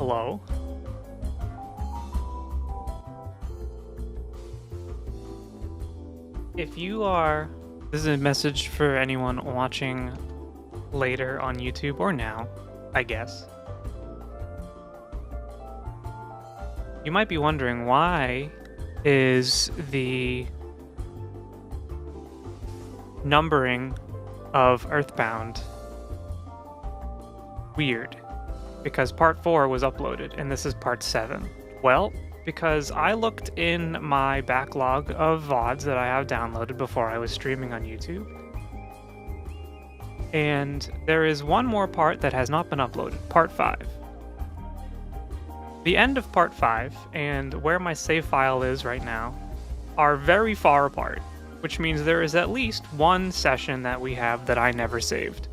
Hello? If you are... This is a message for anyone watching later on YouTube, or now, I guess. You might be wondering, why is the numbering of EarthBound weird? Because part 4 was uploaded, and this is part 7. Well, because I looked in my backlog of VODs that I have downloaded before I was streaming on YouTube, and there is one more part that has not been uploaded, part 5. The end of part 5 and where my save file is right now are very far apart, which means there is at least one session that we have that I never saved.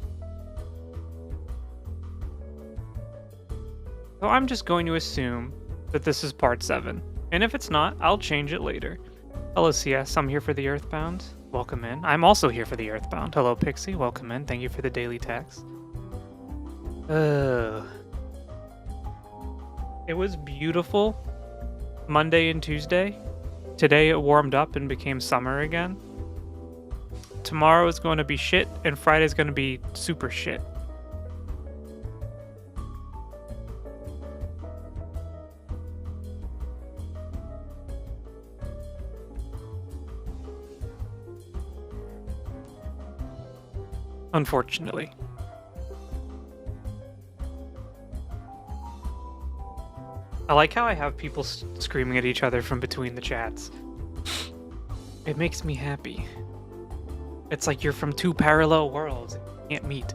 So I'm just going to assume that this is part 7, and if it's not, I'll change it later. Hello CS, I'm here for the EarthBound. Welcome in. I'm also here for the EarthBound. Hello Pixie, welcome in. Thank you for the daily text. It was beautiful Monday and Tuesday. Today it warmed up and became summer again. Tomorrow is going to be shit, and Friday's going to be super shit. Unfortunately. I like how I have people screaming at each other from between the chats. It makes me happy. It's like you're from two parallel worlds and you can't meet.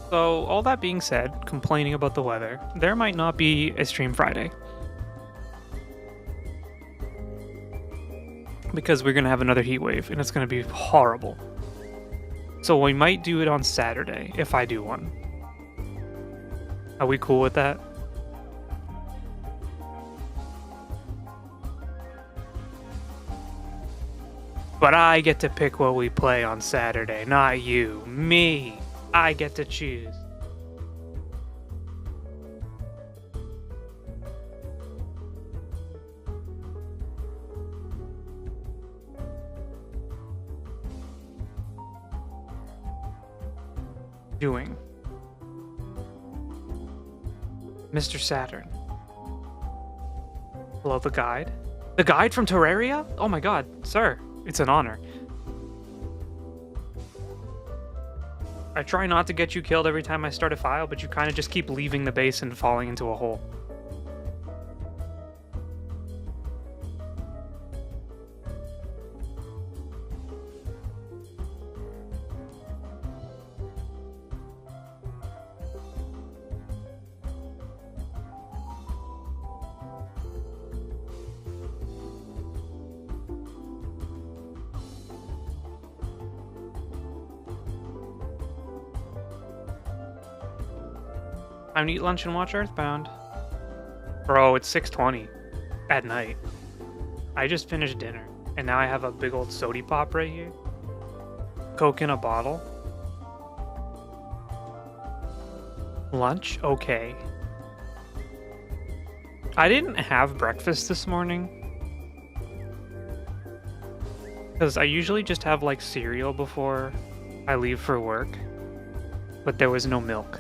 So, all that being said, complaining about the weather, there might not be a stream Friday. Because we're going to have another heat wave, and it's going to be horrible. So we might do it on Saturday, if I do one. Are we cool with that? But I get to pick what we play on Saturday, not you. Me. I get to choose. Doing. Mr. Saturn. Hello, the guide. The guide from Terraria? Oh my god, sir. It's an honor. I try not to get you killed every time I start a file, but you kind of just keep leaving the base and falling into a hole. Time to eat lunch and watch EarthBound. Bro, it's 6:20 at night. I just finished dinner, and now I have a big old sody pop right here. Coke in a bottle. Lunch? Okay. I didn't have breakfast this morning. Because I usually just have like cereal before I leave for work. But there was no milk.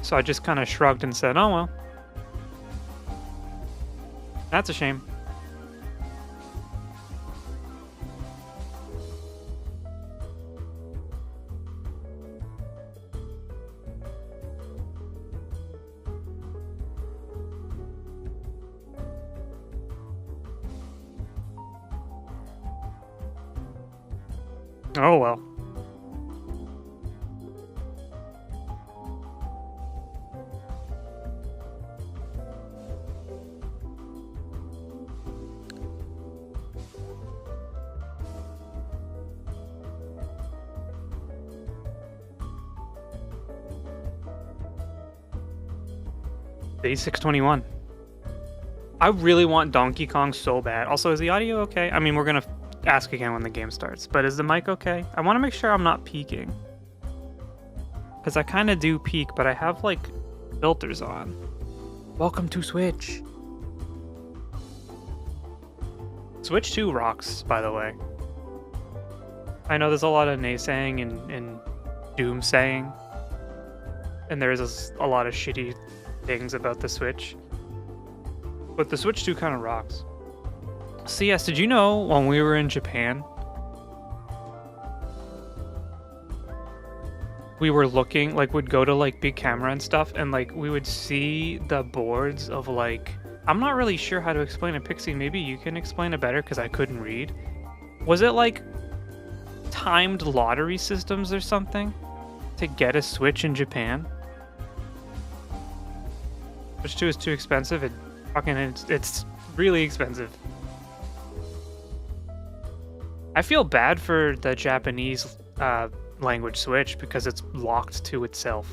So I just kind of shrugged and said, oh well. That's a shame. Oh well. Day 621. I really want Donkey Kong so bad. Also, is the audio okay? I mean, we're gonna ask again when the game starts, but is the mic okay? I want to make sure I'm not peaking. Because I kind of do peak, but I have, like, filters on. Welcome to Switch. Switch 2 rocks, by the way. I know there's a lot of naysaying and doomsaying, and there's a lot of shitty things about the Switch. But the Switch 2 kind of rocks. CS, did you know when we were in Japan, we were looking, like, would go to, like, big camera and stuff, and, like, we would see the boards of, like, I'm not really sure how to explain it. Pixie, maybe you can explain it better, because I couldn't read. Was it, like, timed lottery systems or something to get a Switch in Japan? Switch 2 is too expensive. It's really expensive. I feel bad for the Japanese language Switch because it's locked to itself.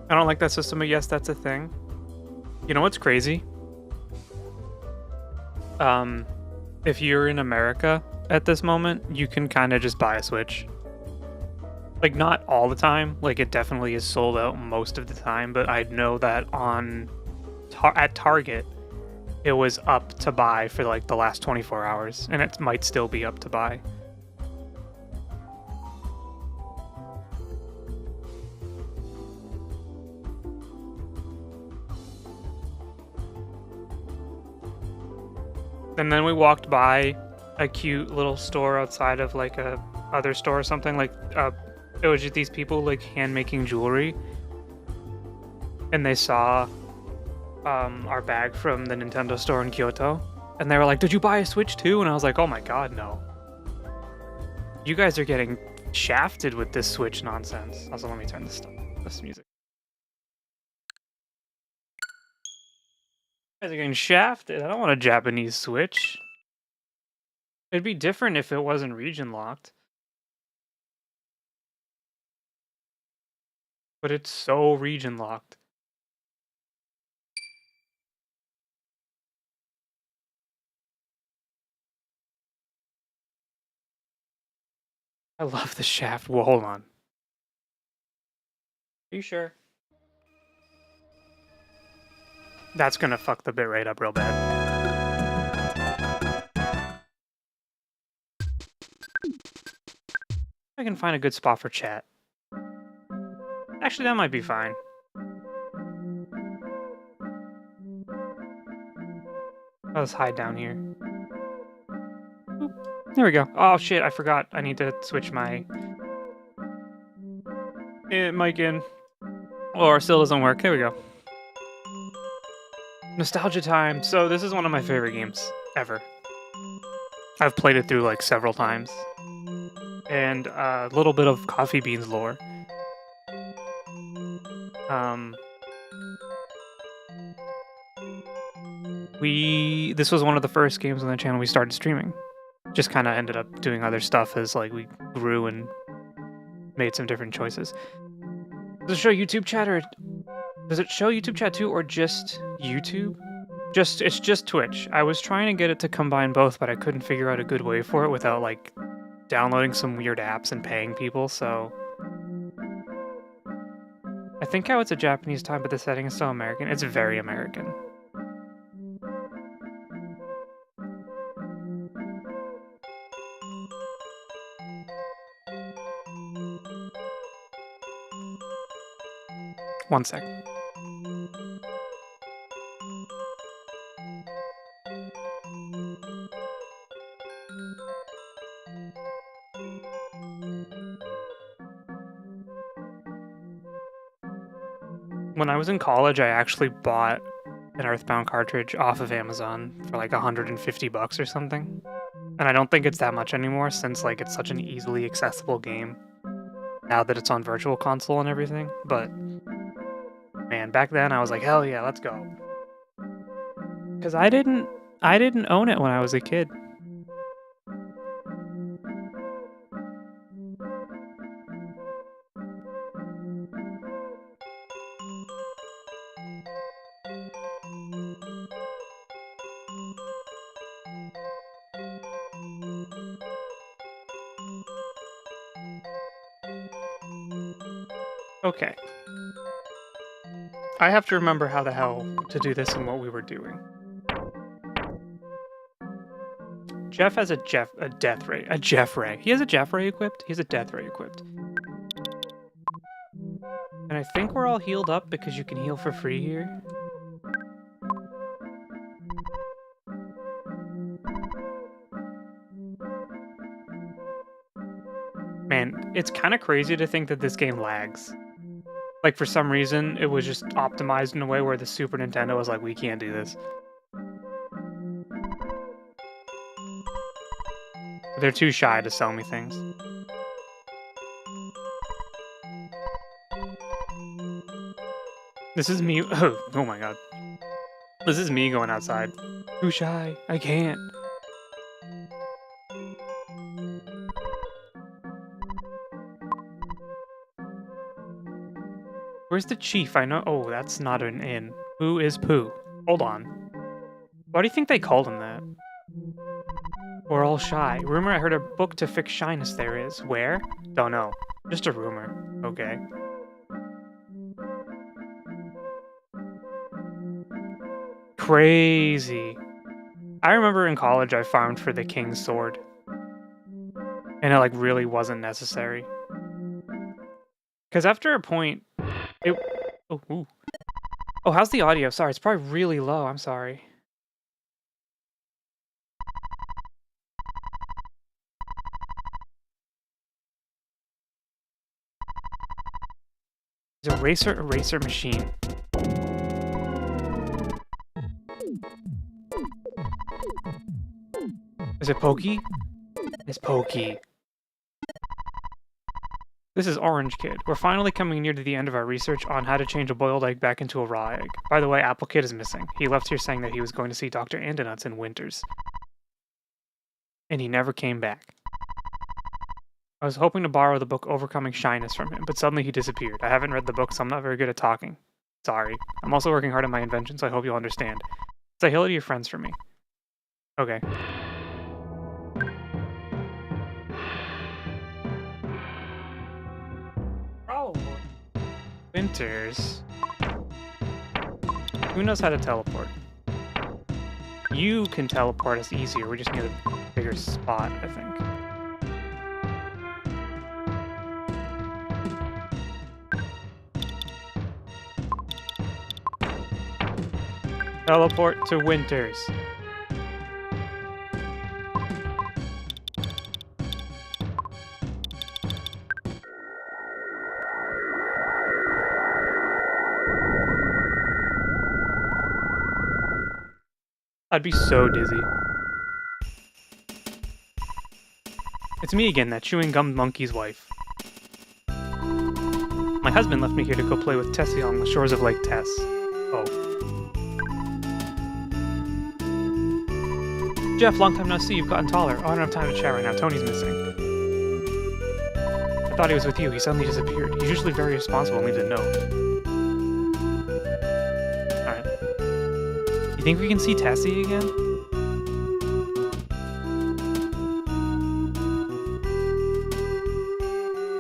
I don't like that system, but yes, that's a thing. You know what's crazy? If you're in America at this moment, you can kind of just buy a Switch. Like, not all the time. Like, it definitely is sold out most of the time, but I know that at Target, it was up to buy for, like, the last 24 hours, and it might still be up to buy. And then we walked by a cute little store outside of, like, a other store or something. Like, it was just these people, like, hand making jewelry, and they saw our bag from the Nintendo store in Kyoto, and they were like, "Did you buy a Switch too?" And I was like, "Oh my god, no! You guys are getting shafted with this Switch nonsense." Also, let me turn this music. You guys are getting shafted. I don't want a Japanese Switch. It'd be different if it wasn't region locked. But it's so region locked. I love the shaft. Well, hold on. Are you sure? That's gonna fuck the bitrate up real bad. I can find a good spot for chat. Actually, that might be fine. Let's hide down here. Oop. There we go. Oh shit, I forgot. I need to switch my mic in. Or it still doesn't work. There we go. Nostalgia time. So this is one of my favorite games ever. I've played it through, like, several times. And a little bit of Coffee Beans lore. This was one of the first games on the channel we started streaming. Just kind of ended up doing other stuff as, like, we grew and made some different choices. Does it show YouTube chat, or does it show YouTube chat too, or just YouTube? It's just Twitch. I was trying to get it to combine both, but I couldn't figure out a good way for it without, like, downloading some weird apps and paying people, so I think how it's a Japanese time, but the setting is still American. It's very American. One sec. When I was in college, I actually bought an EarthBound cartridge off of Amazon for like $150 or something. And I don't think it's that much anymore, since, like, it's such an easily accessible game now that it's on Virtual Console and everything. But man, back then I was like, hell yeah, let's go. Because I didn't own it when I was a kid. Okay. I have to remember how the hell to do this and what we were doing. Jeff has a death ray. A Jeff ray. He has a Jeff ray equipped? He has a death ray equipped. And I think we're all healed up because you can heal for free here. Man, it's kind of crazy to think that this game lags. Like, for some reason, it was just optimized in a way where the Super Nintendo was like, we can't do this. They're too shy to sell me things. This is me. Oh my god. This is me going outside. Too shy. I can't. Where's the chief? I know. Oh, that's not an inn. Who is Pooh? Hold on. Why do you think they called him that? We're all shy. Rumor I heard a book to fix shyness there is. Where? Don't know. Just a rumor. Okay. Crazy. I remember in college I farmed for the king's sword. And it like really wasn't necessary. Because after a point, it... Oh, ooh. Oh, how's the audio? Sorry, it's probably really low. I'm sorry. It's a eraser machine. Is it Pokey? It's Pokey. This is Orange Kid. We're finally coming near to the end of our research on how to change a boiled egg back into a raw egg. By the way, Apple Kid is missing. He left here saying that he was going to see Dr. Andonuts in Winters. And he never came back. I was hoping to borrow the book Overcoming Shyness from him, but suddenly he disappeared. I haven't read the book, so I'm not very good at talking. Sorry. I'm also working hard on my invention, so I hope you'll understand. Say hello to your friends for me. Okay. Oh. Winters. Who knows how to teleport? You can teleport us easier. We just need a bigger spot, I think. Teleport to Winters. I'd be so dizzy. It's me again, that chewing gum monkey's wife. My husband left me here to go play with Tessie on the shores of Lake Tess. Oh. Jeff, long time no see, you've gotten taller. Oh, I don't have time to chat right now, Tony's missing. I thought he was with you, he suddenly disappeared. He's usually very responsible and leaves a note. Alright. You think we can see Tessie again?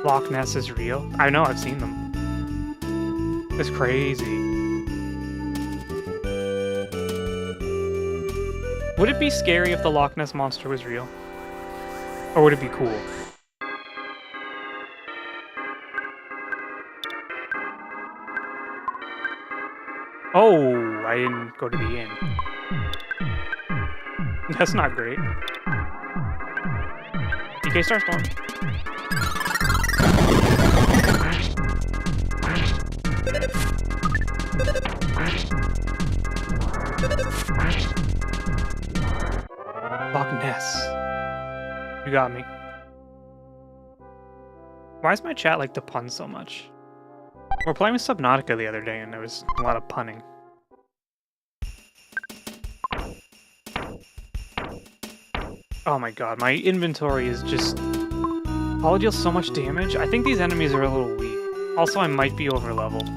Loch Ness is real? I know, I've seen them. It's crazy. Would it be scary if the Loch Ness Monster was real? Or would it be cool? Oh, I didn't go to the inn. That's not great. DK Starstorm. Loch Ness. You got me. Why is my chat like to pun so much? We were playing with Subnautica the other day and there was a lot of punning. Oh my god, my inventory is just... All deals so much damage. I think these enemies are a little weak. Also, I might be over leveled.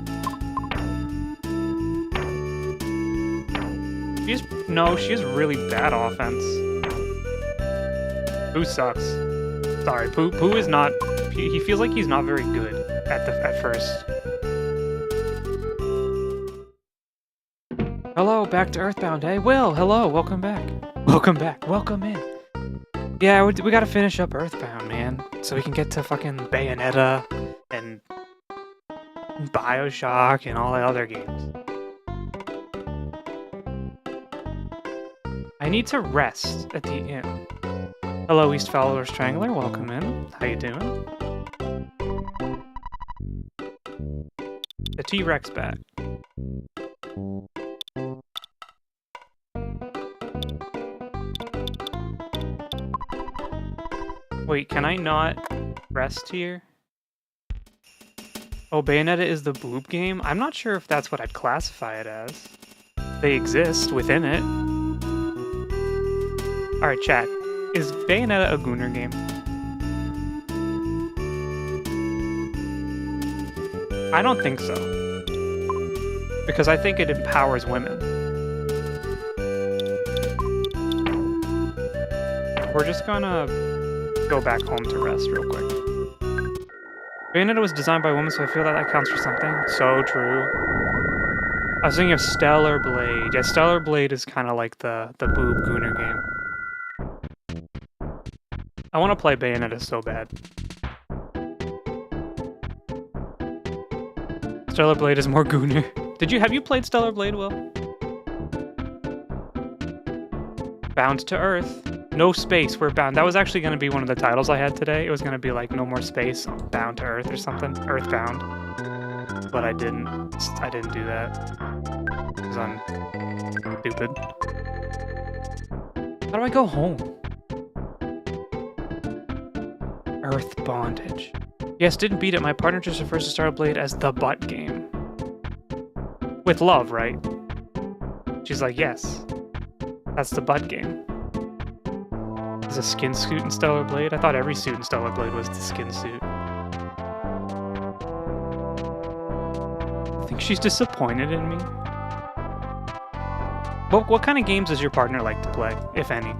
No, she has really bad offense. Pooh sucks. Sorry, Pooh is not... He feels like he's not very good at first. Hello, back to EarthBound. Hey, Will, hello, welcome back. Welcome back, welcome in. Yeah, we gotta finish up EarthBound, man. So we can get to fucking Bayonetta and Bioshock and all the other games. I need to rest at the inn. Hello, East Follower Strangler, welcome in. How you doing? The T-Rex back. Wait, can I not rest here? Oh, Bayonetta is the boob game? I'm not sure if that's what I'd classify it as. They exist within it. Alright, chat. Is Bayonetta a Gooner game? I don't think so. Because I think it empowers women. We're just gonna go back home to rest real quick. Bayonetta was designed by women, so I feel that counts for something. So true. I was thinking of Stellar Blade. Yeah, Stellar Blade is kind of like the boob Gooner game. I want to play Bayonetta so bad. Stellar Blade is more Gooner. Have you played Stellar Blade, Will? Bound to Earth. No space, we're bound. That was actually going to be one of the titles I had today. It was going to be like no more space, bound to Earth or something. EarthBound. But I didn't do that. Because I'm stupid. How do I go home? Earth Bondage. Yes, didn't beat it. My partner just refers to Stellar Blade as the butt game. With love, right? She's like, yes. That's the butt game. Is a skin suit in Stellar Blade? I thought every suit in Stellar Blade was the skin suit. I think she's disappointed in me. What kind of games does your partner like to play, if any?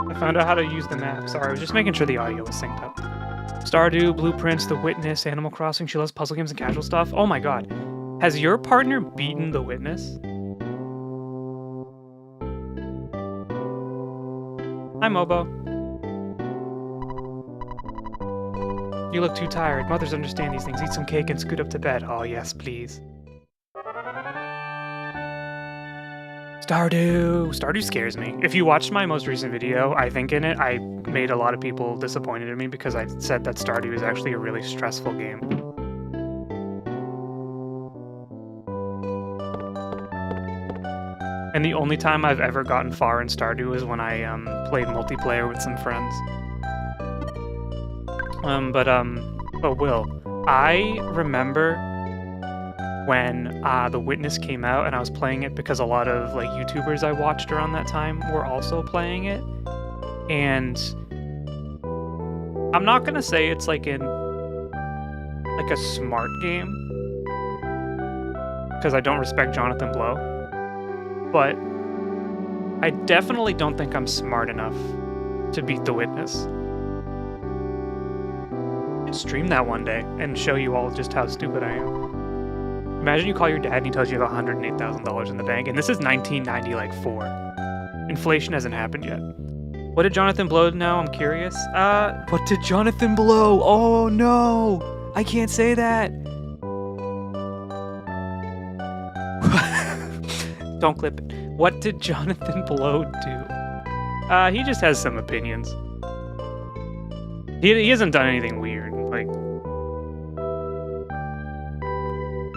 I found out how to use the map. Sorry, I was just making sure the audio was synced up. Stardew, Blueprints, The Witness, Animal Crossing. She loves puzzle games and casual stuff. Oh my god. Has your partner beaten The Witness? Hi, Mobo. You look too tired. Mothers understand these things. Eat some cake and scoot up to bed. Oh, yes, please. Stardew! Stardew scares me. If you watched my most recent video, I think in it, I made a lot of people disappointed in me because I said that Stardew is actually a really stressful game. And the only time I've ever gotten far in Stardew is when I played multiplayer with some friends. But Will, I remember when The Witness came out and I was playing it because a lot of like YouTubers I watched around that time were also playing it. And I'm not gonna say it's like a smart game because I don't respect Jonathan Blow, but I definitely don't think I'm smart enough to beat The Witness. I'll stream that one day and show you all just how stupid I am. Imagine you call your dad and he tells you you have $108,000 in the bank, and this is 1990, Inflation hasn't happened yet. What did Jonathan Blow know? I'm curious. What did Jonathan Blow? Oh no! I can't say that! Don't clip it. What did Jonathan Blow do? He just has some opinions. He hasn't done anything weird.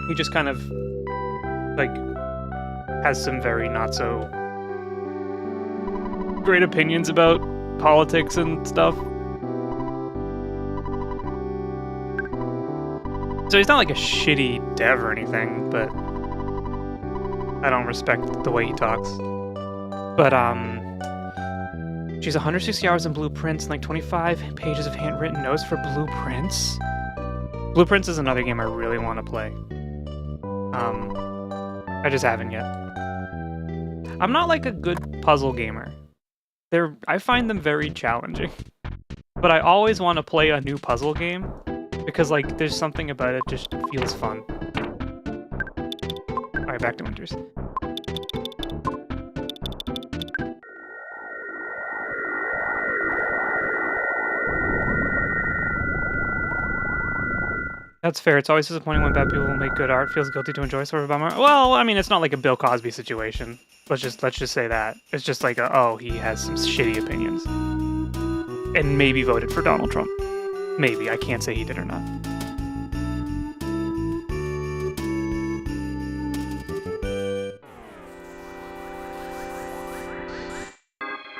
He just kind of, like, has some very not so great opinions about politics and stuff. So he's not like a shitty dev or anything, but I don't respect the way he talks. But, she's 160 hours in Blueprints and like 25 pages of handwritten notes for Blueprints. Blueprints is another game I really want to play. I just haven't yet. I'm not like a good puzzle gamer. I find them very challenging. But I always want to play a new puzzle game because like there's something about it just feels fun. Alright, back to Winters. That's fair. It's always disappointing when bad people make good art. Feels guilty to enjoy sort of bummer. Well, I mean, it's not like a Bill Cosby situation. Let's just say that. It's just like oh, he has some shitty opinions. And maybe voted for Donald Trump. Maybe. I can't say he did or not.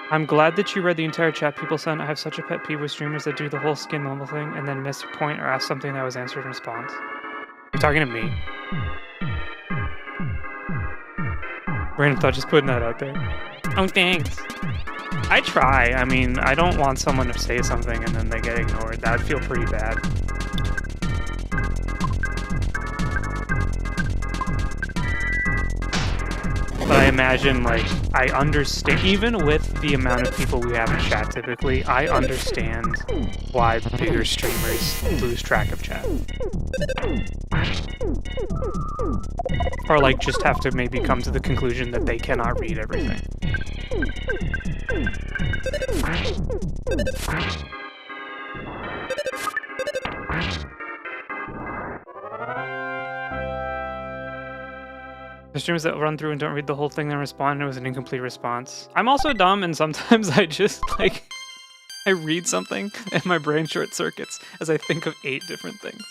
I'm glad that you read the entire chat people sent. I have such a pet peeve with streamers that do the whole skin normal thing and then miss a point or ask something that was answered in response. You're talking to me? Random thought, just putting that out there. Oh, thanks. I try. I mean, I don't want someone to say something and then they get ignored. That would feel pretty bad. But I imagine, like, I understand, even with the amount of people we have in chat typically, I understand why bigger streamers lose track of chat. Or, like, just have to maybe come to the conclusion that they cannot read everything. The streamers that run through and don't read the whole thing then respond and it was an incomplete response. I'm also dumb and sometimes I just, like, I read something and my brain short circuits as I think of 8 different things.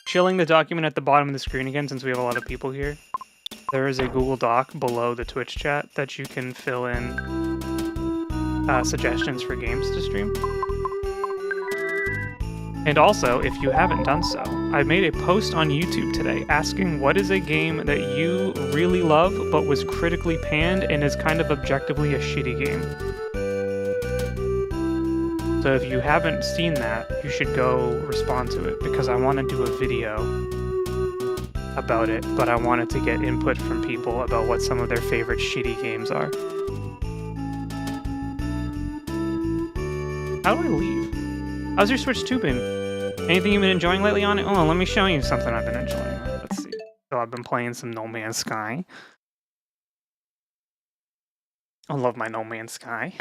Shilling the document at the bottom of the screen again since we have a lot of people here. There is a Google Doc below the Twitch chat that you can fill in suggestions for games to stream. And also, if you haven't done so, I made a post on YouTube today asking what is a game that you really love but was critically panned and is kind of objectively a shitty game. So if you haven't seen that, you should go respond to it because I want to do a video about it, but I wanted to get input from people about what some of their favorite shitty games are. How do I leave? How's your Switch 2 been? Anything you've been enjoying lately on it? Oh, let me show you something I've been enjoying. Let's see. So I've been playing some No Man's Sky. I love my No Man's Sky.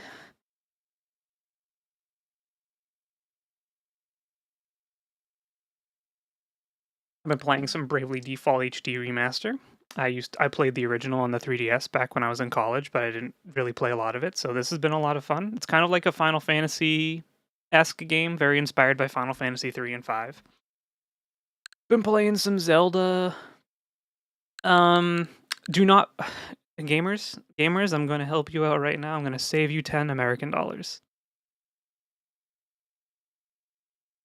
I've been playing some Bravely Default HD Remaster. I played the original on the 3DS back when I was in college, but I didn't really play a lot of it, so this has been a lot of fun. It's kind of like a Final Fantasy-esque game, very inspired by Final Fantasy 3 and 5. Been playing some Zelda. Do not... Gamers, I'm going to help you out right now. I'm going to save you 10 American dollars.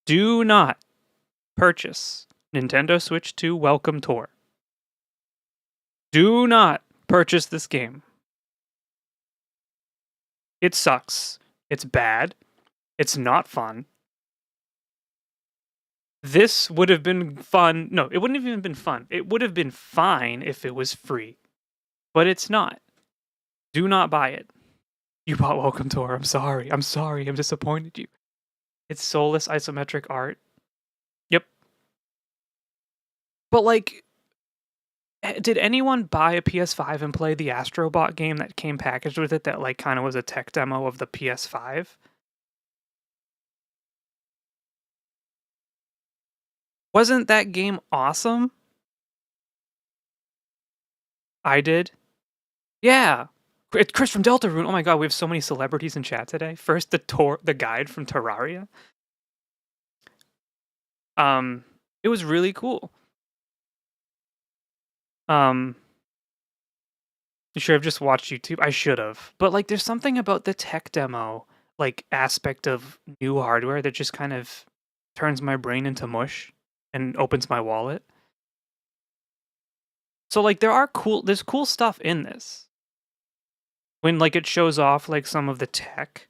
Do not purchase Nintendo Switch 2 Welcome Tour. Do not purchase this game. It sucks. It's bad. It's not fun. This would have been fun. No, it wouldn't have even been fun. It would have been fine if it was free. But it's not. Do not buy it. You bought Welcome Tour. I'm sorry. I'm sorry. I'm disappointed you. It's soulless isometric art. Yep. But like... Did anyone buy a PS5 and play the Astrobot game that came packaged with it that like kind of was a tech demo of the PS5? Wasn't that game awesome? I did. Yeah. It's Chris from Deltarune. Oh my god, we have so many celebrities in chat today. First, the guide from Terraria. It was really cool. You should have just watched YouTube. I should have. But like there's something about the tech demo like aspect of new hardware that just kind of turns my brain into mush and opens my wallet. So like there's cool stuff in this. When like it shows off like some of the tech,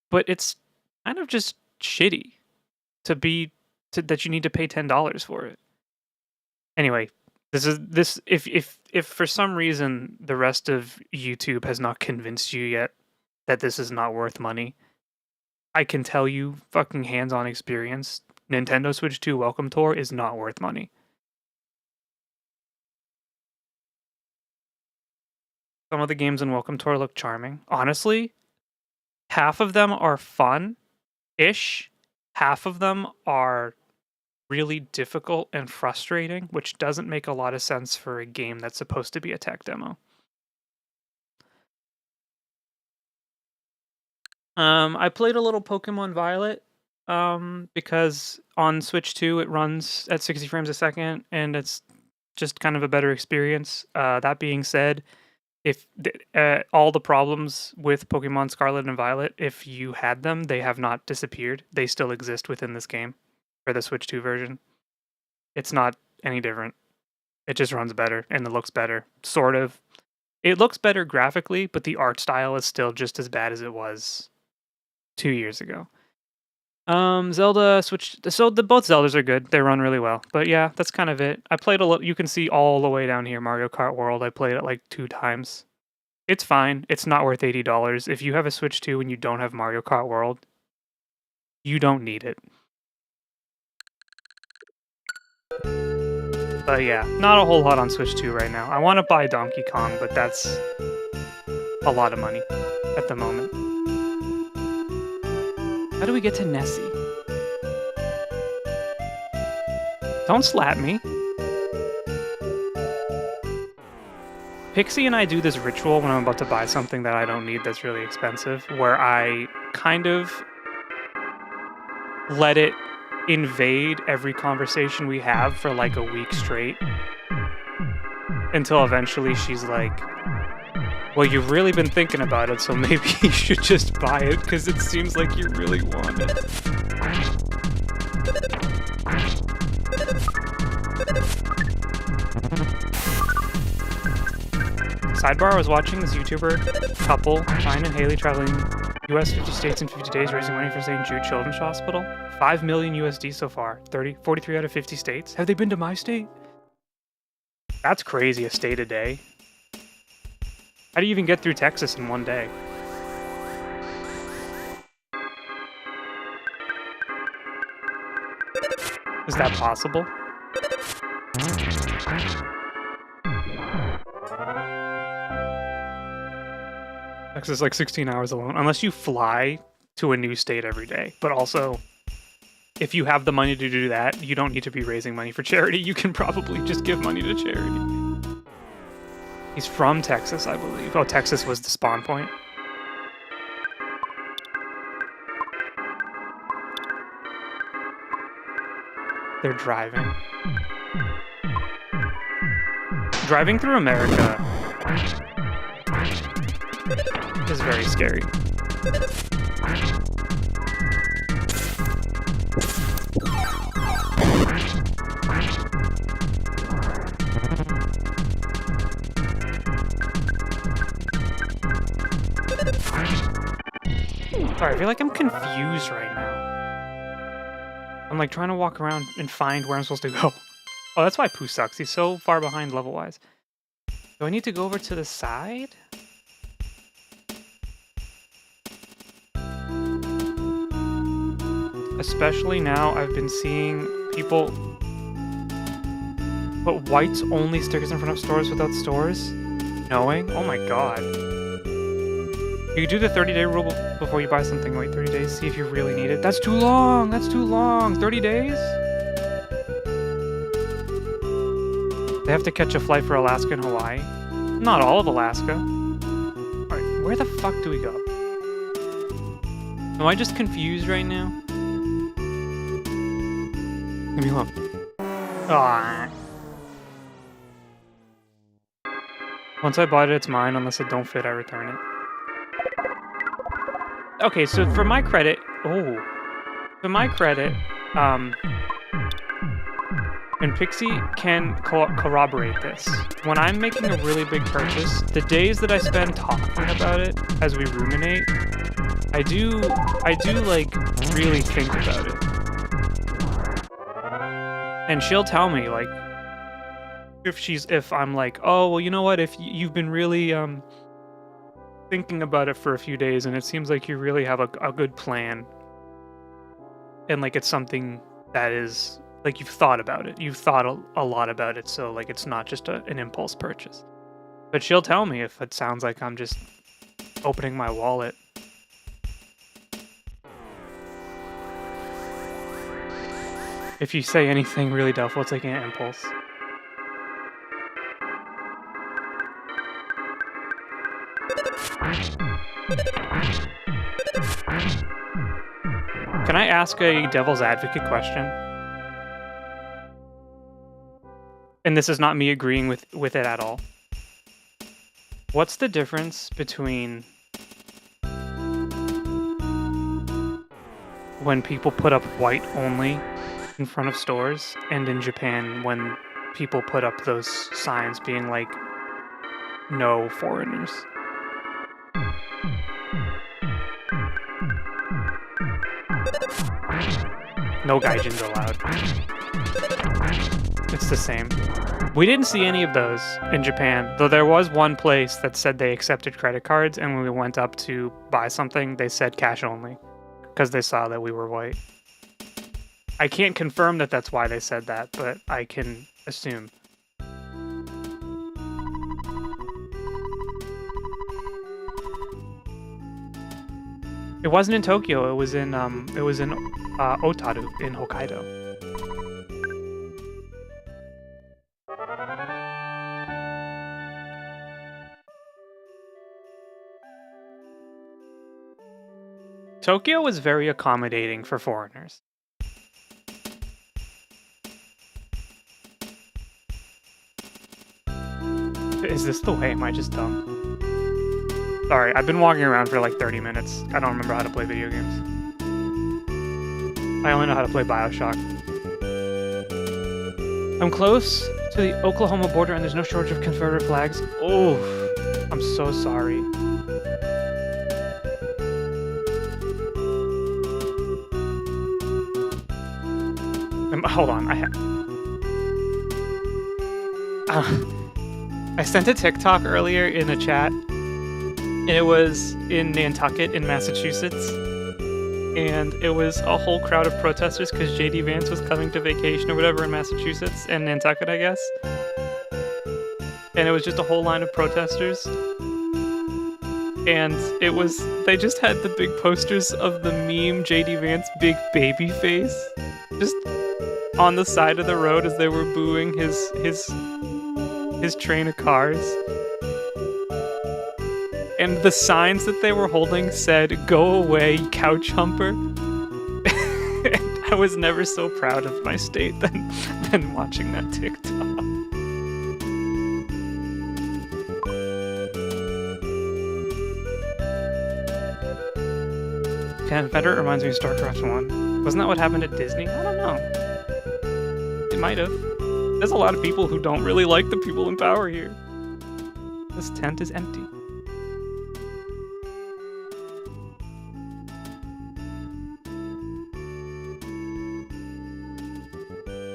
but it's kind of just shitty that you need to pay $10 for it. Anyway, this if for some reason the rest of YouTube has not convinced you yet that this is not worth money, I can tell you fucking hands-on experience, Nintendo Switch 2 Welcome Tour is not worth money. Some of the games in Welcome Tour look charming. Honestly, half of them are fun-ish. Half of them are really difficult and frustrating, which doesn't make a lot of sense for a game that's supposed to be a tech demo. I played a little Pokemon Violet because on Switch 2 it runs at 60 frames a second and it's just kind of a better experience. That being said, if all the problems with Pokemon Scarlet and Violet, if you had them, they have not disappeared. They still exist within this game for the Switch 2 version. It's not any different. It just runs better and it looks better, sort of. It looks better graphically, but the art style is still just as bad as it was 2 years ago. Zelda Switch. So both Zeldas are good. They run really well. But yeah, that's kind of it. I played a little. You can see all the way down here, Mario Kart World. I played it like 2 times. It's fine. It's not worth $80. If you have a Switch 2 and you don't have Mario Kart World, you don't need it. But yeah, not a whole lot on Switch 2 right now. I want to buy Donkey Kong, but that's a lot of money at the moment. How do we get to Nessie? Don't slap me. Pixie and I do this ritual when I'm about to buy something that I don't need that's really expensive, where I kind of let it invade every conversation we have for like a week straight. Until eventually she's like, well, you've really been thinking about it, so maybe you should just buy it, because it seems like you really want it. Sidebar, I was watching this YouTuber couple, Ryan and Haley, traveling US 50 states in 50 days, raising money for St. Jude Children's Hospital. 5 million USD so far, 43 out of 50 states. Have they been to my state? That's crazy, a state a day. How do you even get through Texas in one day? Is that possible? Texas is like 16 hours alone, unless you fly to a new state every day. But also, if you have the money to do that, you don't need to be raising money for charity. You can probably just give money to charity. He's from Texas, I believe. Oh, Texas was the spawn point. They're driving. Driving through America is very scary. Sorry, I feel like I'm confused right now. I'm like trying to walk around and find where I'm supposed to go. Oh, that's why Pooh sucks. He's so far behind level-wise. Do I need to go over to the side? Especially now, I've been seeing people put whites-only stickers in front of stores without stores knowing. Oh my god. You do the 30-day rule before you buy something. Wait 30 days, see if you really need it. That's too long! That's too long! 30 days? They have to catch a flight for Alaska and Hawaii. Not all of Alaska. Where the fuck do we go? Am I just confused right now? Leave me alone. Ah. Once I bought it, it's mine. Unless it don't fit, I return it. Okay, so for my credit... Oh. For my credit, and Pixie can corroborate this. When I'm making a really big purchase, the days that I spend talking about it as we ruminate, I do like really think about it. And she'll tell me like if I'm like, "Oh, well, you know what? If you've been really thinking about it for a few days and it seems like you really have a good plan and like it's something that is like you've thought about it. You've thought a lot about it, so like it's not just an impulse purchase." But she'll tell me if it sounds like I'm just opening my wallet. If you say anything really doubtful, it's like an impulse. Can I ask a devil's advocate question? And this is not me agreeing with it at all. What's the difference between when people put up white only in front of stores and in Japan when people put up those signs being like, no foreigners? No gaijins allowed. It's the same. We didn't see any of those in Japan, though there was one place that said they accepted credit cards, and when we went up to buy something, they said cash only, because they saw that we were white. I can't confirm that that's why they said that, but I can assume. It wasn't in Tokyo. It was in Otaru in Hokkaido. Tokyo was very accommodating for foreigners. Is this the way? Am I just dumb? Sorry, I've been walking around for like 30 minutes. I don't remember how to play video games. I only know how to play BioShock. I'm close to the Oklahoma border and there's no shortage of Confederate flags. Oh, I'm so sorry. Hold on, I sent a TikTok earlier in a chat, and it was in Nantucket in Massachusetts, and it was a whole crowd of protesters because JD Vance was coming to vacation or whatever in Massachusetts, and Nantucket, I guess. And it was just a whole line of protesters. And they just had the big posters of the meme JD Vance big baby face just on the side of the road as they were booing his train of cars. And the signs that they were holding said, "Go away, couch humper." And I was never so proud of my state than watching that TikTok. Confederate reminds me of StarCraft 1. Wasn't that what happened at Disney? I don't know. It might have. There's a lot of people who don't really like the people in power here. This tent is empty.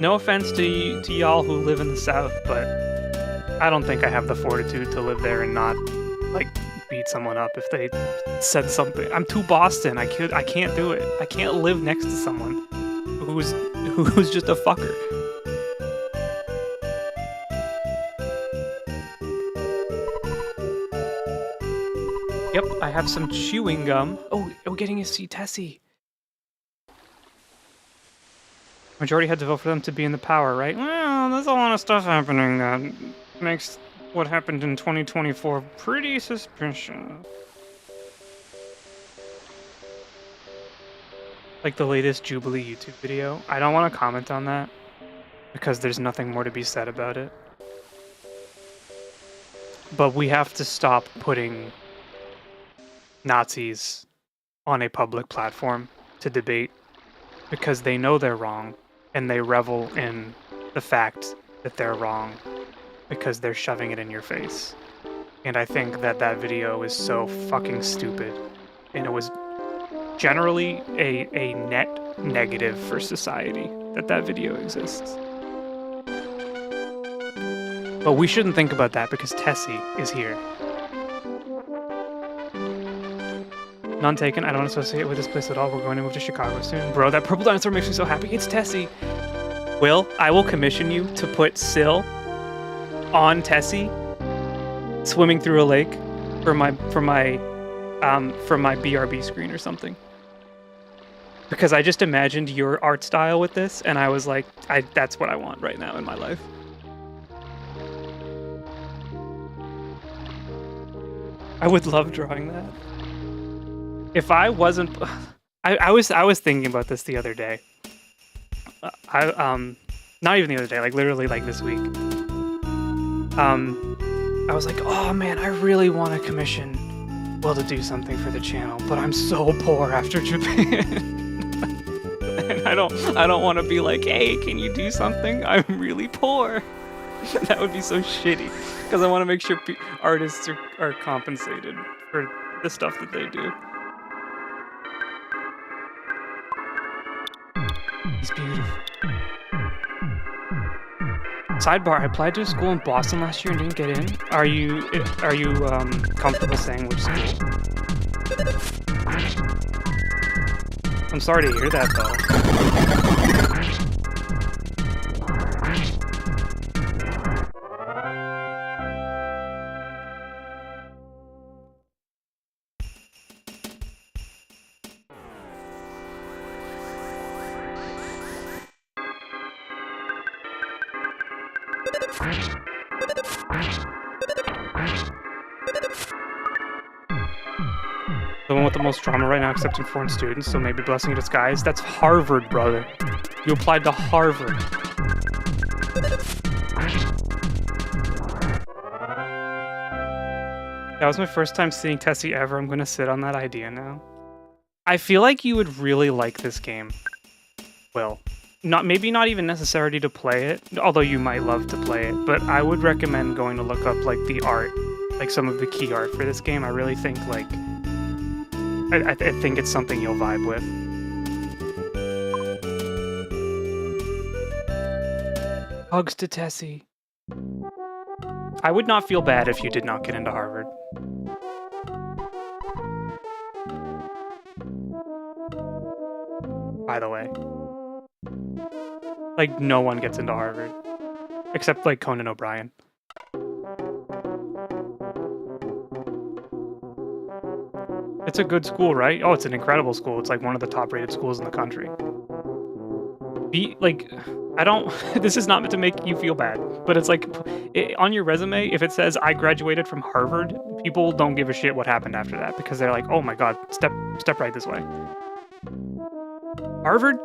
No offense to y'all who live in the South, but I don't think I have the fortitude to live there and not, like, beat someone up if they said something. I'm too Boston. I can't do it. I can't live next to someone who's just a fucker. Yep, I have some chewing gum. Oh, getting a C Tessie. Majority had to vote for them to be in the power, right? Well, there's a lot of stuff happening that makes what happened in 2024 pretty suspicious. like the latest Jubilee YouTube video. I don't want to comment on that because there's nothing more to be said about it. But we have to stop putting Nazis on a public platform to debate because they know they're wrong and they revel in the fact that they're wrong because they're shoving it in your face. And I think that that video is so fucking stupid, and it was generally a net negative for society that video exists. But we shouldn't think about that because Tessie is here. None taken. I don't associate with this place at all. We're going to move to Chicago soon. Bro, that purple dinosaur makes me so happy. It's Tessie. Will, I will commission you to put Syl on Tessie swimming through a lake for my BRB screen or something. Because I just imagined your art style with this, and I was like, that's what I want right now in my life. I would love drawing that. If I wasn't, I was thinking about this the other day. Not even the other day, like literally like this week. I was like, oh man, I really want to commission Will to do something for the channel, but I'm so poor after Japan. And I don't want to be like, hey, can you do something? I'm really poor. That would be so shitty, because I want to make sure artists are compensated for the stuff that they do. He's beautiful. Sidebar, I applied to a school in Boston last year and didn't get in. Are you comfortable saying which school? I'm sorry to hear that though. The one with the most drama right now accepting foreign students, so maybe blessing in disguise. That's Harvard, brother. You applied to Harvard. That was my first time seeing Tessie ever. I'm gonna sit on that idea now. I feel like you would really like this game. Will. Maybe not even necessary to play it, although you might love to play it, but I would recommend going to look up like the art, like some of the key art for this game. I really think like I think it's something you'll vibe with. Hugs to Tessie. I would not feel bad if you did not get into Harvard. By the way. Like, no one gets into Harvard. Except, like, Conan O'Brien. It's a good school, right? Oh, it's an incredible school. It's, like, one of the top-rated schools in the country. I don't... This is not meant to make you feel bad, but it's, like, on your resume, if it says, I graduated from Harvard, people don't give a shit what happened after that, because they're like, oh my god, step right this way. Harvard?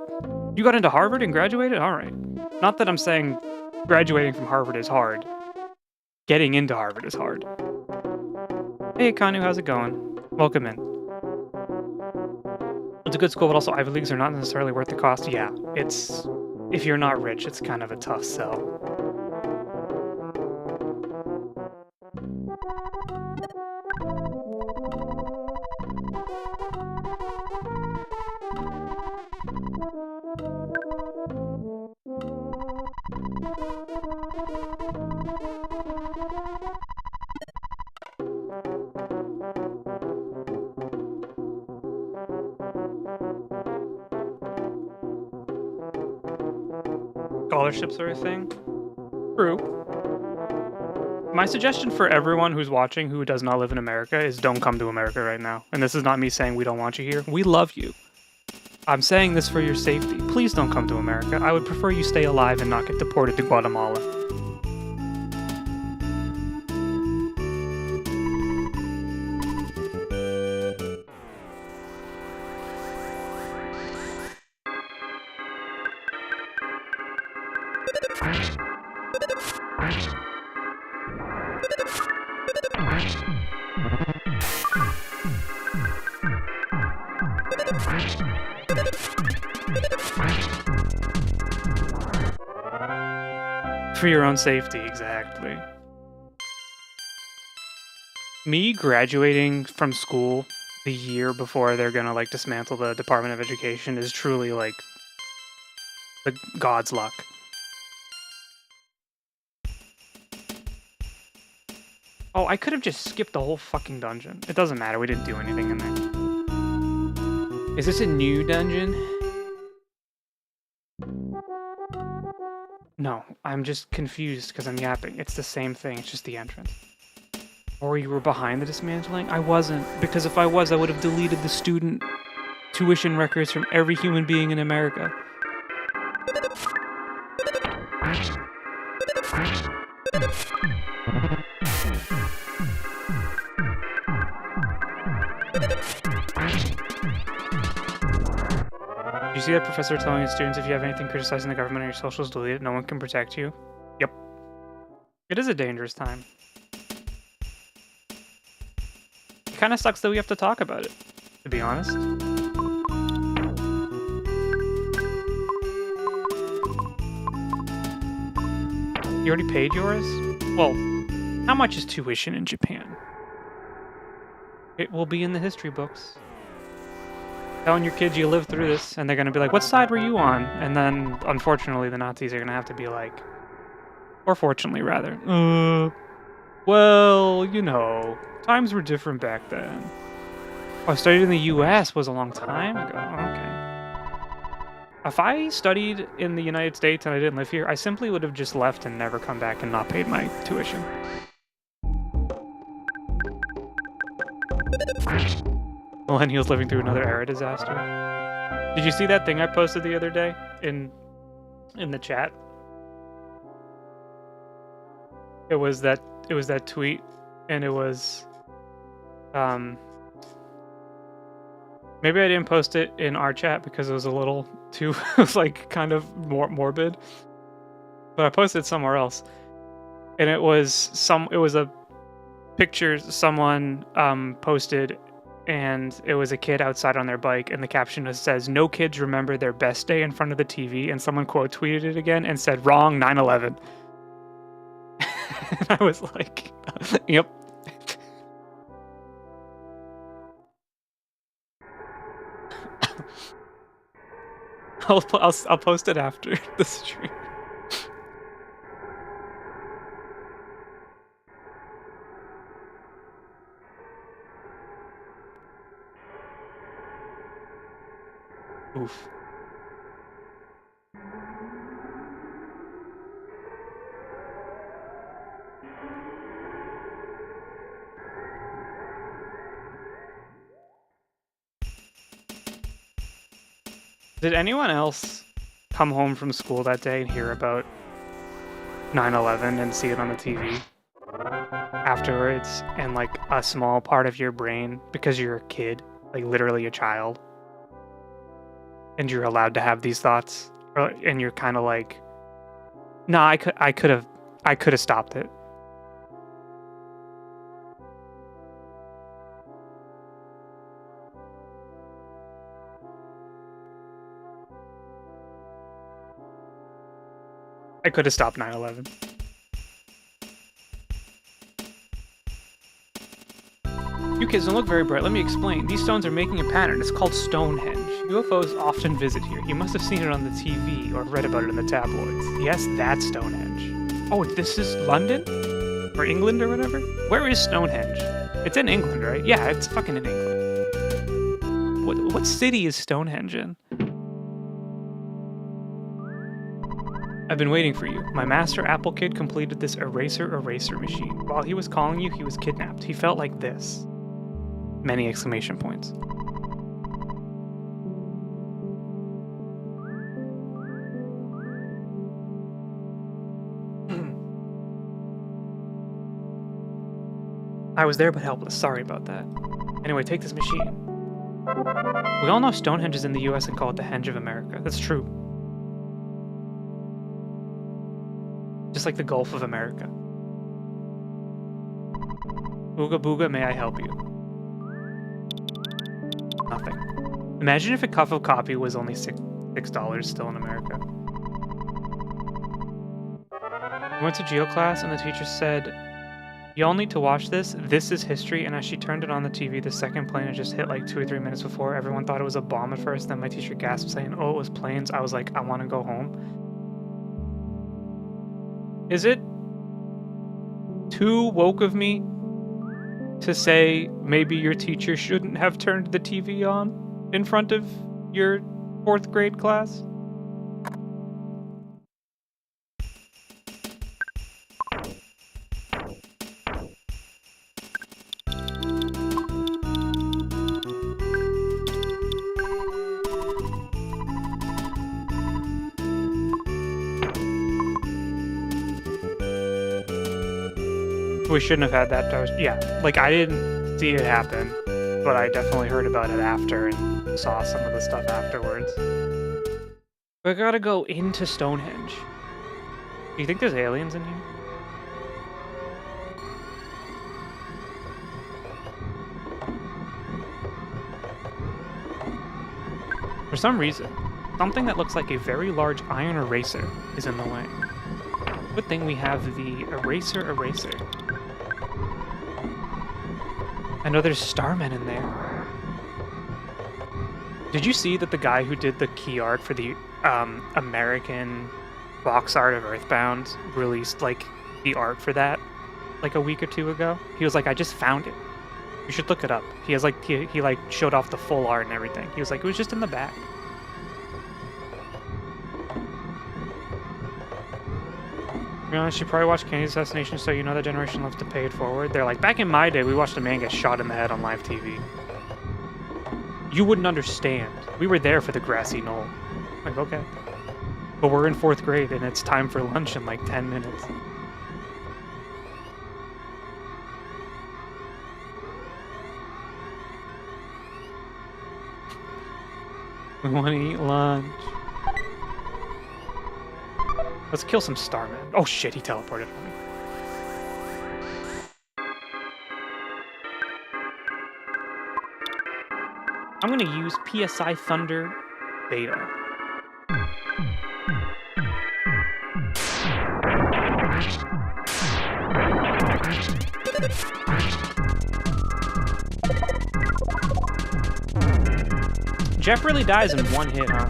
You got into Harvard and graduated? Alright. Not that I'm saying graduating from Harvard is hard. Getting into Harvard is hard. Hey, Kanu, how's it going? Welcome in. It's a good school, but also Ivy Leagues are not necessarily worth the cost. Yeah, it's... If you're not rich, it's kind of a tough sell. Scholarships are a thing? True. My suggestion for everyone who's watching who does not live in America is don't come to America right now. And this is not me saying we don't want you here. We love you. I'm saying this for your safety. Please don't come to America. I would prefer you stay alive and not get deported to Guatemala. For your own safety, exactly. Me graduating from school the year before they're gonna, like, dismantle the Department of Education is truly, like, the God's luck. Oh, I could have just skipped the whole fucking dungeon. It doesn't matter, we didn't do anything in there. Is this a new dungeon? No, I'm just confused because I'm yapping. It's the same thing, it's just the entrance. Or you were behind the dismantling? I wasn't, because if I was, I would have deleted the student tuition records from every human being in America. You see that professor telling his students if you have anything criticizing the government or your socials, delete it, no one can protect you? Yep. It is a dangerous time. It kind of sucks that we have to talk about it, to be honest. You already paid yours? Well, how much is tuition in Japan? It will be in the history books. Telling your kids you lived through this, and they're gonna be like, what side were you on? And then, unfortunately, the Nazis are gonna have to be like, or fortunately, rather, well, you know, times were different back then. Oh, I studied in the US was a long time ago. Okay. If I studied in the United States and I didn't live here, I simply would have just left and never come back and not paid my tuition. Millennials living through another era disaster. Did you see that thing I posted the other day in the chat? It was that tweet, and it was maybe I didn't post it in our chat because it was a little too it was like kind of more morbid. But I posted it somewhere else. And it was a picture someone posted, and it was a kid outside on their bike, and the caption says, "No kids remember their best day in front of the TV," and someone quote tweeted it again and said, "Wrong, 9/11." And I was like, yep. I'll post it after the stream. Oof. Did anyone else come home from school that day and hear about 9/11 and see it on the TV afterwards, and like a small part of your brain, because you're a kid, like literally a child, and you're allowed to have these thoughts, and you're kind of like, nah, I could have stopped it. I could have stopped 9/11. You kids don't look very bright. Let me explain. These stones are making a pattern. It's called Stonehenge. UFOs often visit here. You must have seen it on the TV or read about it in the tabloids. Yes, that's Stonehenge. Oh, this is London? Or England or whatever? Where is Stonehenge? It's in England, right? Yeah, it's fucking in England. What city is Stonehenge in? I've been waiting for you. My master Apple Kid completed this eraser machine. While he was calling you, he was kidnapped. He felt like this. Many exclamation points. I was there but helpless. Sorry about that. Anyway, take this machine. We all know Stonehenge is in the US and call it the Henge of America. That's true. Just like the Gulf of America. Ooga booga, may I help you? Nothing. Imagine if a cup of coffee was only $6 still in America. I went to geo class and the teacher said, "Y'all need to watch this. This is history." And as she turned it on the TV, the second plane had just hit like 2 or 3 minutes before. Everyone thought it was a bomb at first. Then my teacher gasped saying, "Oh, it was planes." I was like, I want to go home. Is it too woke of me to say maybe your teacher shouldn't have turned the TV on in front of your 4th grade class? We shouldn't have had that toast. Yeah, like I didn't see it happen, but I definitely heard about it after and saw some of the stuff afterwards. We gotta go into Stonehenge. Do you think there's aliens in here? For some reason, something that looks like a very large iron eraser is in the way. Good thing we have the eraser. I know there's starmen in there. Did you see that the guy who did the key art for the American box art of EarthBound released like the art for that like a week or 2 ago? He was like, "I just found it. You should look it up." He has like he like showed off the full art and everything. He was like, "It was just in the back." You know, you probably watched Kennedy's assassination, so you know that generation loves to pay it forward. They're like, back in my day, we watched a man get shot in the head on live TV. You wouldn't understand. We were there for the grassy knoll. Like, okay. But we're in 4th grade, and it's time for lunch in like 10 minutes. We want to eat lunch. Let's kill some starmen. Oh shit, he teleported on me. I'm gonna use PSI Thunder Beta. Jeff really dies in 1 hit, huh?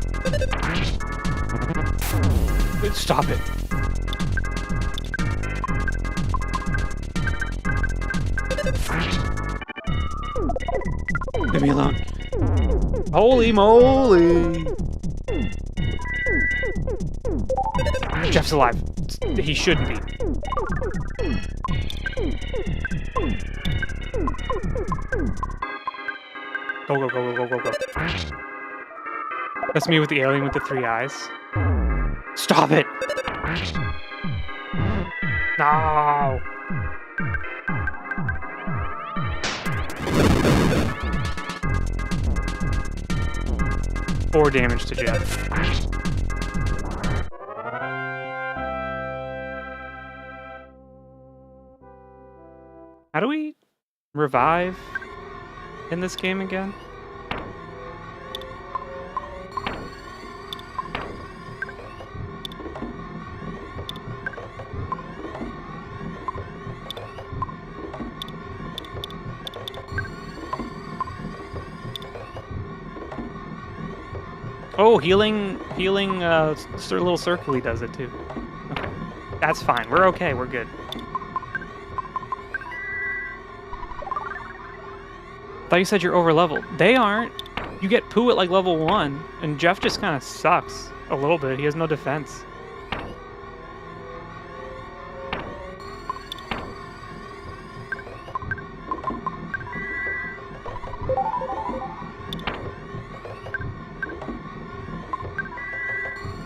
Stop it. Leave me alone. Holy moly. Jeff's alive. He shouldn't be. Go. That's me with the alien with the 3 eyes. Stop it! No! Four damage to Jeff. How do we revive in this game again? Oh, healing, little circle he does it too. Okay. That's fine. We're okay. We're good. Thought you said you're over leveled. They aren't. You get poo at like level 1, and Jeff just kind of sucks a little bit. He has no defense.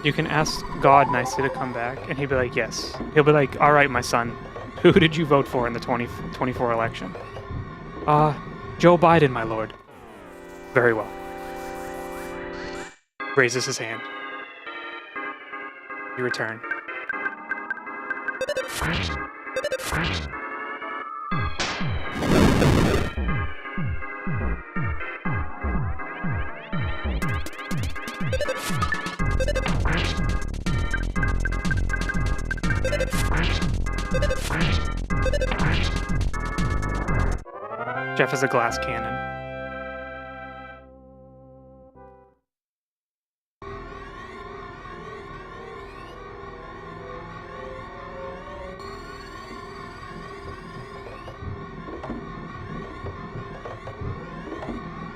You can ask God nicely to come back, and he'll be like, yes. He'll be like, all right, my son, who did you vote for in the 2024 election? Joe Biden, my lord. Very well. Raises his hand. You return. Jeff is a glass cannon.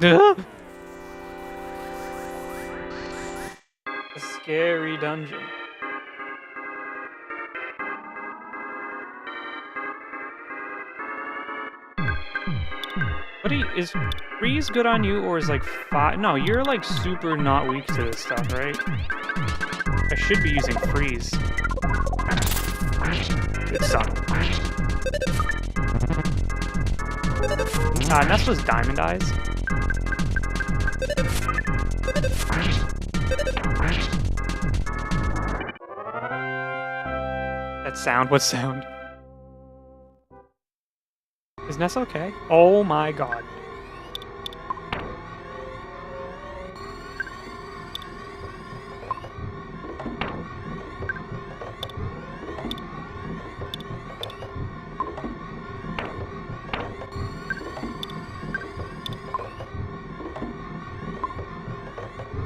A scary dungeon. What is freeze good on you, or is like 5? No, you're like super not weak to this stuff, right? I should be using freeze. It sucked. Ness was diamond eyes. That sound? What sound? Is Ness okay? Oh my god.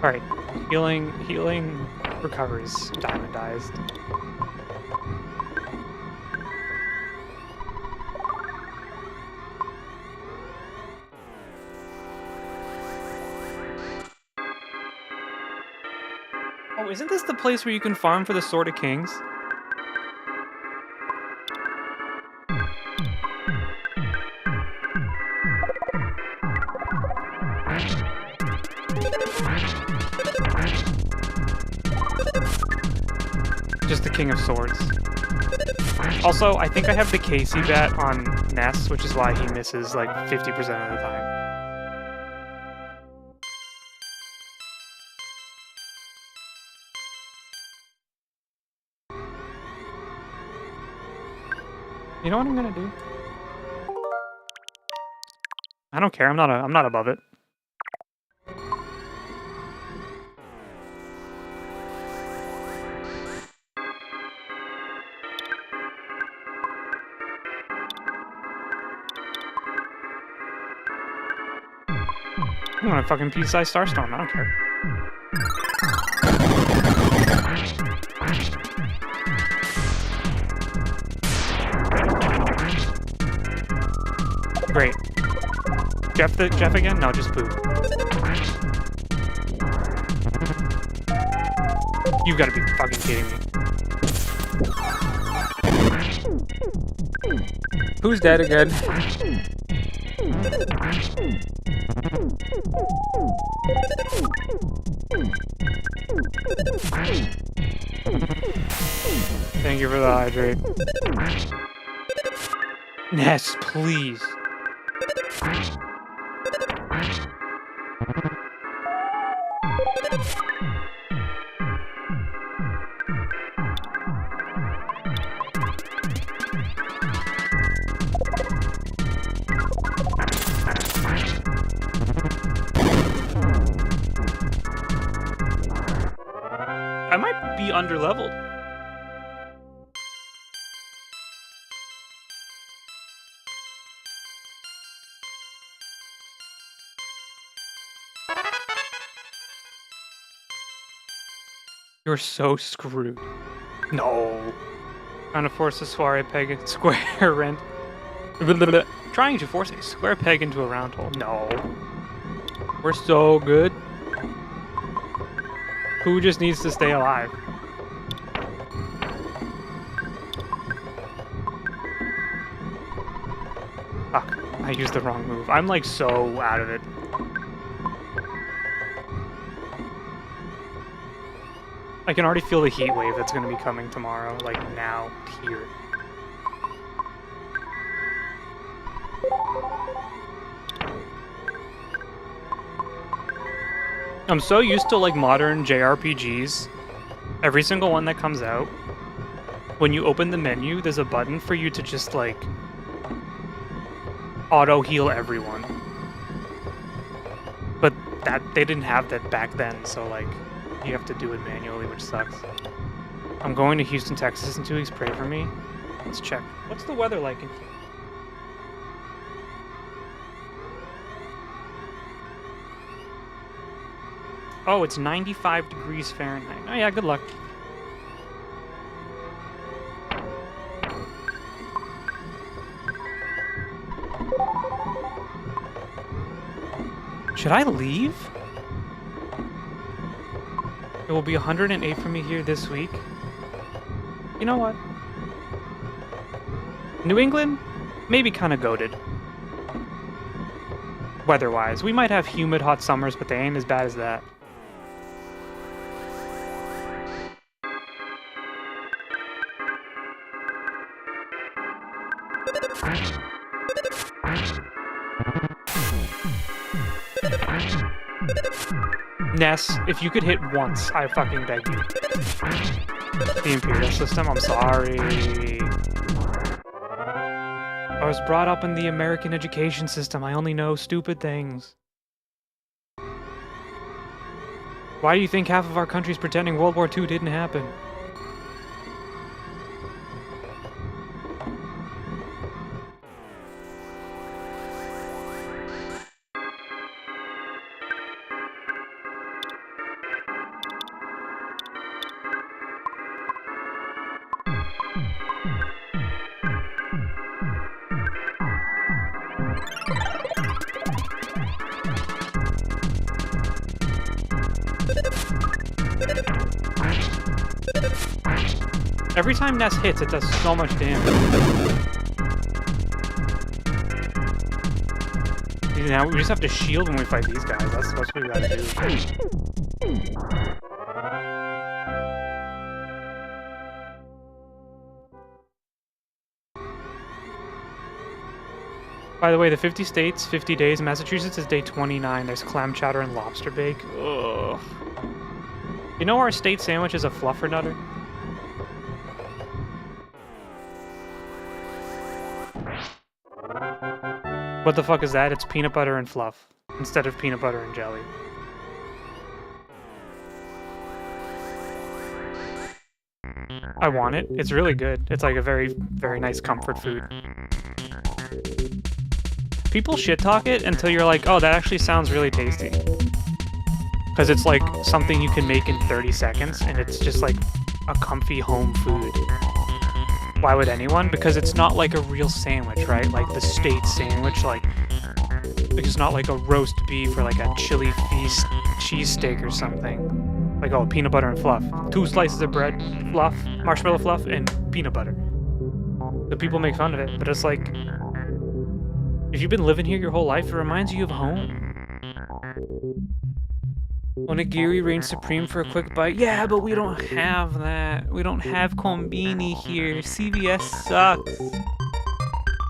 Alright, healing recovers diamondized. Oh, isn't this the place where you can farm for the Sword of Kings? Just the King of Swords. Also, I think I have the Casey bet on Ness, which is why he misses like 50% of the time. You know what I'm gonna do? I don't care. I'm not above it. I'm gonna fucking peace-size Starstorm. I don't care. Great. Jeff again? No, just Boo. You gotta be fucking kidding me. Who's dead again? Thank you for the hydrate. Ness, please. I might be underleveled. You're so screwed. No. Trying to force a square peg into square rent. Trying to force a square peg into a round hole. No. We're so good. Who just needs to stay alive? Fuck. I used the wrong move. I'm like so out of it. I can already feel the heat wave that's going to be coming tomorrow, like now, here. I'm so used to like modern JRPGs. Every single one that comes out, when you open the menu, there's a button for you to just, like, auto-heal everyone. But they didn't have that back then, so, like, you have to do it manually, which sucks. I'm going to Houston, Texas in 2 weeks. Pray for me. Let's check. What's the weather like in Houston? Oh, it's 95 degrees Fahrenheit. Oh yeah, good luck. Should I leave? It will be 108 for me here this week. You know what? New England? Maybe kind of goated. Weather-wise. We might have humid, hot summers, but they ain't as bad as that. Ness, if you could hit once, I fucking beg you. The Imperial system, I'm sorry. I was brought up in the American education system. I only know stupid things. Why do you think half of our country's pretending World War II didn't happen? Every time Ness hits, it does so much damage. Now we just have to shield when we fight these guys. That's what we gotta do. By the way, the 50 states, 50 days. Massachusetts is day 29. There's clam chowder and lobster bake. Ugh. You know our state sandwich is a fluffernutter? What the fuck is that? It's peanut butter and fluff instead of peanut butter and jelly. I want it. It's really good. It's like a very, very nice comfort food. People shit talk it until you're like, oh, that actually sounds really tasty. Because it's like something you can make in 30 seconds and it's just like a comfy home food. Why would anyone? Because it's not like a real sandwich, right? Like the state sandwich, like it's not like a roast beef or like a chili feast cheesesteak or something. Like, oh, peanut butter and fluff. 2 slices of bread, fluff, marshmallow fluff, and peanut butter. The people make fun of it, but it's like, if you've been living here your whole life, it reminds you of home. Onigiri reigns supreme for a quick bite. Yeah, but we don't have that. We don't have Konbini here. CVS sucks.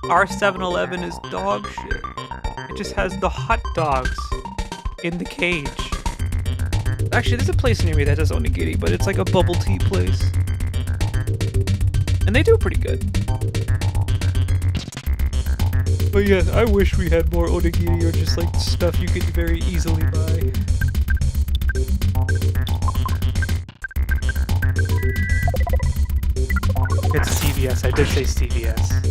Our 7-Eleven is dog shit. It just has the hot dogs in the cage. Actually, there's a place near me that does onigiri, but it's like a bubble tea place. And they do pretty good. But yeah, I wish we had more onigiri or just like stuff you could very easily buy. It's CVS. I did say CVS.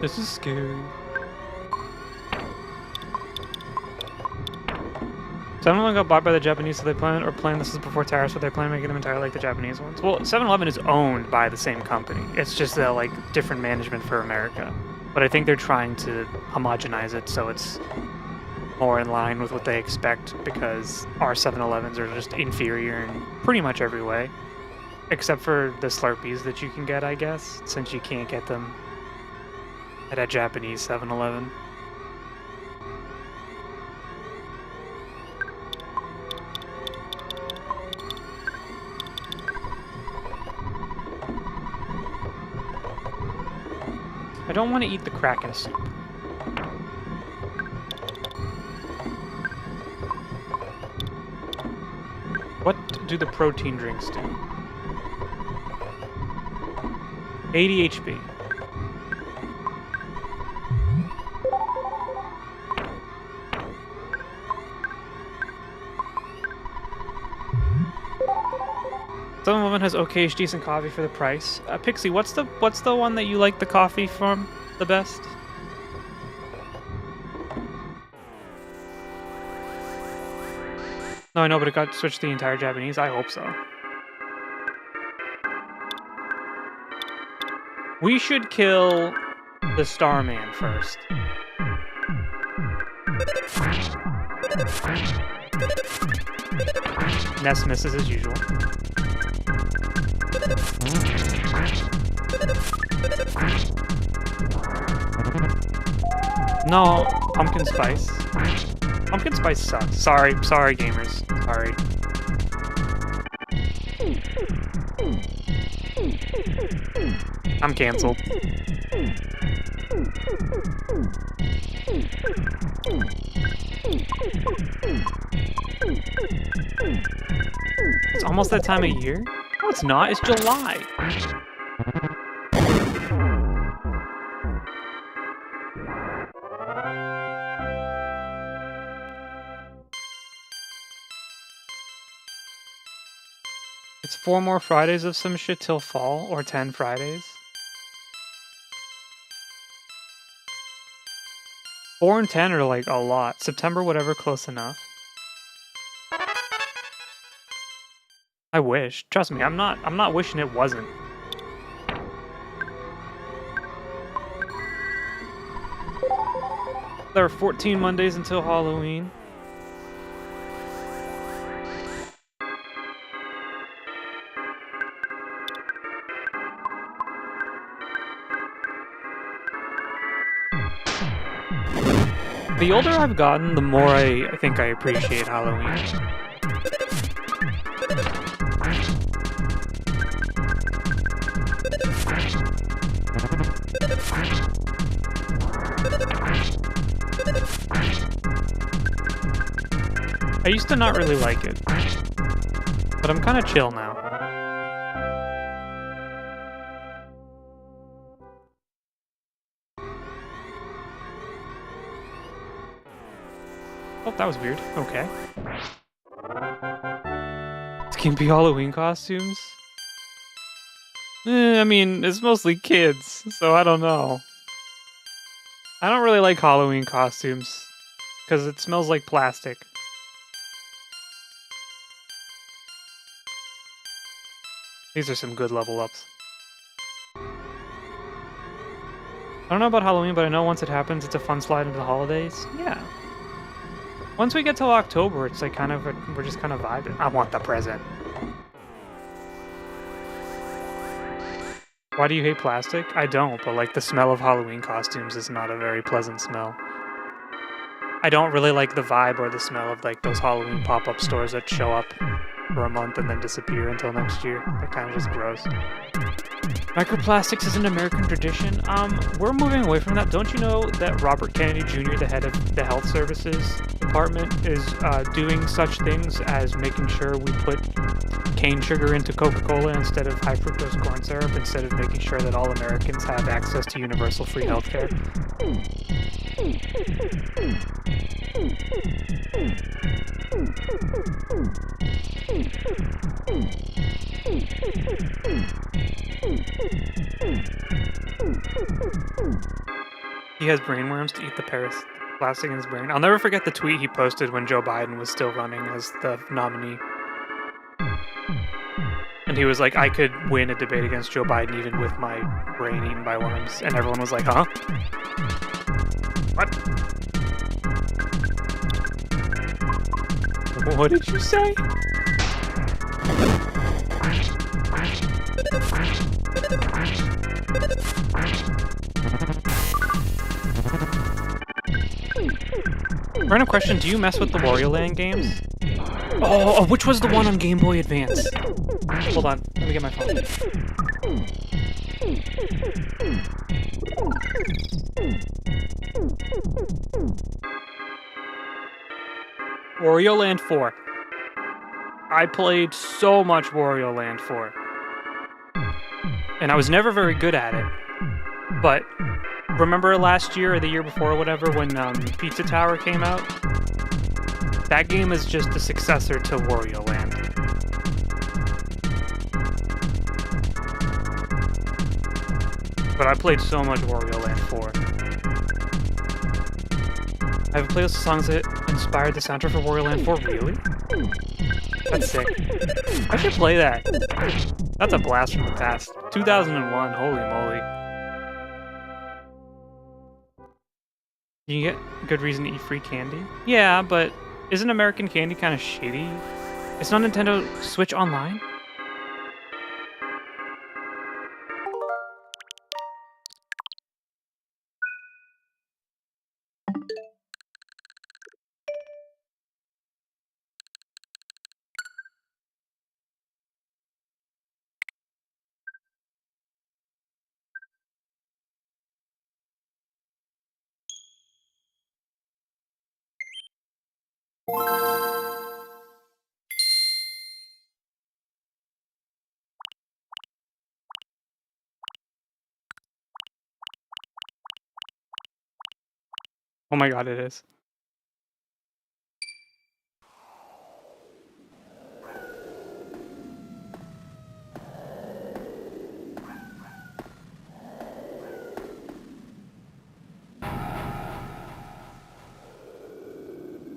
This is scary. 7-Eleven got bought by the Japanese, so they plan this is before tariffs, but they plan making them entirely like the Japanese ones. Well, 7-Eleven is owned by the same company. It's just like different management for America. But I think they're trying to homogenize it so it's more in line with what they expect, because our 7-Elevens are just inferior in pretty much every way. Except for the Slurpees that you can get, I guess, since you can't get them at a Japanese 7-Eleven. don't want to eat the Kraken soup. What do the protein drinks do? 80 HP. Some woman has okay-ish decent coffee for the price. Pixie, what's the one that you like the coffee from the best? No, I know, but it got switched to the entire Japanese. I hope so. We should kill the Starman first. Ness misses as usual. No, pumpkin spice. Pumpkin spice sucks. Sorry, gamers. Sorry. I'm canceled. It's almost that time of year? No, it's not. It's July. It's 4 more Fridays of some shit till fall, or 10 Fridays. 4 and 10 are like a lot. September, whatever, close enough. I wish. Trust me, I'm not wishing it wasn't. There are 14 Mondays until Halloween. The older I've gotten, the more I think I appreciate Halloween. I used to not really like it, but I'm kind of chill now. Oh, that was weird. Okay. Skimpy Halloween costumes? I mean, it's mostly kids, so I don't know. I don't really like Halloween costumes, because it smells like plastic. These are some good level ups. I don't know about Halloween, but I know once it happens, it's a fun slide into the holidays. Yeah. Once we get till October, it's like kind of we're just kind of vibing. I want the present. Why do you hate plastic? I don't, but like the smell of Halloween costumes is not a very pleasant smell. I don't really like the vibe or the smell of like those Halloween pop-up stores that show up for a month and then disappear until next year. They're kind of just gross. Microplastics is an American tradition. We're moving away from that. Don't you know that Robert Kennedy Jr., the head of the Health Services Department, is doing such things as making sure we put cane sugar into Coca-Cola instead of high fructose corn syrup, instead of making sure that all Americans have access to universal free healthcare? He has brainworms to eat the plastic in his brain. I'll never forget the tweet he posted when Joe Biden was still running as the nominee. And he was like, I could win a debate against Joe Biden even with my brain eaten by worms. And everyone was like, huh? What? What did you say? Random question, do you mess with the Wario Land games? Oh, which was the one on Game Boy Advance? Hold on, let me get my phone. Wario Land 4. I played so much Wario Land 4. And I was never very good at it. But remember last year or the year before or whatever when Pizza Tower came out? That game is just the successor to Wario Land. But I played so much Wario Land 4. I have a playlist of songs that inspired the soundtrack for Wario Land 4. Really? That's sick. I should play that. That's a blast from the past. 2001, holy moly. You can get good reason to eat free candy? Yeah, but isn't American candy kind of shady? It's not Nintendo Switch Online? Oh my god, it is.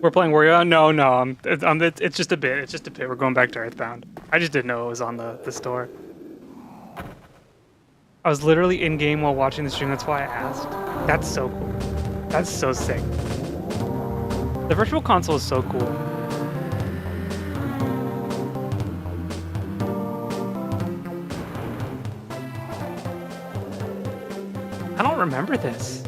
We're playing Wario? No, it's just a bit. It's just a bit. We're going back to EarthBound. I just didn't know it was on the store. I was literally in-game while watching the stream, that's why I asked. That's so cool. That's so sick. The Virtual Console is so cool. I don't remember this.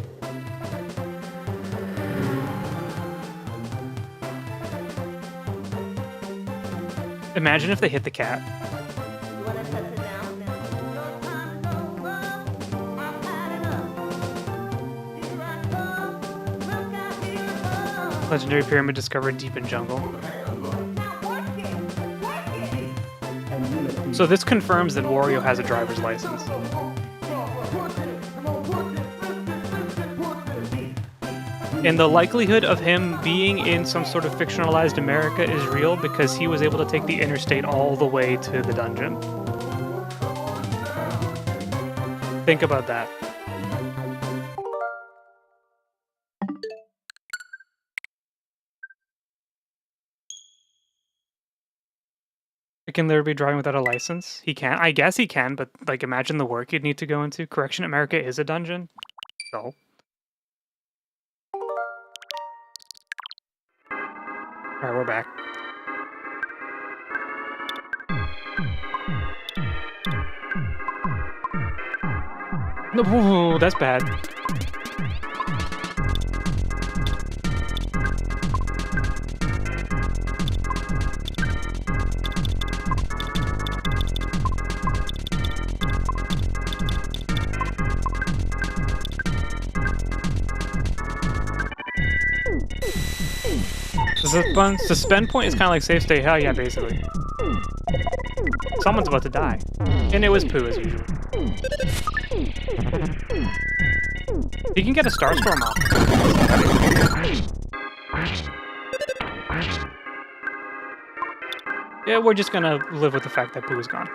Imagine if they hit the cat. Legendary pyramid discovered deep in jungle. So this confirms that Wario has a driver's license. And the likelihood of him being in some sort of fictionalized America is real because he was able to take the interstate all the way to the dungeon. Think about that. Can there be driving without a license? He can. I guess he can, but like imagine the work you'd need to go into. Correction America is a dungeon. So. Alright, we're back. No, that's bad. Suspend point is kind of like save state. Hell yeah, basically. Someone's about to die. And it was Pooh, as usual. You can get a Starstorm off. Yeah, we're just gonna live with the fact that Pooh is gone.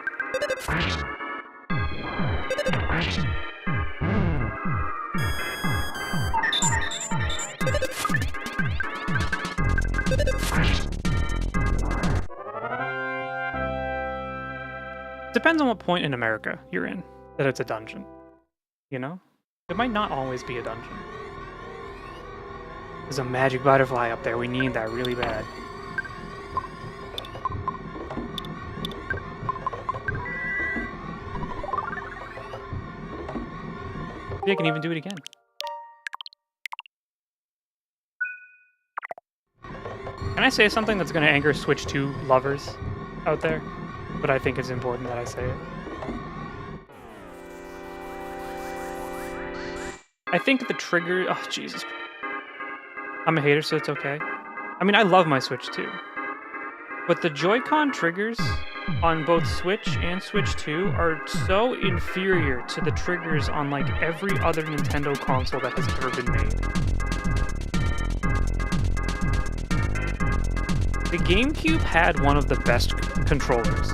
Depends on what point in America you're in that it's a dungeon. You know? It might not always be a dungeon. There's a magic butterfly up there. We need that really bad. Maybe I can even do it again. Can I say something that's going to anger Switch 2 lovers out there? But I think it's important that I say it. I think the trigger... Oh, Jesus. I'm a hater, so it's okay. I mean, I love my Switch 2. But the Joy-Con triggers on both Switch and Switch 2 are so inferior to the triggers on, like, every other Nintendo console that has ever been made. The GameCube had one of the best controllers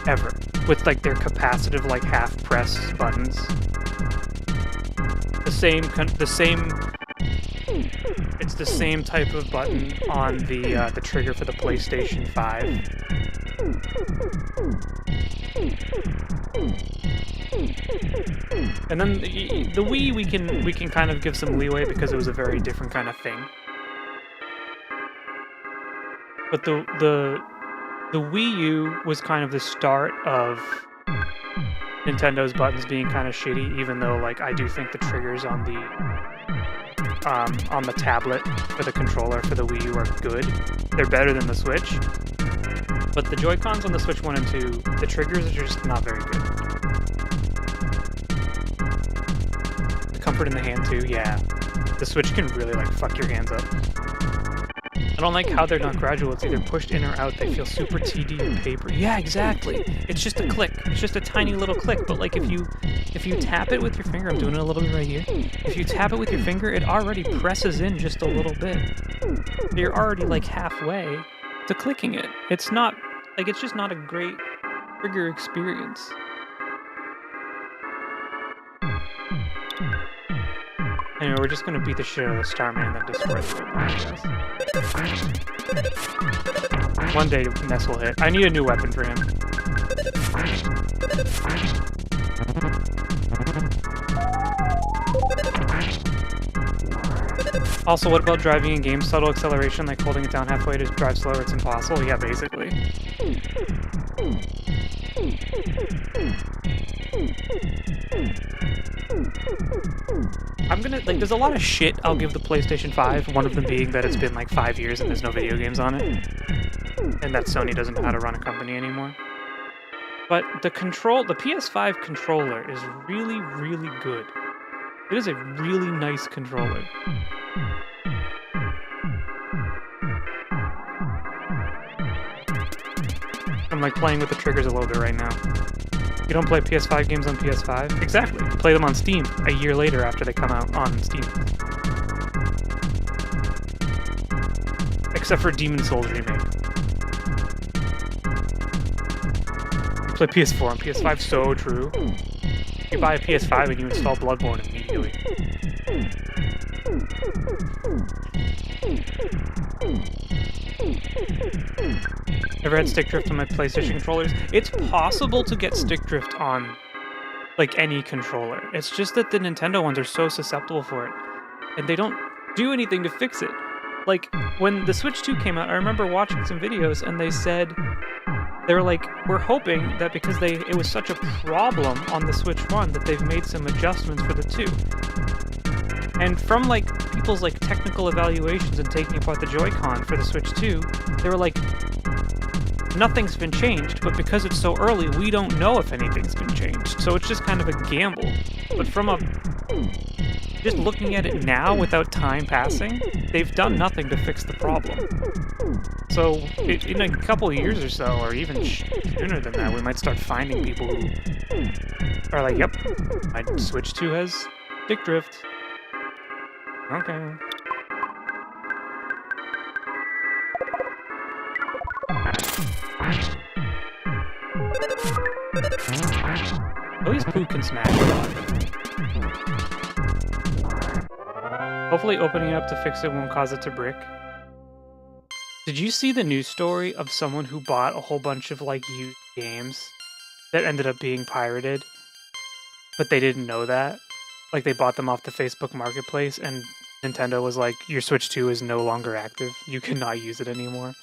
ever, with, like, their capacitive, like, half-press buttons. It's the same type of button on the trigger for the PlayStation 5. And then the Wii, we can kind of give some leeway because it was a very different kind of thing. But the Wii U was kind of the start of Nintendo's buttons being kind of shitty, even though, like, I do think the triggers on the tablet for the controller for the Wii U are good. They're better than the Switch. But the Joy-Cons on the Switch 1 and 2, the triggers are just not very good. The comfort in the hand too, yeah. The Switch can really, like, fuck your hands up. I don't like how they're not gradual. It's either pushed in or out. They feel super TD and paper. Yeah, exactly. It's just a click. It's just a tiny little click. But, like, if you tap it with your finger, I'm doing it a little bit right here. If you tap it with your finger, it already presses in just a little bit. You're already, like, halfway to clicking it. It's not, like, it's just not a great trigger experience. Anyway, we're just gonna beat the shit out of the Starman and then destroy the robot, I guess. One day Ness will hit. I need a new weapon for him. Also, what about driving in games? Subtle acceleration, like holding it down halfway to drive slower, it's impossible? Yeah, basically. I'm gonna, like, there's a lot of shit I'll give the PlayStation 5, one of them being that it's been like 5 years and there's no video games on it. And that Sony doesn't know how to run a company anymore. But the PS5 controller is really, really good. It is a really nice controller. I'm, like, playing with the triggers a little bit right now. You don't play PS5 games on PS5? Exactly. You play them on Steam a year later after they come out on Steam. Except for Demon's Souls Remake. You play PS4 on PS5, so true. You buy a PS5 and you install Bloodborne immediately. Ever had stick drift on my PlayStation controllers? It's possible to get stick drift on, like, any controller. It's just that the Nintendo ones are so susceptible for it, and they don't do anything to fix it. Like, when the Switch 2 came out, I remember watching some videos, and they said, they were like, we're hoping that because it was such a problem on the Switch 1 that they've made some adjustments for the 2. And from, like, people's, like, technical evaluations and taking apart the Joy-Con for the Switch 2, they were like, nothing's been changed, but because it's so early, we don't know if anything's been changed. So it's just kind of a gamble. But from just looking at it now without time passing, they've done nothing to fix the problem. So in a couple of years or so, or even sooner than that, we might start finding people who are like, yep, my Switch 2 has stick drift. Okay. At least Pooh can smash a lot. Hopefully opening it up to fix it won't cause it to brick. Did you see the news story of someone who bought a whole bunch of, like, used games that ended up being pirated, but they didn't know that? Like, they bought them off the Facebook Marketplace, and Nintendo was like, your Switch 2 is no longer active. You cannot use it anymore.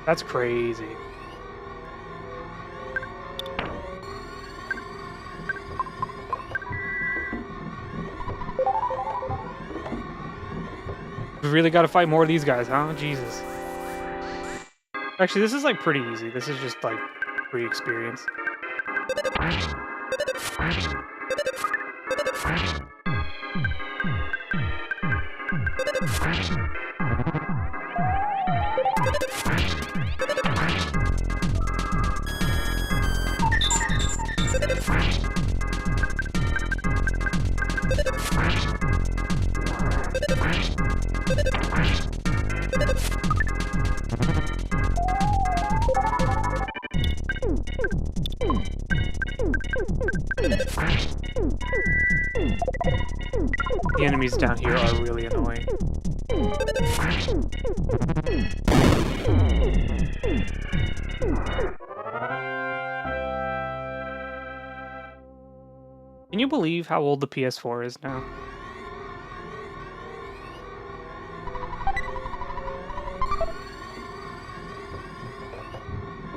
That's crazy. We really gotta fight more of these guys, huh? Jesus. Actually, this is, like, pretty easy. This is just, like, free experience. The enemies down here are really annoying. Can you believe how old the PS4 is now?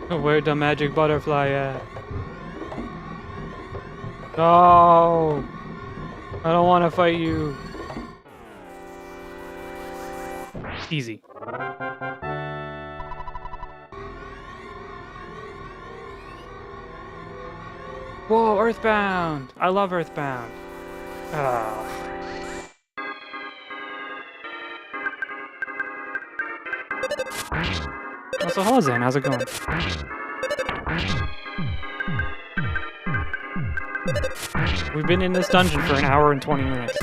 Where'd the magic butterfly at? No! I don't want to fight you. Easy. Whoa, EarthBound! I love EarthBound. Oh. So hello Zane, how's it going? We've been in this dungeon for an hour and 20 minutes.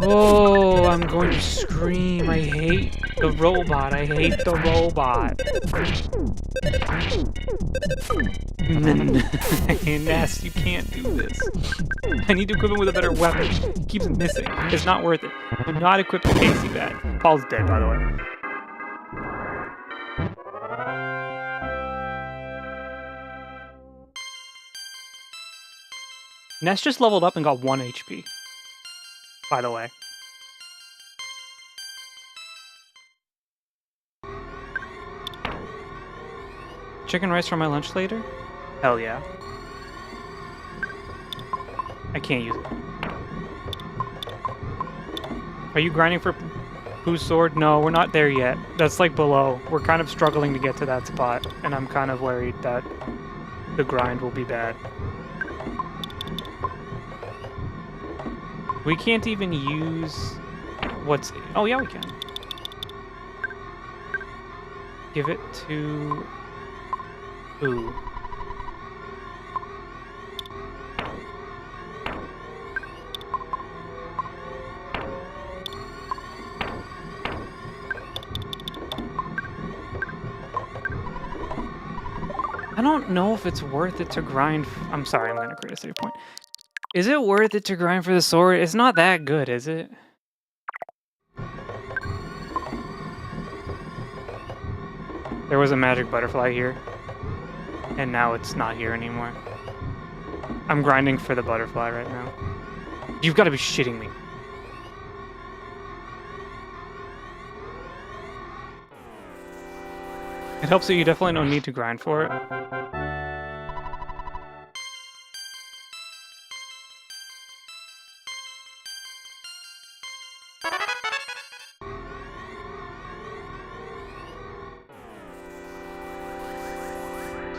Oh, I'm going to scream. I hate the robot. I hate the robot. Ness, you can't do this. I need to equip him with a better weapon. He keeps missing. It's not worth it. Do not equip the Casey bat. Paul's dead, by the way. Ness just leveled up and got 1 HP. By the way. Chicken rice for my lunch later? Hell yeah. I can't use it. Are you grinding for Pooh's sword? No, we're not there yet. That's like below. We're kind of struggling to get to that spot, and I'm kind of worried that the grind will be bad. We can't even use what's... Oh, yeah, we can. Give it to... Ooh. I don't know if it's worth it to grind... I'm sorry, I'm gonna create a save point. Is it worth it to grind for the sword? It's not that good, is it? There was a magic butterfly here, and now it's not here anymore. I'm grinding for the butterfly right now. You've got to be shitting me. It helps that you definitely don't need to grind for it.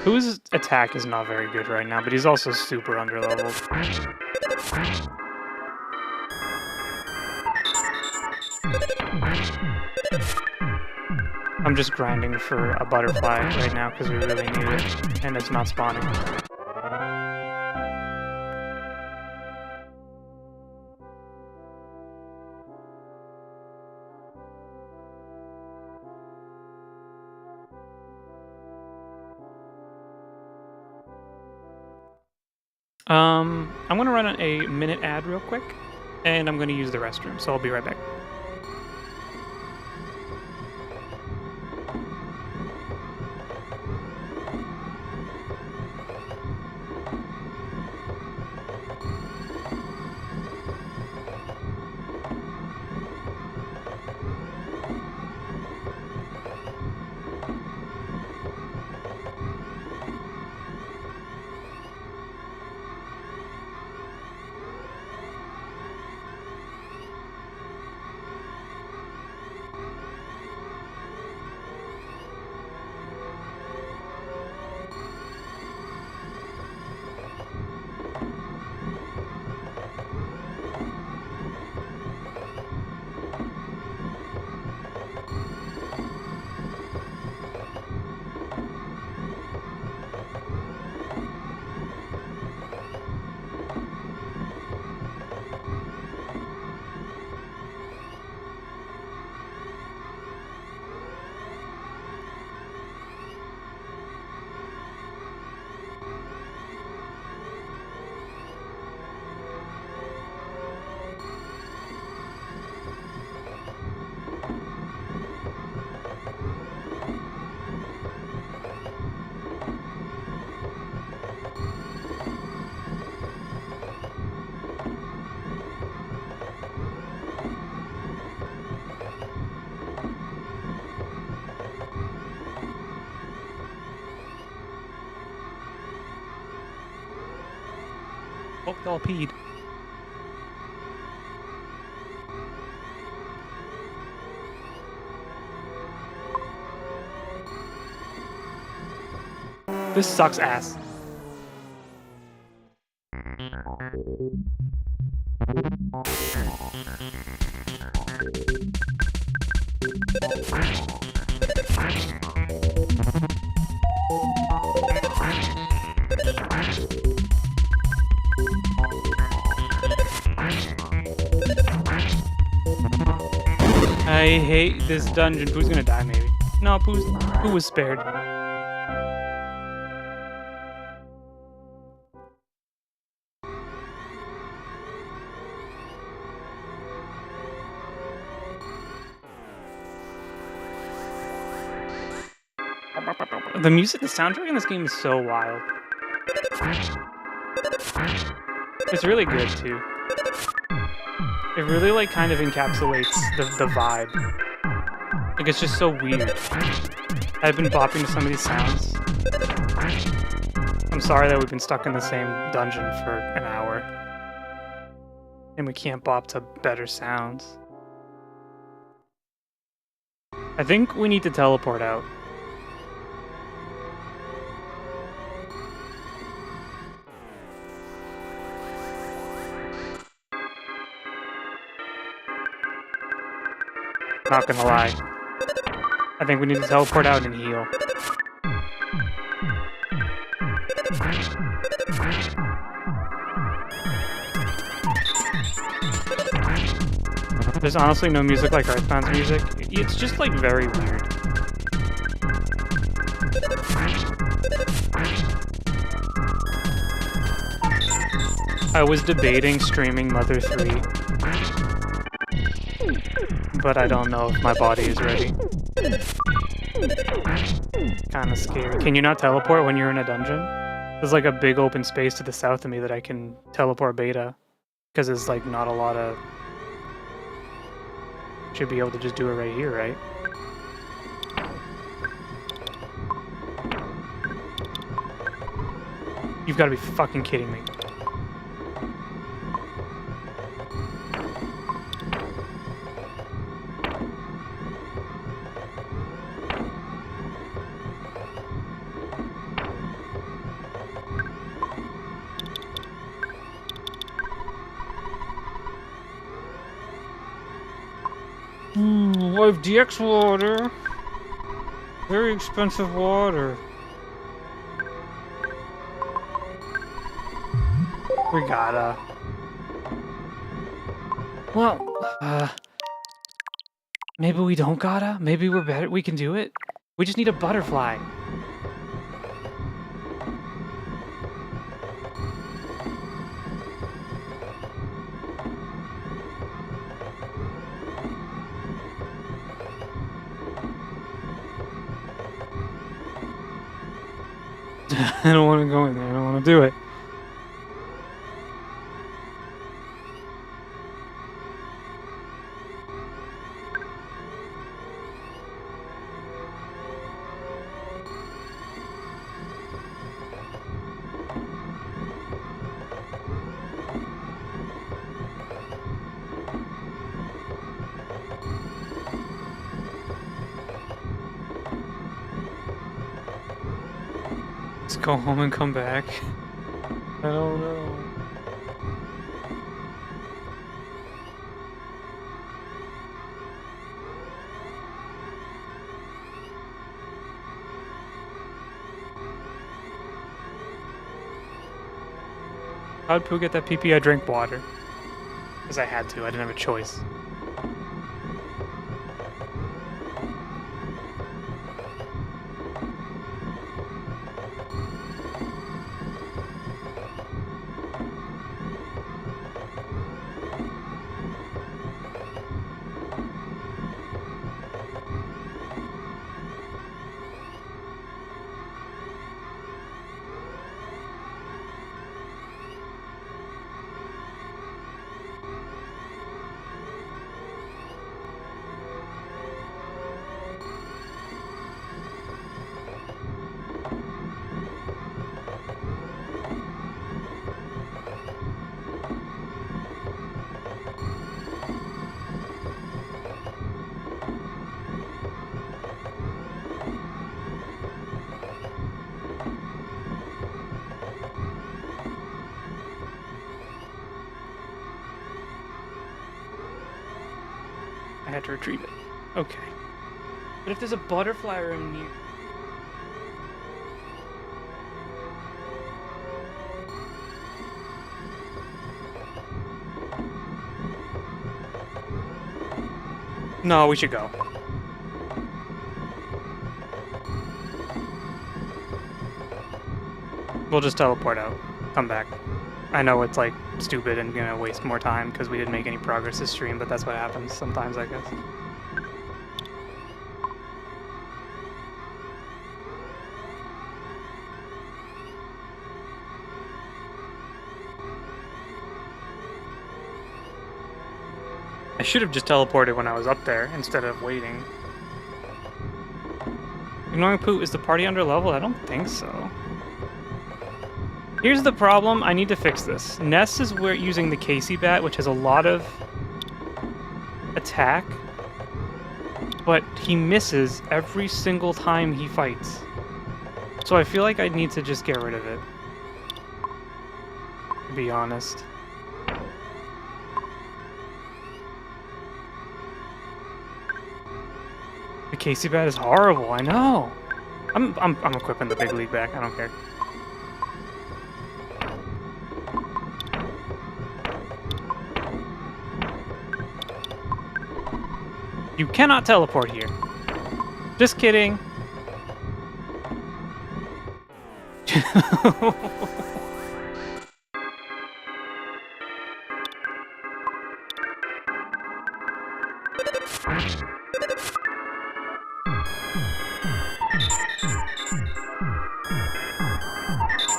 Whose attack is not very good right now, but he's also super underleveled. I'm just grinding for a butterfly right now because we really need it, and it's not spawning. I'm gonna run a minute ad real quick, and I'm gonna use the restroom, so I'll be right back. Hope y'all peed. This sucks ass. I hate this dungeon. Pooh's gonna die, maybe. No, Pooh was spared. The music, the soundtrack in this game is so wild. It's really good, too. It really, like, kind of encapsulates the vibe. Like, it's just so weird. I've been bopping to some of these sounds. I'm sorry that we've been stuck in the same dungeon for an hour. And we can't bop to better sounds. I think we need to teleport out. Not gonna lie. I think we need to teleport out and heal. There's honestly no music like EarthBound's music. It's just like very weird. I was debating streaming Mother 3. But I don't know if my body is ready. Kinda scary. Can you not teleport when you're in a dungeon? There's like a big open space to the south of me that I can teleport beta. Because there's like not a lot of... Should be able to just do it right here, right? You've got to be fucking kidding me. I have DX water. Very expensive water. We gotta. Well, maybe we don't gotta. Maybe we're better. We can do it. We just need a butterfly. I don't want to go in there. I don't want to do it. Let's go home and come back. I don't know. How'd Pooh get that PP? I drank water. Because I had to, I didn't have a choice. had to retrieve it. Okay. But if there's a butterfly room near... No, we should go. We'll just teleport out. Come back. I know it's like stupid and gonna waste more time because we didn't make any progress this stream, but that's what happens sometimes, I guess. I should have just teleported when I was up there instead of waiting. Ignoring Poo, is the party under level? I don't think so. Here's the problem. I need to fix this. Ness is using the Casey bat, which has a lot of attack, but he misses every single time he fights. So I feel like I need to just get rid of it, to be honest. The Casey bat is horrible, I know. I'm equipping the big league back, I don't care. You cannot teleport here. Just kidding.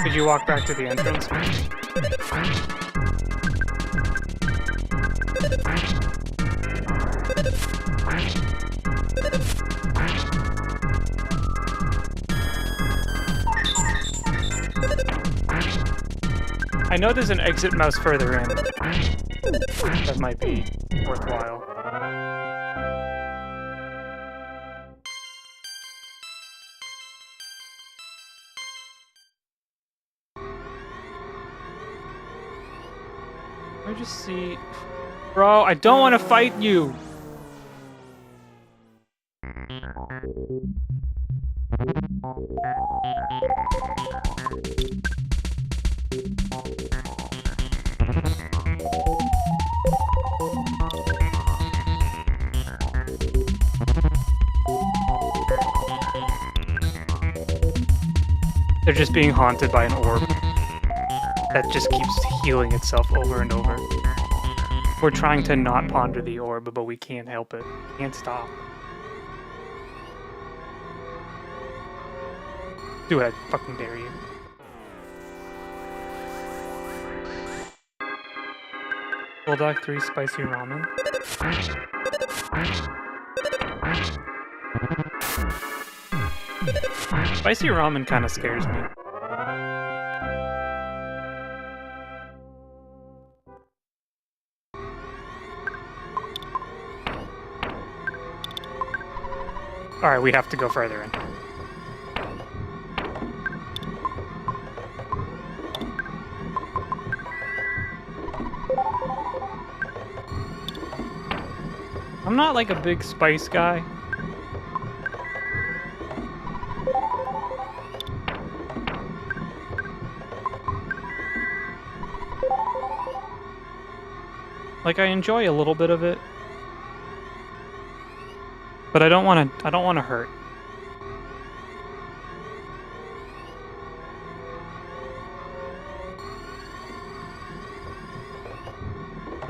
Could you walk back to the entrance? I know there's an exit mouse further in. That might be worthwhile. Let me just see. Bro, I don't want to fight you! They're just being haunted by an orb that just keeps healing itself over and over. We're trying to not ponder the orb, but we can't help it. Can't stop. Do it, I fucking dare you. Bulldog 3 spicy ramen. Spicy ramen kind of scares me. Alright, we have to go further in. I'm not like a big spice guy. Like, I enjoy a little bit of it, but I don't want to hurt.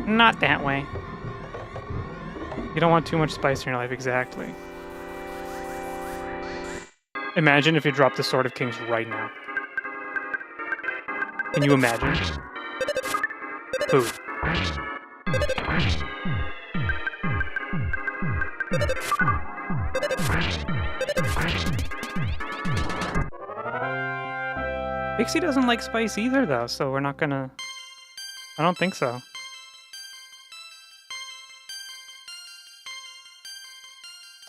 Not that way. You don't want too much spice in your life, exactly. Imagine if you dropped the Sword of Kings right now. Can you imagine? Food. Pixie doesn't like spice either, though, so we're not gonna... I don't think so.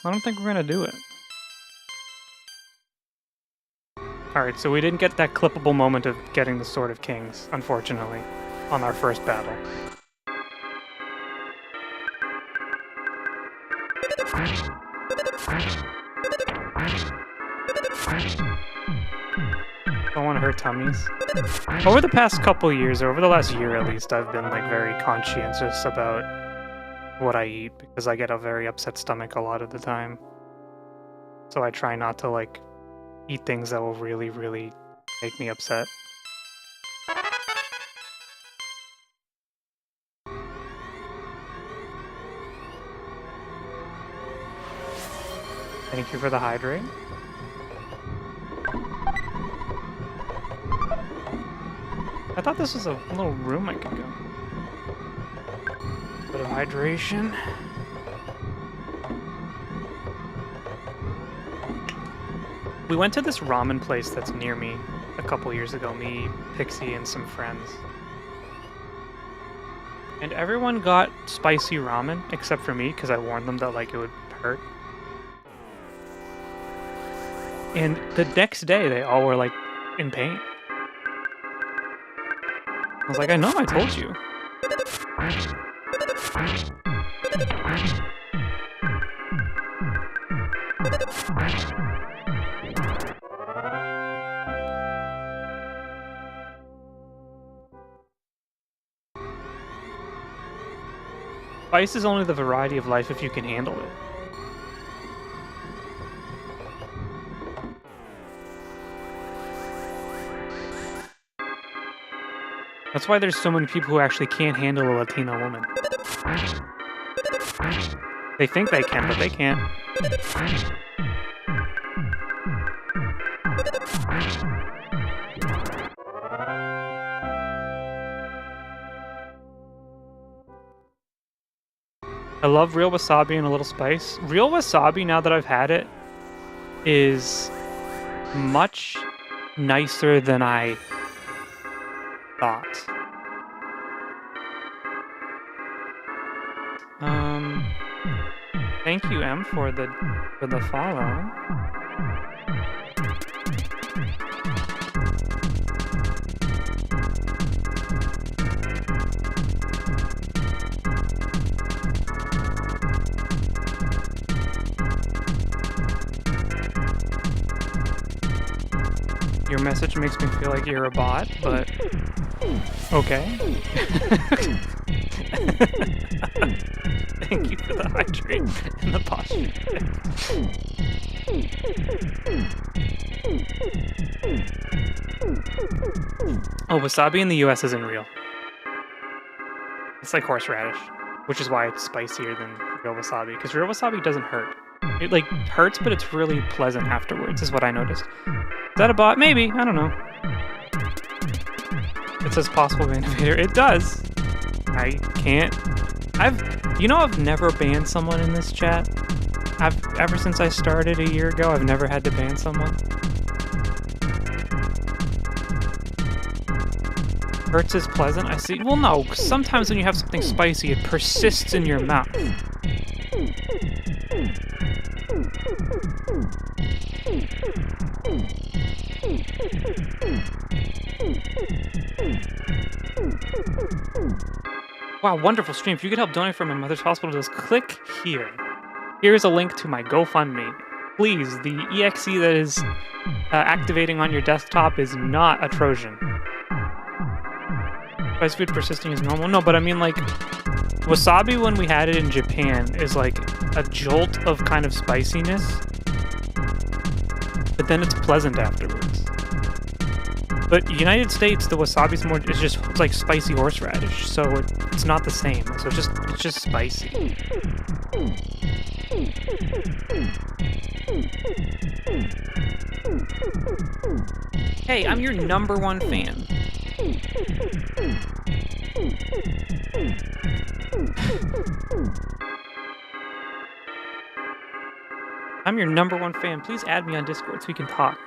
I don't think we're gonna do it. Alright, so we didn't get that clippable moment of getting the Sword of Kings, unfortunately, on our first battle. Don't want to hurt tummies. Over the past couple years, or over the last year at least, I've been like very conscientious about what I eat because I get a very upset stomach a lot of the time. So I try not to like eat things that will really, really make me upset. Thank you for the hydrate. I thought this was a little room I could go. Bit of hydration. We went to this ramen place that's near me a couple years ago, me, Pixie, and some friends. And everyone got spicy ramen, except for me, because I warned them that like it would hurt. And the next day, they all were like in pain. I was like, I know, I told you. Spice is only the variety of life if you can handle it. That's why there's so many people who actually can't handle a Latina woman. They think they can, but they can't. I love real wasabi and a little spice. Real wasabi, now that I've had it, is much nicer than I thought. Thank you, M, for the follow. Your message makes me feel like you're a bot, but okay. Thank you for the hydrate and the posture. Oh, wasabi in the US isn't real. It's like horseradish, which is why it's spicier than real wasabi, because real wasabi doesn't hurt. It like hurts, but it's really pleasant afterwards, is what I noticed. Is that a bot? Maybe. I don't know. It says possible ban invader. It does. I can't. I've never banned someone in this chat. Ever since I started a year ago, I've never had to ban someone. Hurts is pleasant. I see. Well, no. Sometimes when you have something spicy, it persists in your mouth. Wow, wonderful stream. If you could help donate for my mother's hospital, just click here. Here's a link to my GoFundMe. Please, the exe that is activating on your desktop is not a Trojan. Spice food persisting is normal. No, but I mean, like, wasabi when we had it in Japan is like a jolt of kind of spiciness, but then it's pleasant afterwards. But United States, the wasabi's more, it's like spicy horseradish, so it's not the same. So it's just spicy. Hey, I'm your #1 fan. I'm your #1 fan. Please add me on Discord so we can talk.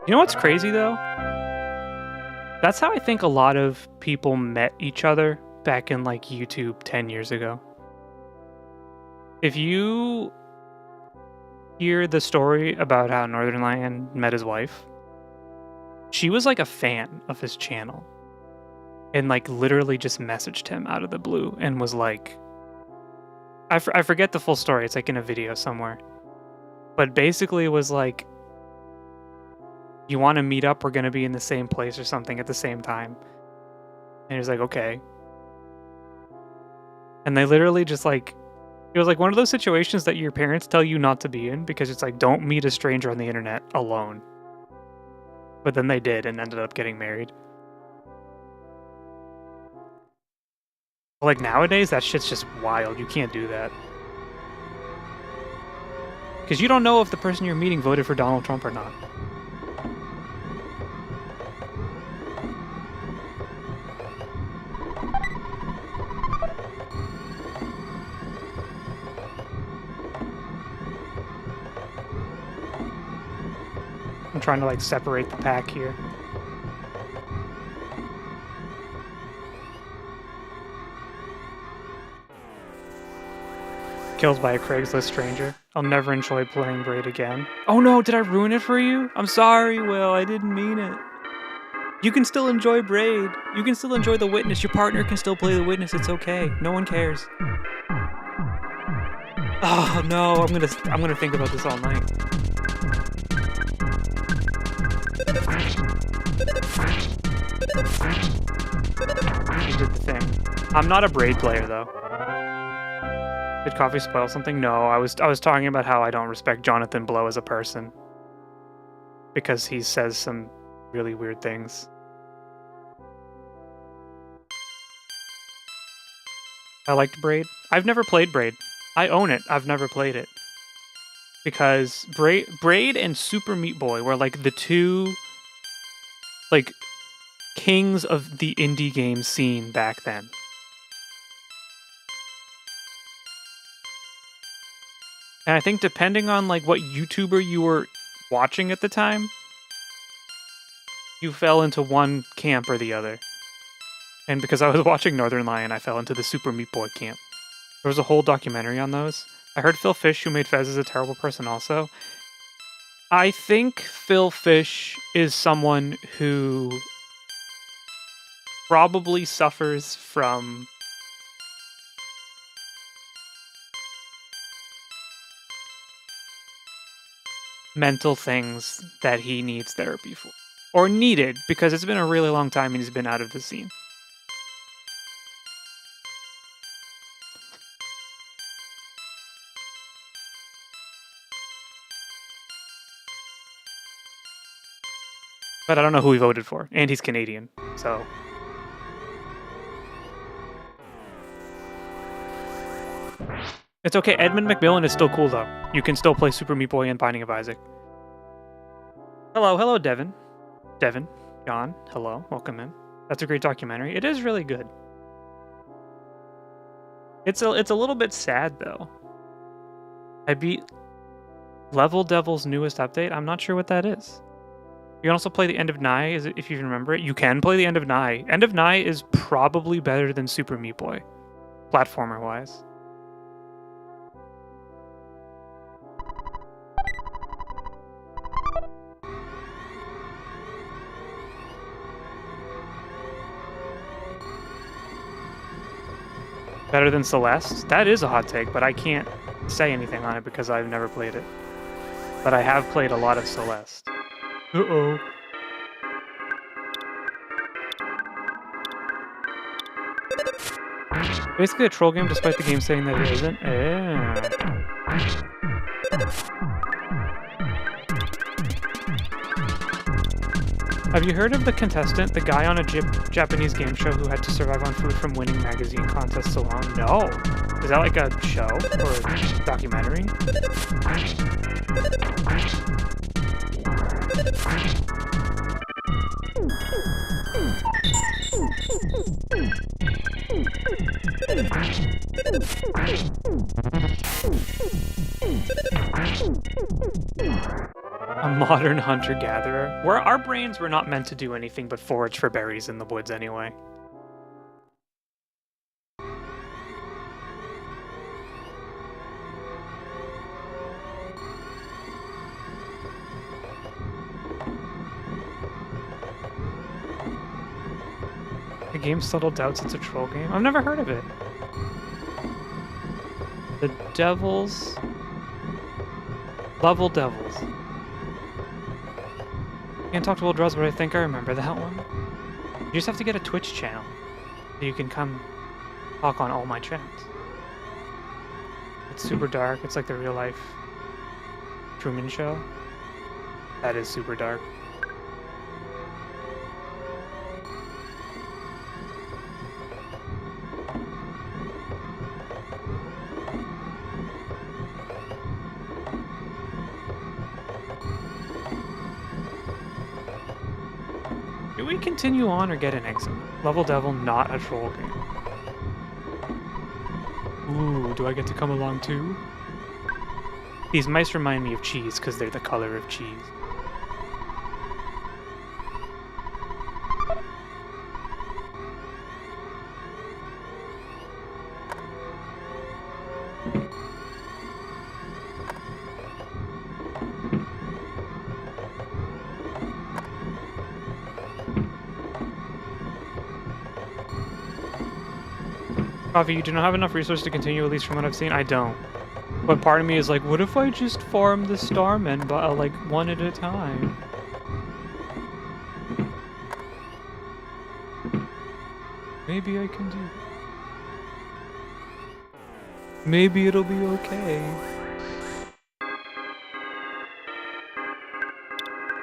You know what's crazy though? That's how I think a lot of people met each other back in like YouTube 10 years ago. If you hear the story about how Northern Lion met his wife, she was like a fan of his channel and like literally just messaged him out of the blue and was like, I forget the full story. It's like in a video somewhere, but basically it was like, you want to meet up? We're going to be in the same place or something at the same time. And he was like, okay. And they literally just like, it was like one of those situations that your parents tell you not to be in because it's like, don't meet a stranger on the internet alone. But then they did and ended up getting married. But like nowadays, that shit's just wild. You can't do that. Because you don't know if the person you're meeting voted for Donald Trump or not. I'm trying to like separate the pack here. Kills by a Craigslist stranger. I'll never enjoy playing Braid again. Oh no, did I ruin it for you? I'm sorry, Will, I didn't mean it. You can still enjoy Braid. You can still enjoy the Witness. Your partner can still play the Witness. It's okay. No one cares. Oh no, I'm gonna think about this all night. You did the thing. I'm not a Braid player though. Did coffee spoil something? No, I was talking about how I don't respect Jonathan Blow as a person. Because he says some really weird things. I liked Braid. I've never played Braid. I own it. I've never played it. Because Braid and Super Meat Boy were like the two like kings of the indie game scene back then. And I think depending on like what YouTuber you were watching at the time, you fell into one camp or the other. And because I was watching Northern Lion, I fell into the Super Meat Boy camp. There was a whole documentary on those. I heard Phil Fish, who made Fez, is a terrible person also. I think Phil Fish is someone who probably suffers from mental things that he needs therapy for. Or needed, because it's been a really long time and he's been out of the scene. But I don't know who he voted for, and he's Canadian, so... It's okay, Edmund McMillan is still cool though. You can still play Super Meat Boy and Binding of Isaac. Hello, Devin. Devin, John, hello, welcome in. That's a great documentary. It is really good. It's a little bit sad though. I beat Level Devil's newest update. I'm not sure what that is. You can also play the End of Nye, if you remember it. You can play the End of Nye. End of Nye is probably better than Super Meat Boy, platformer-wise. Better than Celeste? That is a hot take, but I can't say anything on it because I've never played it. But I have played a lot of Celeste. Uh-oh. Basically a troll game despite the game saying that it isn't. Have you heard of the contestant, the guy on a Japanese game show who had to survive on food from winning magazine contests alone? No. Is that like a show or a documentary? A modern hunter-gatherer. Where our brains were not meant to do anything but forage for berries in the woods anyway. game subtle doubts it's a troll game? I've never heard of it. The Devils... Level Devils. Can't talk to old Draws, but I think I remember that one. You just have to get a Twitch channel. So you can come talk on all my chats. It's super dark. It's like the real life Truman Show. That is super dark. Do we continue on or get an exit? Level Devil, not a troll game. Ooh, do I get to come along too? These mice remind me of cheese because they're the color of cheese. Coffee, you do not have enough resources to continue, at least from what I've seen? I don't. But part of me is like, what if I just farm the Starmen, but like one at a time? Maybe I can do it. Maybe it'll be okay.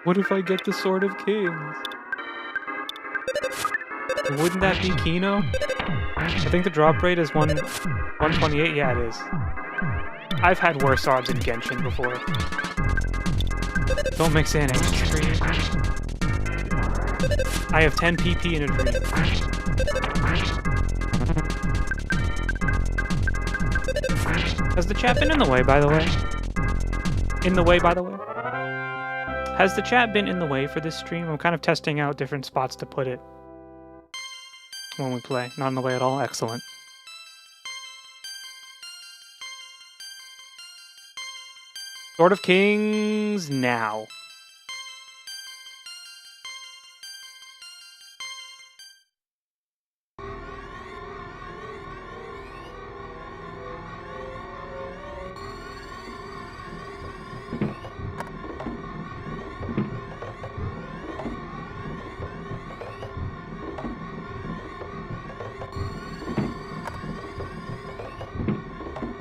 What if I get the Sword of Kings? Wouldn't that be Kino? I think the drop rate is 128. Yeah, it is. I've had worse odds in Genshin before. Don't mix in any tree. I have 10 PP in a dream. Has the chat been in the way, by the way? In the way, by the way? Has the chat been in the way for this stream? I'm kind of testing out different spots to put it when we play. Not in the way at all. Excellent. Sword of Kings now.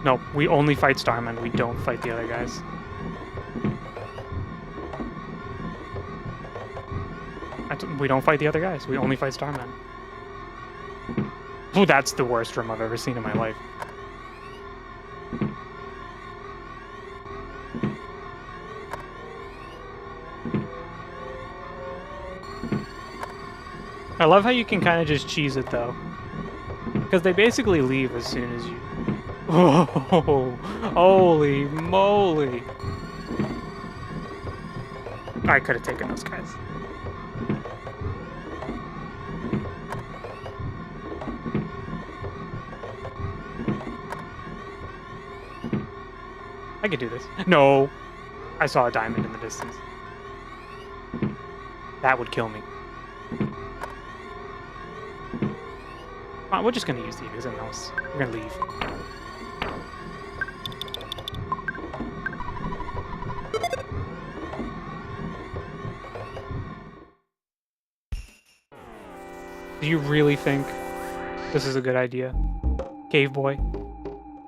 No, we only fight Starman. We don't fight the other guys. We don't fight the other guys. We only fight Starman. Oh, that's the worst room I've ever seen in my life. I love how you can kind of just cheese it, though. Because they basically leave as soon as you... Oh, holy moly. I could have taken those guys. I could do this. No! I saw a diamond in the distance. That would kill me. We're just gonna use the exit mouse. We're gonna leave. Do you really think this is a good idea? Cave boy?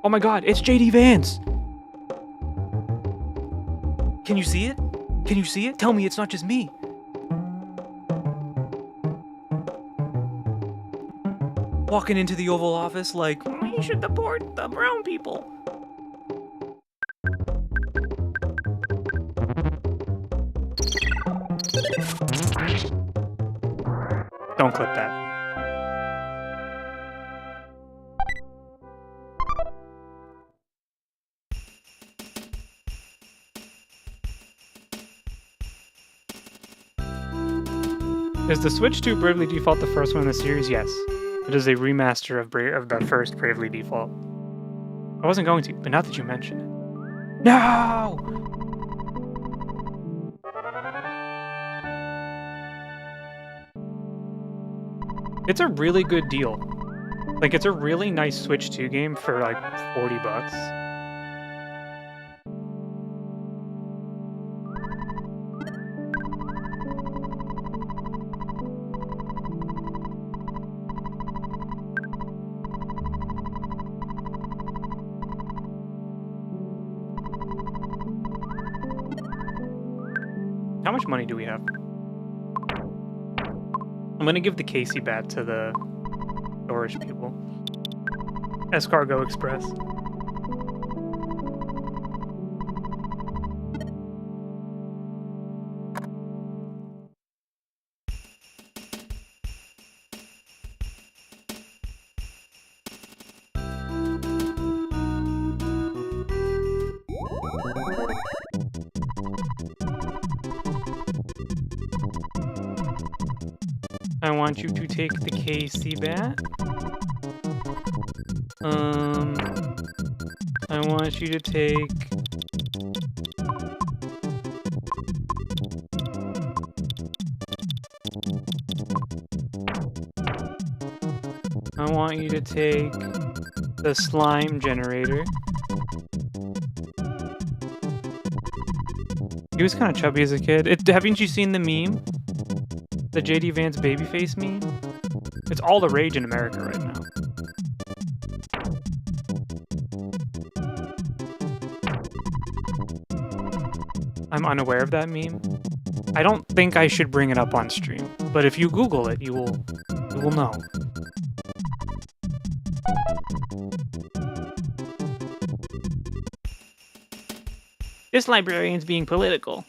Oh my god, it's JD Vance! Can you see it? Can you see it? Tell me it's not just me. Walking into the Oval Office like, we should deport the brown people. Don't clip that. Is the Switch 2 Bravely Default the first one in the series? Yes. It is a remaster of the first Bravely Default. I wasn't going to, but now that you mention it. No! It's a really good deal. Like, it's a really nice Switch 2 game for, like, $40. How much money do we have? I'm gonna give the Casey bat to the storage people. Escargot Express. I want you to take the Casey bat. I want you to take... I want you to take the slime generator. He was kind of chubby as a kid. Haven't you seen the meme? The JD Vance babyface meme? It's all the rage in America right now. I'm unaware of that meme. I don't think I should bring it up on stream, but if you Google it, you will know. This librarian's being political.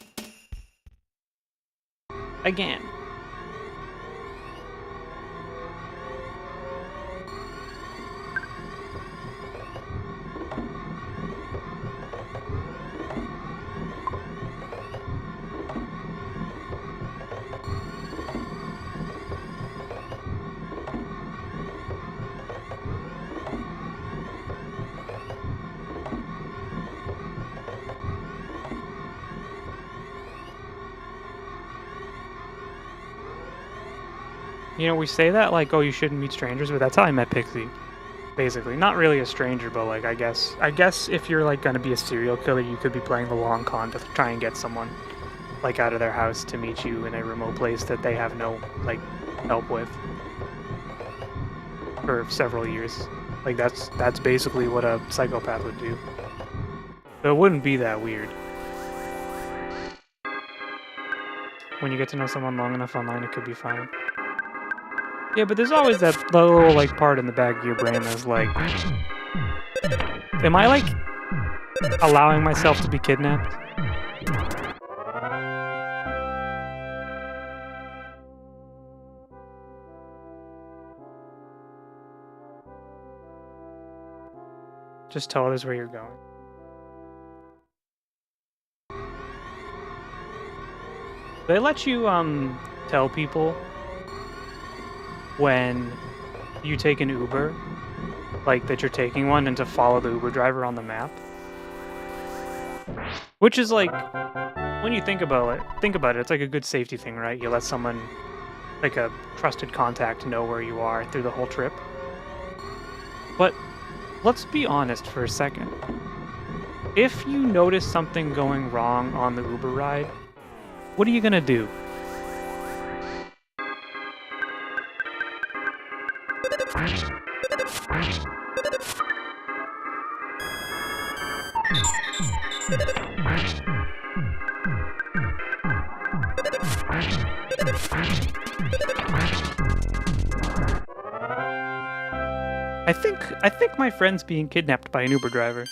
Again. You know, we say that like, oh, you shouldn't meet strangers, but that's how I met Pixie. Basically, not really a stranger, but like, I guess if you're like gonna be a serial killer, you could be playing the long con to try and get someone like out of their house to meet you in a remote place that they have no like help with for several years. Like that's basically what a psychopath would do. So it wouldn't be that weird. When you get to know someone long enough online, it could be fine. Yeah, but there's always that little, like, part in the back of your brain that's like... Am I, like, allowing myself to be kidnapped? Just tell others where you're going. They let you, tell people when you take an Uber, like that you're taking one, and to follow the Uber driver on the map. Which is like, when you think about it, it's like a good safety thing, right? You let someone, like a trusted contact, know where you are through the whole trip. But let's be honest for a second. If you notice something going wrong on the Uber ride, what are you gonna do? I think my friend's being kidnapped by an Uber driver.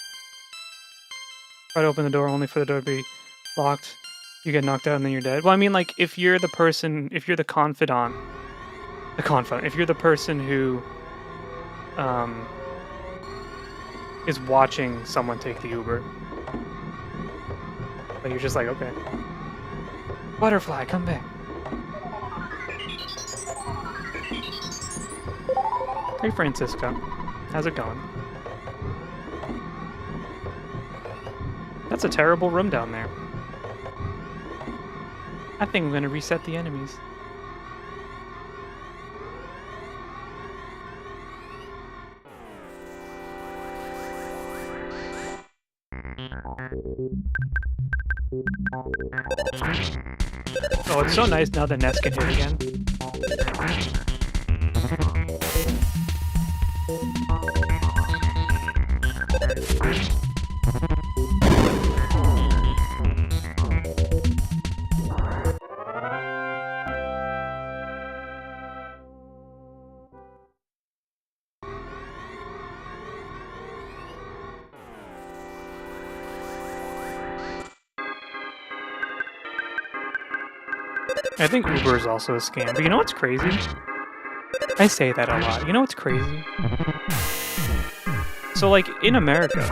Try to open the door only for the door to be locked. You get knocked out and then you're dead. Well, I mean, like, if you're the person, if you're the confidant, if you're the person who, is watching someone take the Uber, but you're just like, okay. Butterfly, come back. Hey, Francisco. How's it going? That's a terrible room down there. I think I'm gonna reset the enemies. Oh, it's so nice now that Ness can hit again. I think Uber is also a scam, but you know what's crazy? I say that a lot. You know what's crazy? So, like, in America,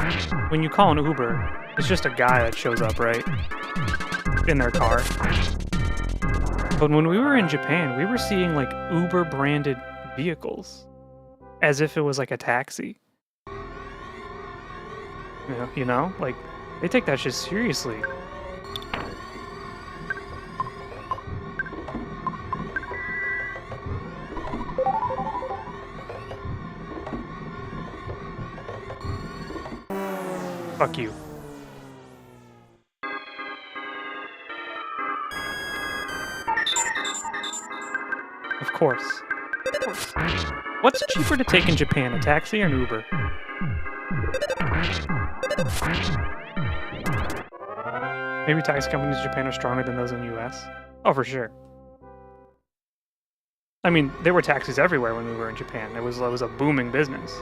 when you call an Uber, it's just a guy that shows up, right? In their car. But when we were in Japan, we were seeing, like, Uber-branded vehicles. As if it was, like, a taxi. You know? Like, they take that shit seriously. Fuck you. Of course. Of course. What's cheaper to take in Japan, a taxi or an Uber? Maybe taxi companies in Japan are stronger than those in the US? Oh, for sure. I mean, there were taxis everywhere when we were in Japan. It was a booming business.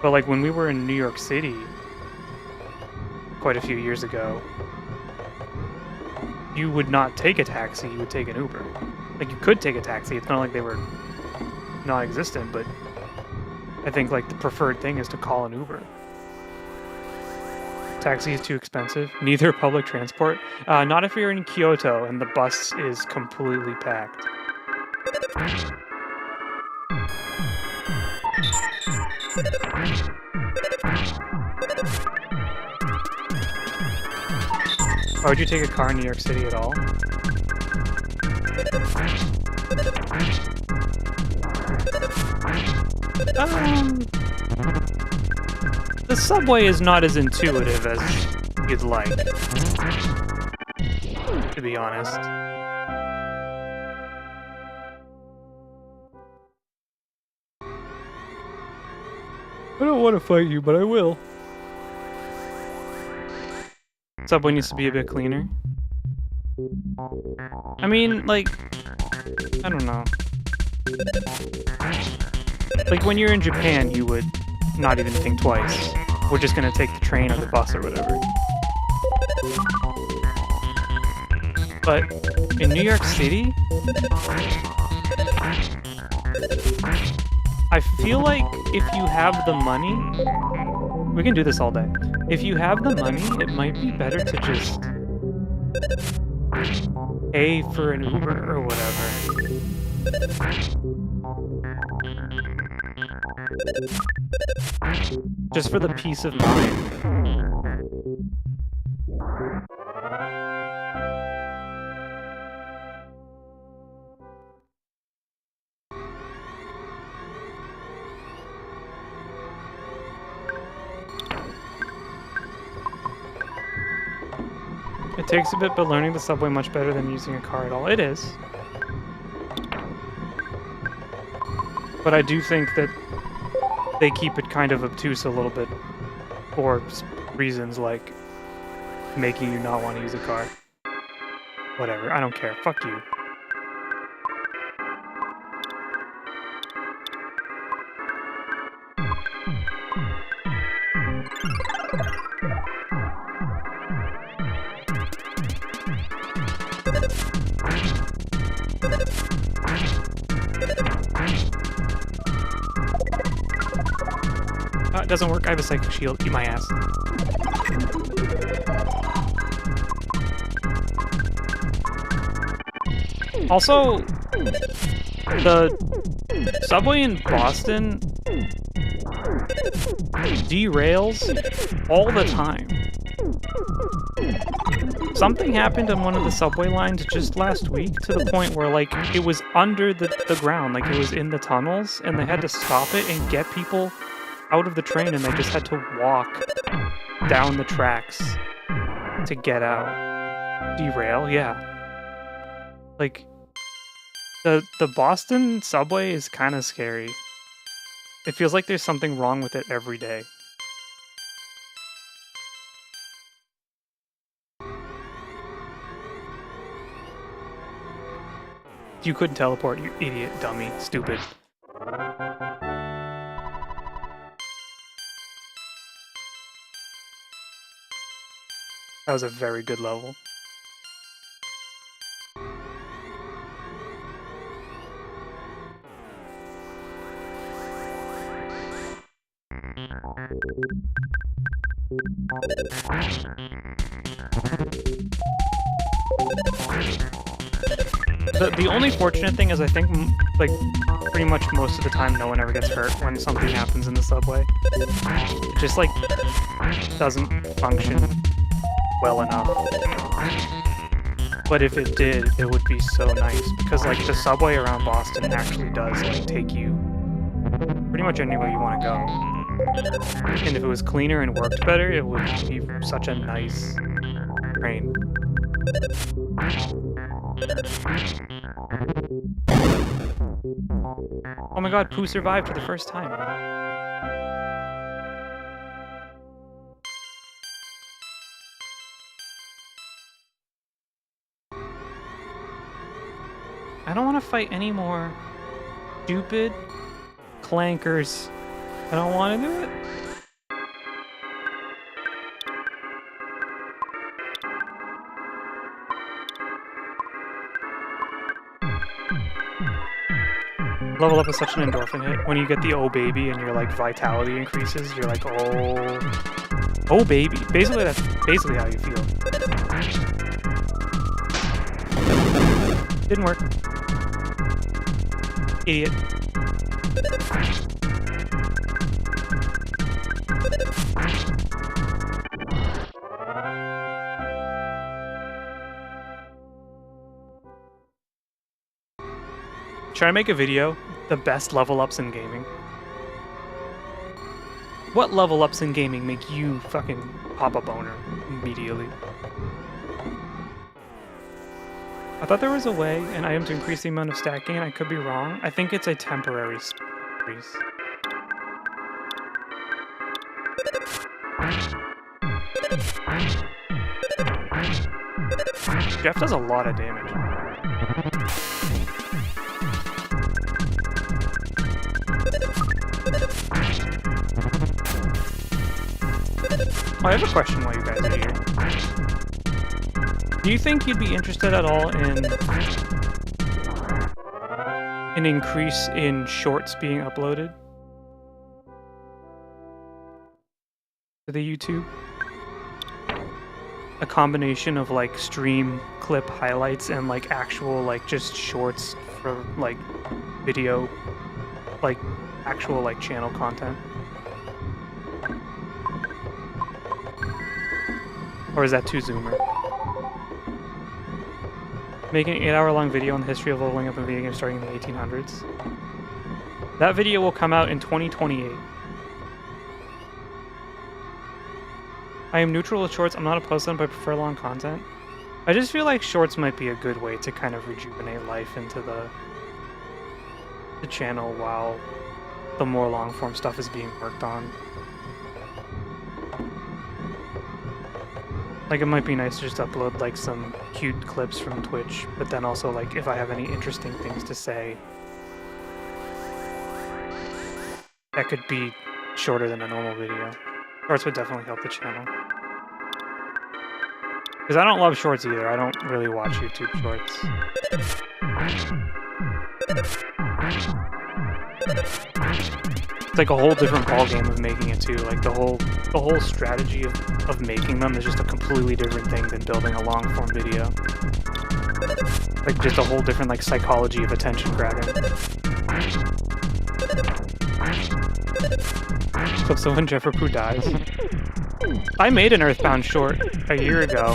But like when we were in New York City quite a few years ago, you would not take a taxi, you would take an Uber. Like, you could take a taxi, it's not like they were non-existent, but I think, like, the preferred thing is to call an Uber. Taxi is too expensive. Neither public transport. Not if you're in Kyoto and the bus is completely packed. Why would you take a car in New York City at all? The subway is not as intuitive as you'd like, to be honest. I don't want to fight you, but I will. Subway needs to be a bit cleaner. I mean, like, I don't know. Like, when you're in Japan, you would not even think twice. We're just gonna take the train or the bus or whatever. But in New York City, I feel like if you have the money, we can do this all day. If you have the money, it might be better to just pay for an Uber or whatever. Just for the peace of mind. It takes a bit, but learning the subway much better than using a car at all. It is. But I do think that they keep it kind of obtuse a little bit for reasons like making you not want to use a car. Whatever, I don't care. Fuck you. It doesn't work. I have a psychic shield. Eat my ass. Also, the subway in Boston derails all the time. Something happened on one of the subway lines just last week to the point where, like, it was under the ground, like it was in the tunnels, and they had to stop it and get people out of the train, and they just had to walk down the tracks to get out. Derail, yeah. Like, the Boston subway is kind of scary. It feels like there's something wrong with it every day. You couldn't teleport, you idiot, dummy, stupid. That was a very good level. The only fortunate thing is I think, like, pretty much most of the time no one ever gets hurt when something happens in the subway. It just, like, doesn't function well enough. But if it did, it would be so nice, because, like, the subway around Boston actually does, like, take you pretty much anywhere you want to go. And if it was cleaner and worked better, it would be such a nice train. Oh my god, Pooh survived for the first time. I don't want to fight any more stupid clankers. I don't want to do it. Level up is such an endorphin hit. When you get the oh baby and your like vitality increases, you're like, oh baby. Basically, that's basically how you feel. Didn't work. Idiot. Try to make a video, the best level ups in gaming. What level ups in gaming make you fucking pop a boner immediately? I thought there was a way, an item to increase the amount of stacking, and I could be wrong. I think it's a temporary increase. Jeff does a lot of damage. Oh, I have a question while you guys are here. Do you think you'd be interested at all in an increase in shorts being uploaded to the YouTube? A combination of like stream clip highlights and like actual like just shorts for like video, like actual like channel content? Or is that too zoomer? Making an 8-hour-long video on the history of leveling up in video games starting in the 1800s. That video will come out in 2028. I am neutral with shorts. I'm not opposed to them, but I prefer long content. I just feel like shorts might be a good way to kind of rejuvenate life into the channel while the more long-form stuff is being worked on. Like, it might be nice to just upload, like, some cute clips from Twitch, but then also, like, if I have any interesting things to say, that could be shorter than a normal video. Shorts would definitely help the channel. Because I don't love shorts either. I don't really watch YouTube shorts. It's like a whole different ballgame of making it too. Like the whole strategy of making them is just a completely different thing than building a long form video. Like just a whole different like psychology of attention grabbing. So when Jeffrey Pooh dies. I made an EarthBound short a year ago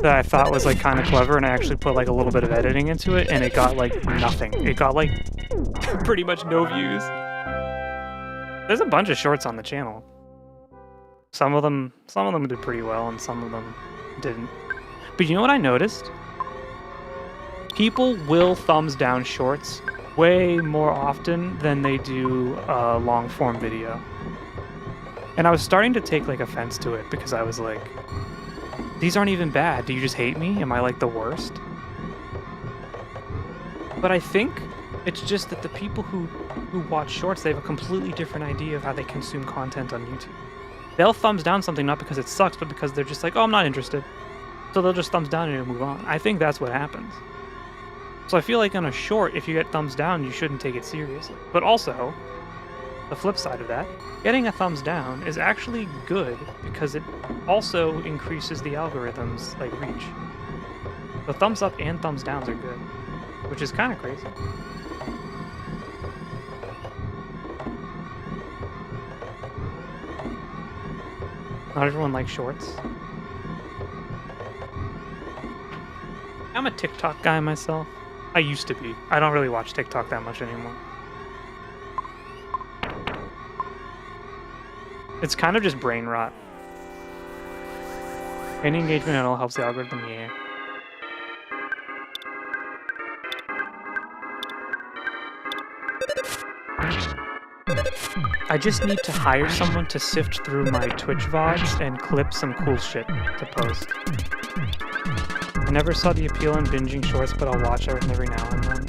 that I thought was like kind of clever, and I actually put like a little bit of editing into it, and it got like nothing. It got like pretty much no views. There's a bunch of shorts on the channel. Some of them did pretty well, and some of them didn't. But you know what I noticed? People will thumbs down shorts way more often than they do long form video. And I was starting to take like offense to it because I was like, these aren't even bad. Do you just hate me? Am I like the worst? But I think it's just that the people who watch shorts, they have a completely different idea of how they consume content on YouTube. They'll thumbs down something not because it sucks, but because they're just like, oh, I'm not interested. So they'll just thumbs down it and move on. I think that's what happens. So I feel like on a short, if you get thumbs down, you shouldn't take it seriously. But also, the flip side of that, getting a thumbs down is actually good because it also increases the algorithm's like reach. The thumbs up and thumbs downs are good, which is kind of crazy. Not everyone likes shorts. I'm a TikTok guy myself. I used to be. I don't really watch TikTok that much anymore. It's kind of just brain rot. Any engagement at all helps the algorithm, yeah. I just need to hire someone to sift through my Twitch VODs and clip some cool shit to post. I never saw the appeal in binging shorts, but I'll watch it every now and then.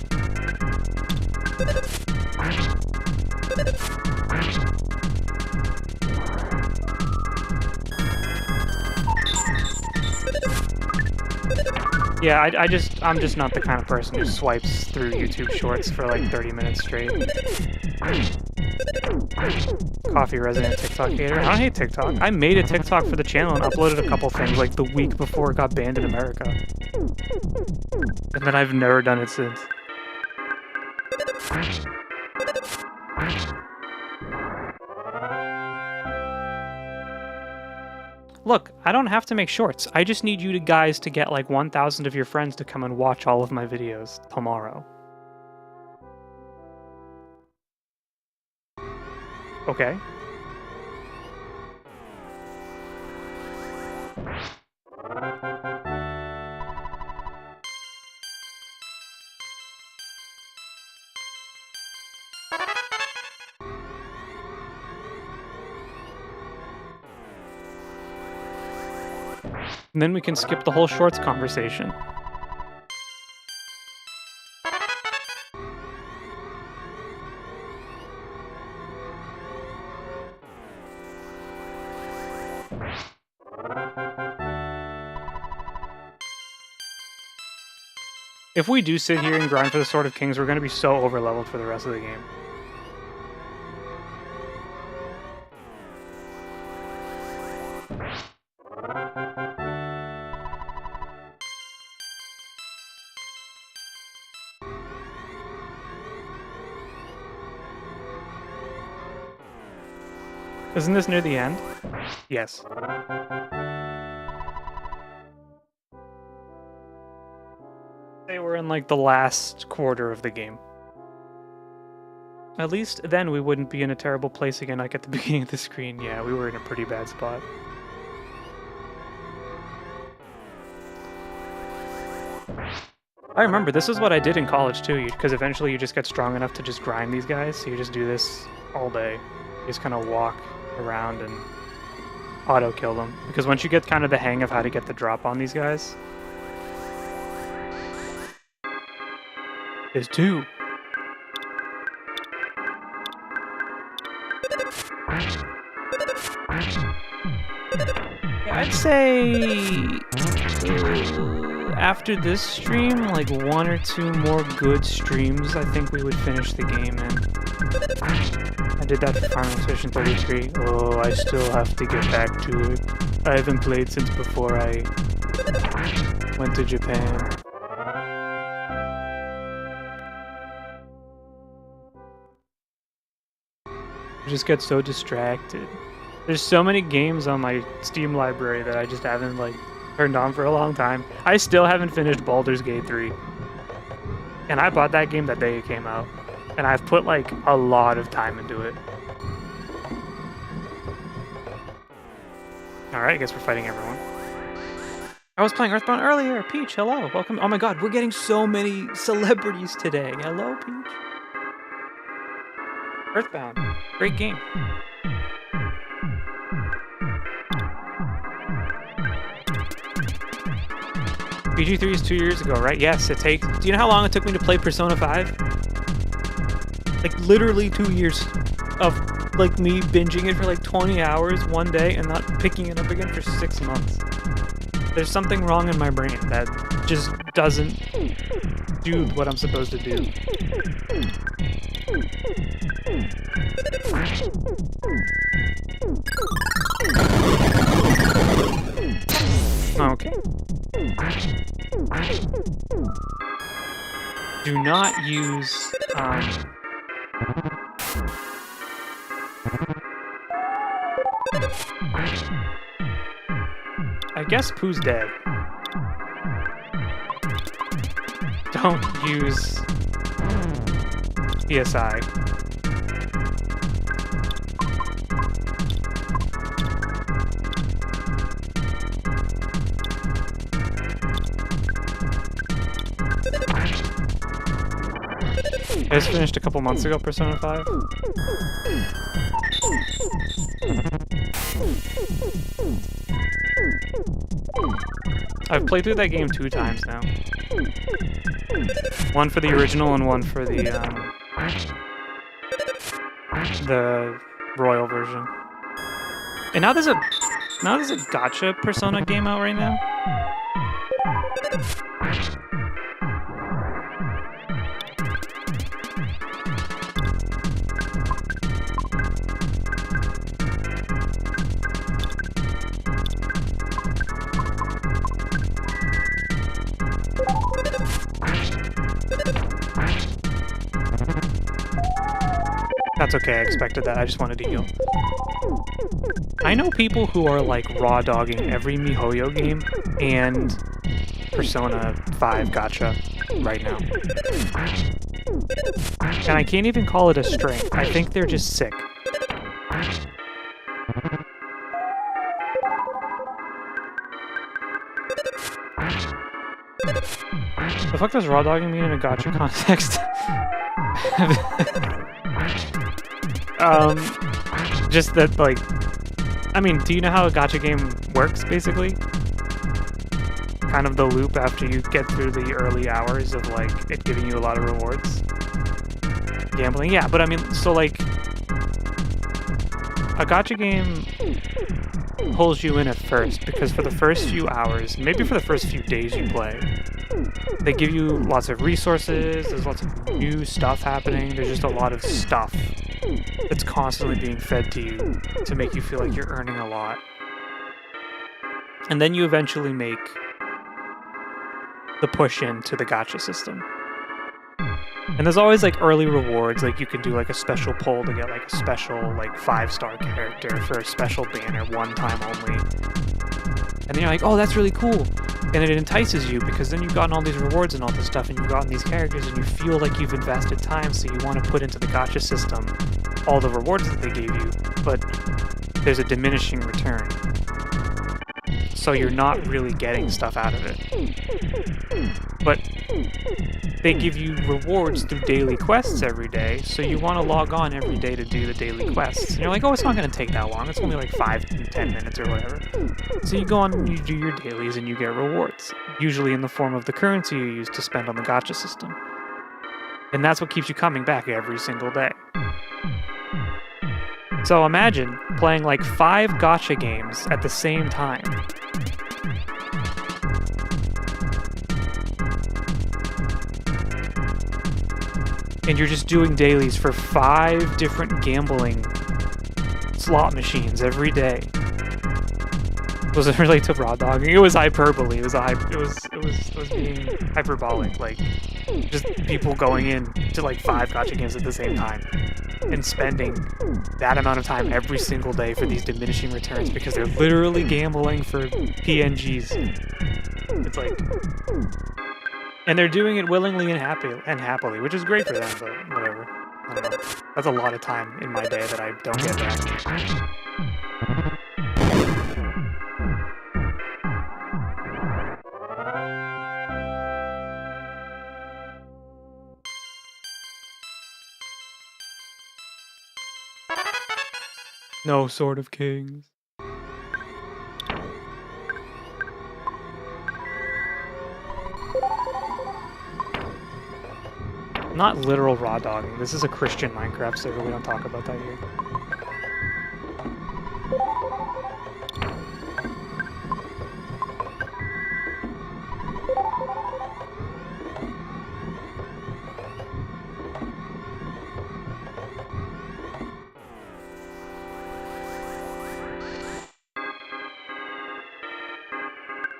Yeah, I'm just not the kind of person who swipes through YouTube shorts for like 30 minutes straight. Coffee resident TikTok hater. I don't hate TikTok. I made a TikTok for the channel and uploaded a couple things like the week before it got banned in America. And then I've never done it since. Look, I don't have to make shorts. I just need you guys to get like 1,000 of your friends to come and watch all of my videos tomorrow. Okay. And then we can skip the whole shorts conversation. If we do sit here and grind for the Sword of Kings, we're going to be so overleveled for the rest of the game. Isn't this near the end? Yes. Say we're in like the last quarter of the game. At least then we wouldn't be in a terrible place again like at the beginning of the screen. Yeah, we were in a pretty bad spot. I remember, this is what I did in college too, because eventually you just get strong enough to just grind these guys, so you just do this all day. You just kind of walk around and auto-kill them. Because once you get kind of the hang of how to get the drop on these guys... There's two! Yeah, I'd say... after this stream, like 1 or 2 more good streams, I think we would finish the game in. I did that for Final Session 33. Oh, I still have to get back to it. I haven't played since before I went to Japan. I just get so distracted. There's so many games on my Steam library that I just haven't like turned on for a long time. I still haven't finished Baldur's Gate 3. And I bought that game that day it came out. And I've put like a lot of time into it. Alright, I guess we're fighting everyone. I was playing EarthBound earlier. Peach, hello. Welcome. Oh my god, we're getting so many celebrities today. Hello, Peach. EarthBound. Great game. PG3 is 2 years ago, right? Yes, it takes... Do you know how long it took me to play Persona 5? Like, literally 2 years of, like, me binging it for, like, 20 hours one day and not picking it up again for 6 months. There's something wrong in my brain that just doesn't do what I'm supposed to do. Okay. Do not use, I guess Pooh's dead. Don't use PSI. I just finished a couple months ago Persona 5. I've played through that game 2 times now. One for the original and one for the Royal version. And now there's a gacha Persona game out right now. That's okay, I expected that. I just wanted to heal. I know people who are like raw dogging every MiHoYo game and Persona 5 gacha right now. And I can't even call it a strength. I think they're just sick. The fuck does raw dogging mean in a gacha context? Just that, like, I mean, do you know how a gacha game works, basically? Kind of the loop after you get through the early hours of, like, it giving you a lot of rewards. Gambling, yeah, but I mean, so, like, a gacha game pulls you in at first, because for the first few hours, maybe for the first few days you play, they give you lots of resources, there's lots of new stuff happening, there's just a lot of stuff that's constantly being fed to you to make you feel like you're earning a lot. And then you eventually make the push into the gacha system. And there's always like early rewards, like you can do like a special pull to get like a special like 5-star character for a special banner one time only. And then you're like, oh, that's really cool. And it entices you because then you've gotten all these rewards and all this stuff and you've gotten these characters and you feel like you've invested time, so you want to put into the gacha system all the rewards that they gave you, but there's a diminishing return. So you're not really getting stuff out of it. But they give you rewards through daily quests every day, so you want to log on every day to do the daily quests. And you're like, oh, it's not going to take that long. It's only like 5 to 10 minutes or whatever. So you go on and you do your dailies and you get rewards, usually in the form of the currency you use to spend on the gacha system. And that's what keeps you coming back every single day. So imagine playing like 5 gacha games at the same time. And you're just doing dailies for 5 different gambling slot machines every day. Was it related to raw dogging? It was hyperbole. It was being hyperbolic. Like, just people going in to like 5 gacha games at the same time and spending that amount of time every single day for these diminishing returns because they're literally gambling for PNGs. It's like, and they're doing it willingly and happily, which is great for them, but whatever. I don't know. That's a lot of time in my day that I don't get back. No Sword of Kings. Not literal raw dogging. This is a Christian Minecraft server. We don't talk about that here.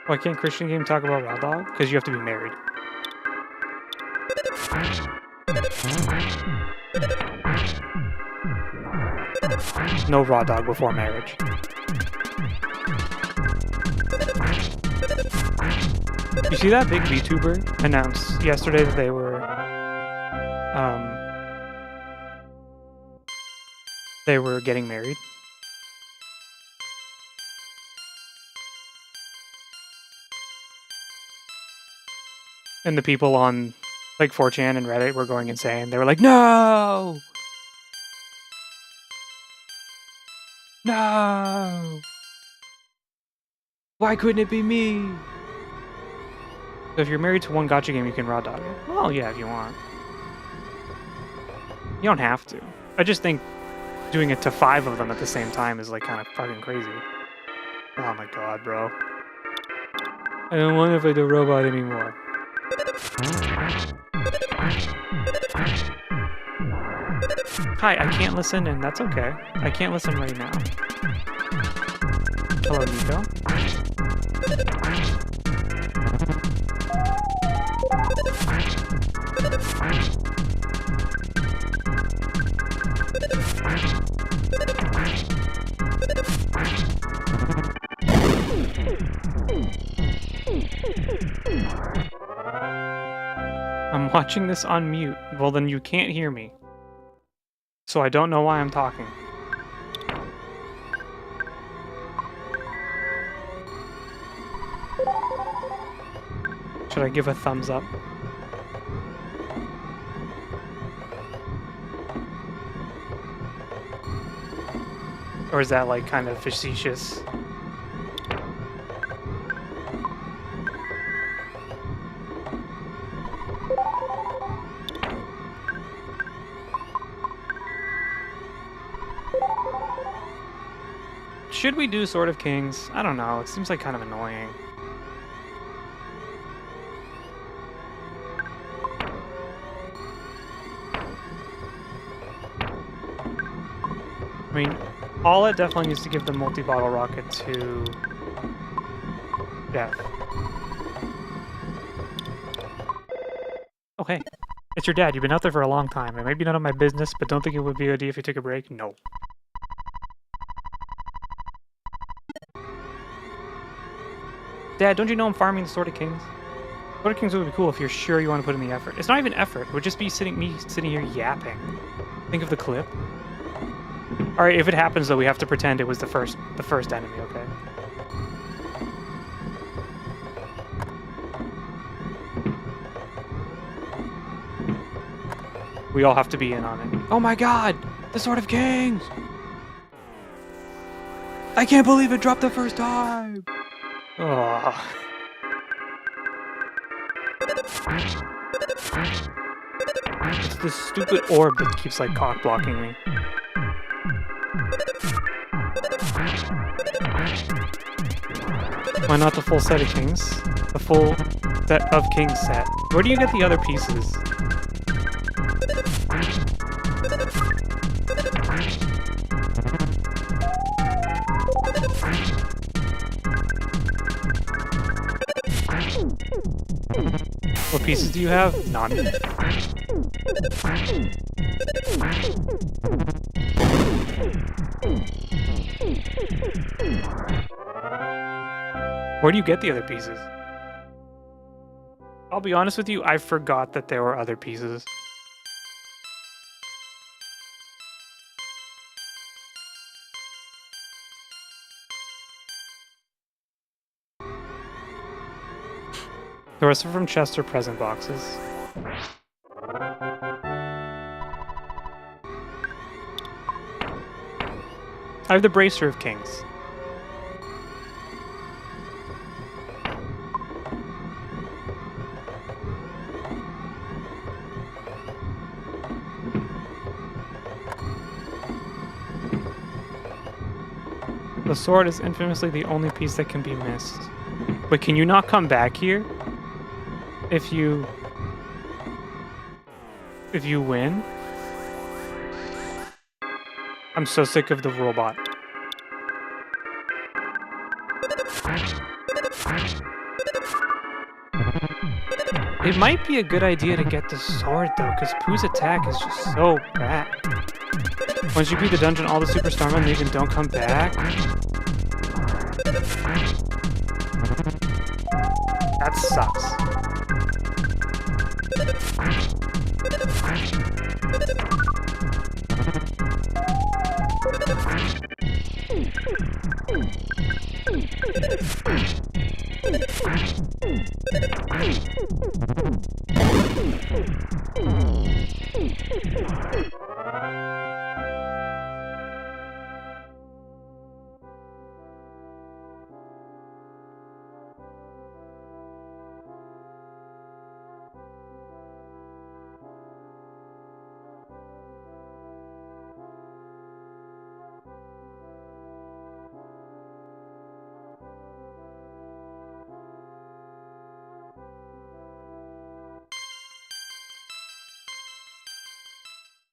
Why can't Christian game talk about raw dog? Because you have to be married. No raw dog before marriage. You see that big VTuber announced yesterday that they were getting married? And the people on like 4chan and Reddit were going insane. They were like, no! No! Why couldn't it be me? So if you're married to one gacha game, you can raw dog it. Well, yeah, if you want. You don't have to. I just think doing it to 5 of them at the same time is like kind of fucking crazy. Oh my god, bro. I don't want to fight the robot anymore. Hi, I can't listen, and that's okay. I can't listen right now. Hello, Nico. I'm watching this on mute. Well, then you can't hear me. So I don't know why I'm talking. Should I give a thumbs up? Or is that like kind of facetious? Should we do Sword of Kings? I don't know. It seems like kind of annoying. I mean, Paula definitely needs to give the multi-bottle rocket to Jeff. Oh, hey. It's your dad. You've been out there for a long time. It may be none of my business, but don't think it would be a good idea if you took a break? No. Dad, don't you know I'm farming the Sword of Kings? Sword of Kings would be cool if you're sure you want to put in the effort. It's not even effort. It would just be me sitting here yapping. Think of the clip. Alright, if it happens though, we have to pretend it was the first enemy, okay? We all have to be in on it. Oh my god! The Sword of Kings! I can't believe it dropped the first time! Oh. It's this stupid orb that keeps like cock blocking me. Why not the full set of kings? The full set of kings set. Where do you get the other pieces? What pieces do you have? None. Where do you get the other pieces? I'll be honest with you, I forgot that there were other pieces. The rest are from chest or present boxes. I have the Bracer of Kings. The sword is infamously the only piece that can be missed. But can you not come back here? If you win? I'm so sick of the robot. It might be a good idea to get the sword though, because Pooh's attack is just so bad. Once you beat the dungeon, all the Super Starmen leave and don't come back. That sucks.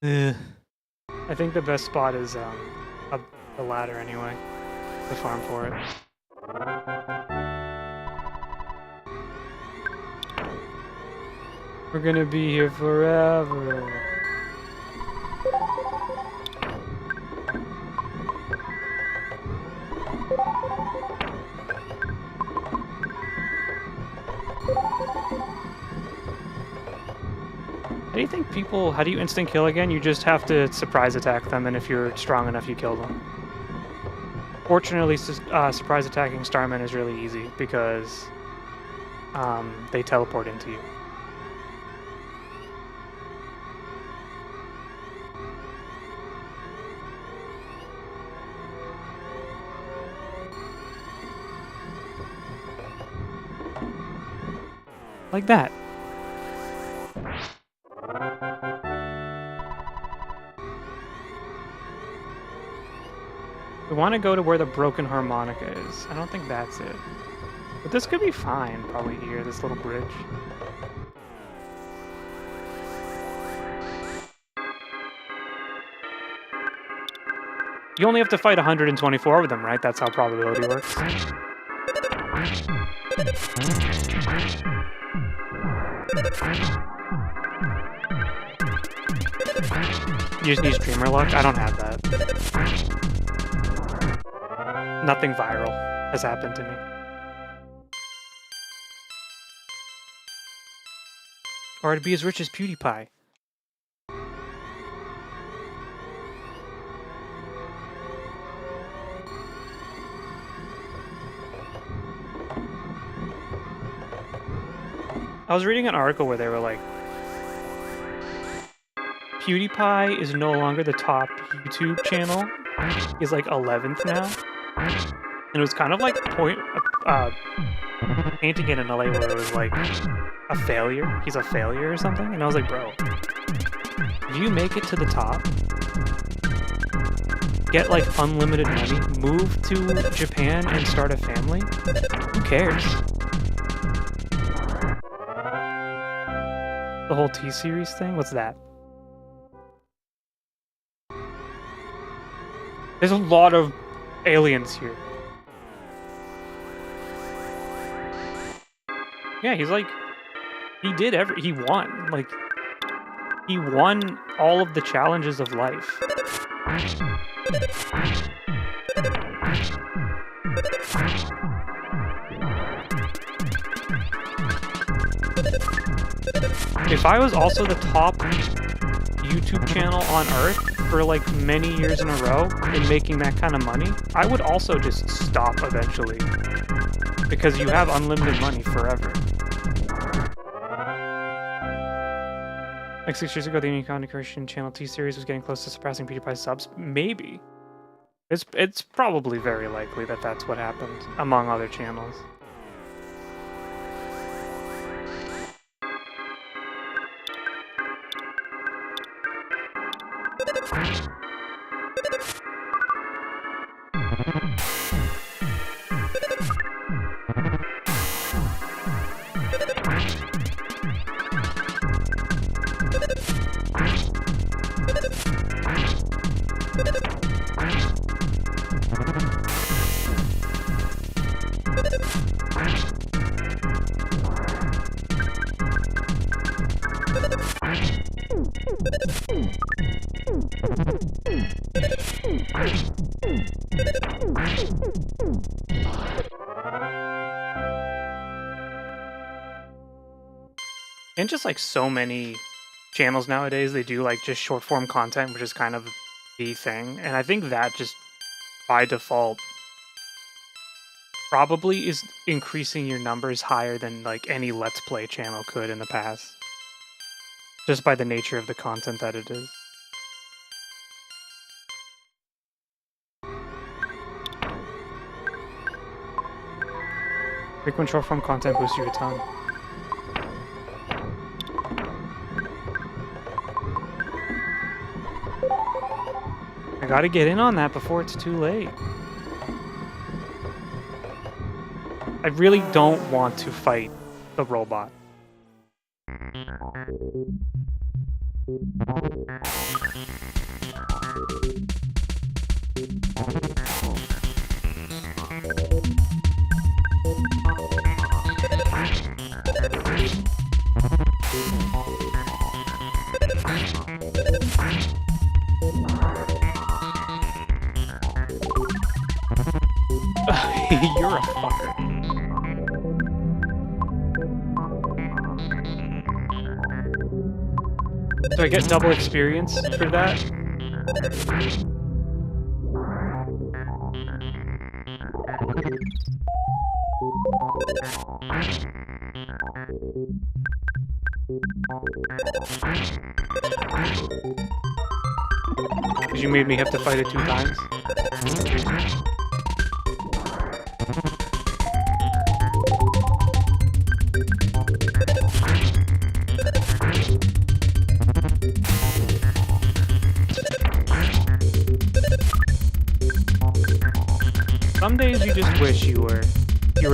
I think the best spot is up the ladder anyway, to farm for it. We're gonna be here forever. How do you think people, how do you instant kill again? You just have to surprise attack them, and if you're strong enough, you kill them. Fortunately, surprise attacking Starmen is really easy because they teleport into you. Like that. We want to go to where the broken harmonica is. I don't think that's it. But this could be fine, probably here, this little bridge. You only have to fight 124 of them, right? That's how probability works. You just need streamer luck? I don't have that. Nothing viral has happened to me. Or to be as rich as PewDiePie. I was reading an article where they were like, PewDiePie is no longer the top YouTube channel. He's like 11th now. And it was kind of like painting it in a way where it was like a failure. He's a failure or something. And I was like, bro, if you make it to the top, get like unlimited money, move to Japan and start a family, who cares? The whole T-Series thing? What's that? There's a lot of aliens here. Yeah, he's like, he won. Like, he won all of the challenges of life. If I was also the top YouTube channel on Earth for like many years in a row in making that kind of money, I would also just stop eventually. Because you have unlimited money forever. Like 6 years ago, the Unicorn Christian channel T-Series was getting close to surpassing PewDiePie's subs. Maybe. It's probably very likely that that's what happened, among other channels. And just like so many channels nowadays, they do like just short form content, which is kind of the thing. And I think that just by default probably is increasing your numbers higher than like any Let's Play channel could in the past. Just by the nature of the content that it is. Frequent short form content boosts you a ton. I gotta get in on that before it's too late. I really don't want to fight the robot. You're a fucker. Do I get double experience for that? Because you made me have to fight it 2 times? Some days you just wish you were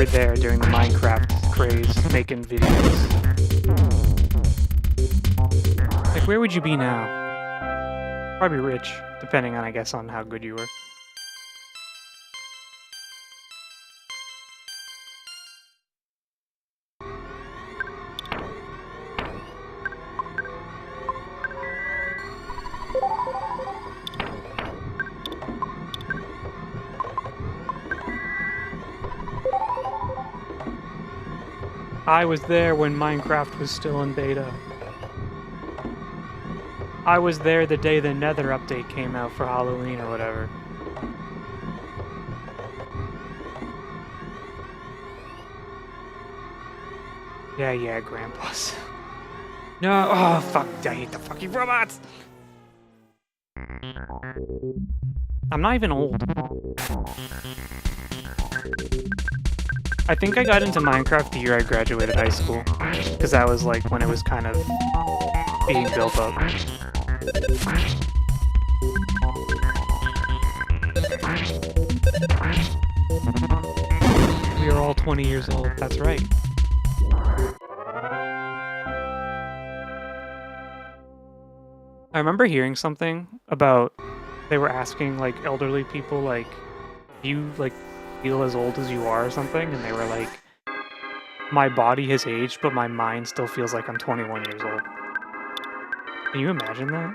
there during the Minecraft craze, making videos. Like, where would you be now? Probably rich, depending on, I guess, on how good you were. I was there when Minecraft was still in beta. I was there the day the Nether update came out for Halloween or whatever. Yeah, grandpas. No, oh fuck, I hate the fucking robots! I'm not even old. I think I got into Minecraft the year I graduated high school, because that was like when it was kind of being built up. We are all 20 years old, that's right. I remember hearing something about, they were asking like elderly people like, do you like feel as old as you are or something? And they were like, my body has aged, but my mind still feels like I'm 21 years old. Can you imagine that?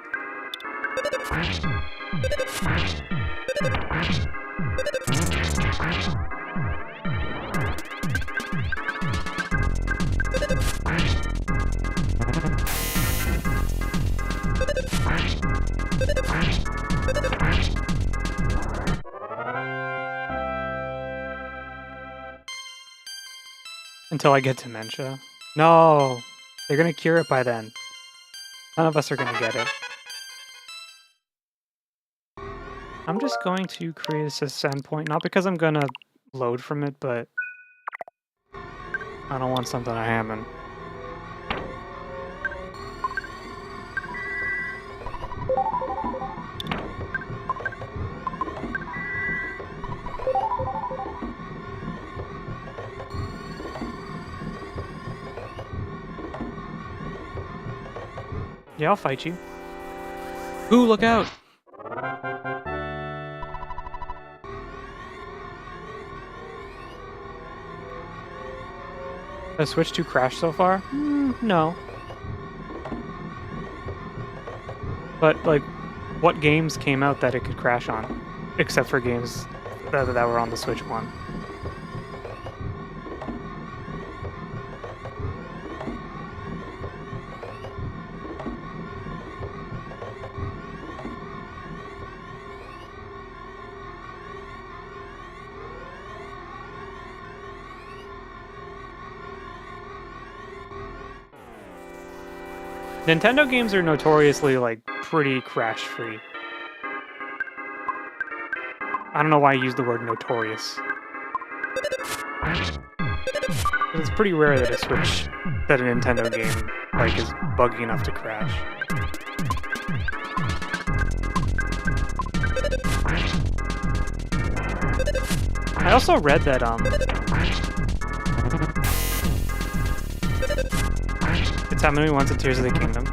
Until I get dementia. No! They're gonna cure it by then. None of us are gonna get it. I'm just going to create a send point, not because I'm gonna load from it, but I don't want something I haven't. Yeah, I'll fight you. Ooh, look out! Has Switch 2 crashed so far? No. But, like, what games came out that it could crash on? Except for games that were on the Switch 1. Nintendo games are notoriously, like, pretty crash-free. I don't know why I use the word notorious. It's pretty rare that a Nintendo game, like, is buggy enough to crash. I also read that, it's happened to me once in Tears of the Kingdom.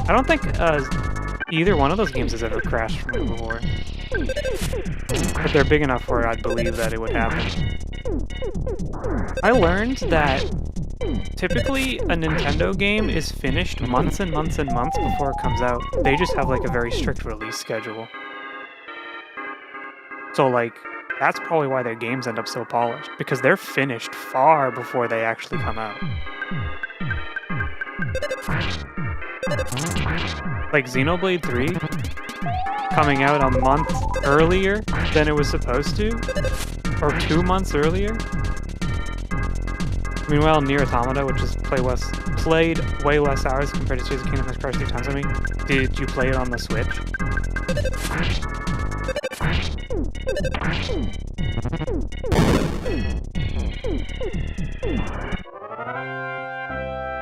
I don't think, either one of those games has ever crashed for me before. But they're big enough where I'd believe that it would happen. I learned that typically a Nintendo game is finished months and months and months before it comes out. They just have like a very strict release schedule. So like, that's probably why their games end up so polished, because they're finished far before they actually come out. Like Xenoblade 3 coming out a month earlier than it was supposed to, or 2 months earlier. Meanwhile, Nier Automata, which is played way less hours compared to Tears of the Kingdom, has crashed 3 times on me. Did you play it on the Switch?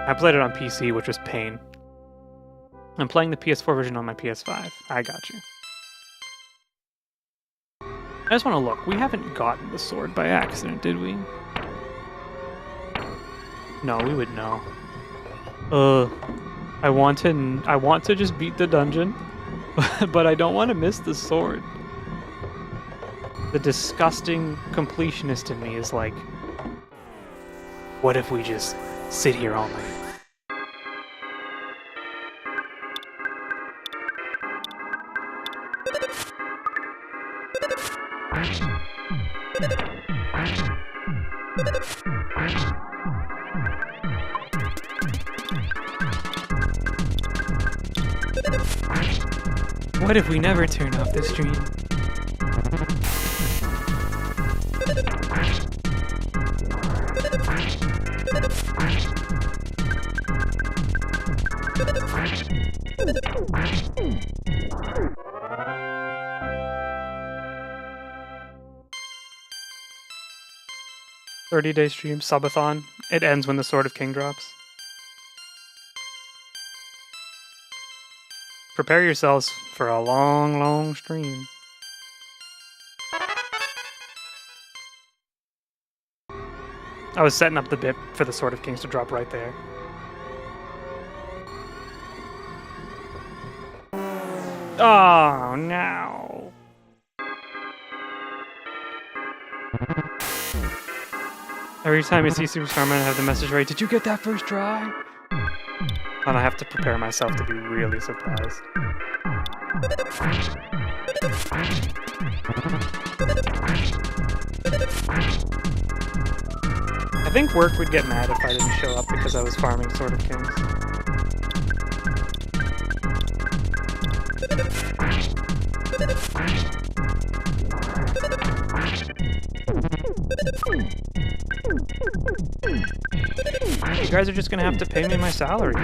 I played it on PC, which was pain. I'm playing the PS4 version on my PS5. I got you. I just want to look. We haven't gotten the sword by accident, did we? No, we would know. I want to just beat the dungeon, but I don't want to miss the sword. The disgusting completionist in me is like, what if we just sit here all night? What if we never turn off the stream? "30-day stream, subathon. It ends when the Sword of King drops." Prepare yourselves for a long, long stream. I was setting up the bit for the Sword of Kings to drop right there. Oh, no. Every time I see Super Starman, I have the message right, "Did you get that first try?" And I have to prepare myself to be really surprised. I think work would get mad if I didn't show up because I was farming Sword of Kings. You guys are just gonna have to pay me my salary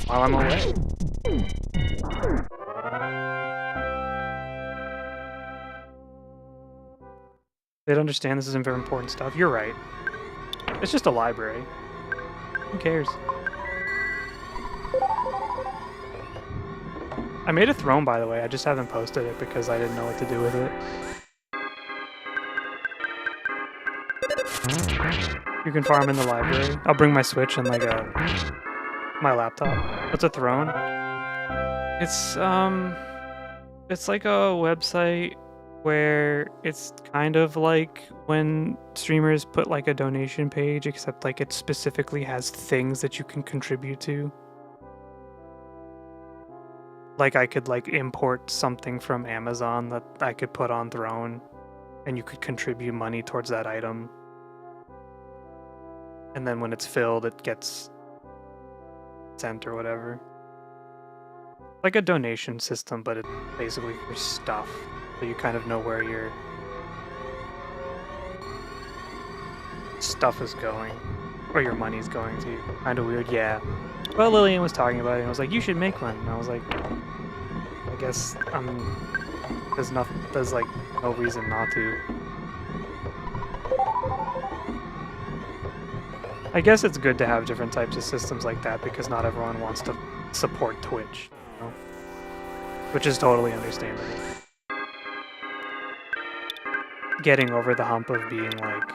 while I'm away. They'd understand this isn't very important stuff. You're right. It's just a library. Who cares? I made a throne, by the way. I just haven't posted it because I didn't know what to do with it. You can farm in the library. I'll bring my Switch and like my laptop. What's a throne? It's like a website where it's kind of like when streamers put like a donation page, except like it specifically has things that you can contribute to. Like I could like import something from Amazon that I could put on Throne, and you could contribute money towards that item. And then when it's filled, it gets sent or whatever. Like a donation system, but it's basically for stuff. So you kind of know where your stuff is going, or your money's going to. Kind of weird, yeah. Well, Lillian was talking about it, and I was like, you should make one. And I was like, I guess there's like no reason not to. I guess it's good to have different types of systems like that because not everyone wants to support Twitch, you know? Which is totally understandable. Getting over the hump of being like,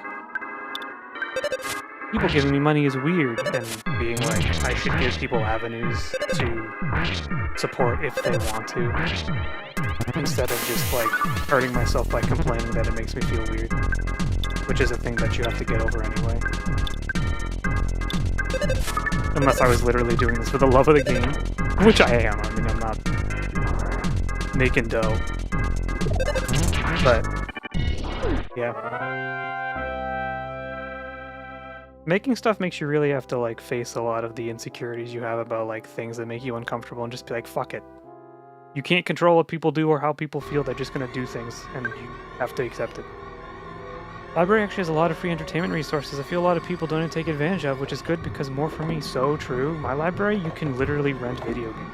people giving me money is weird, and being like, I should give people avenues to support if they want to, instead of just like hurting myself by complaining that it makes me feel weird, which is a thing that you have to get over anyway. Unless I was literally doing this for the love of the game, which I am. I mean, I'm not making dough, but yeah. Making stuff makes you really have to like face a lot of the insecurities you have about like things that make you uncomfortable and just be like, fuck it. You can't control what people do or how people feel. They're just gonna do things and you have to accept it. Library actually has a lot of free entertainment resources I feel a lot of people don't take advantage of, which is good because more for me. So true. My library, you can literally rent video games.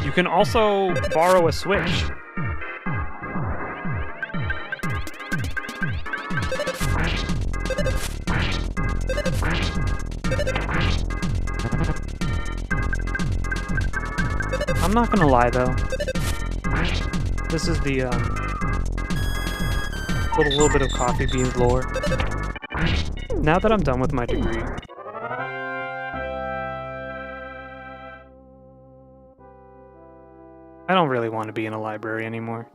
You can also borrow a Switch. I'm not gonna lie though. This is the little bit of coffee beans lore. Now that I'm done with my degree, I don't really want to be in a library anymore.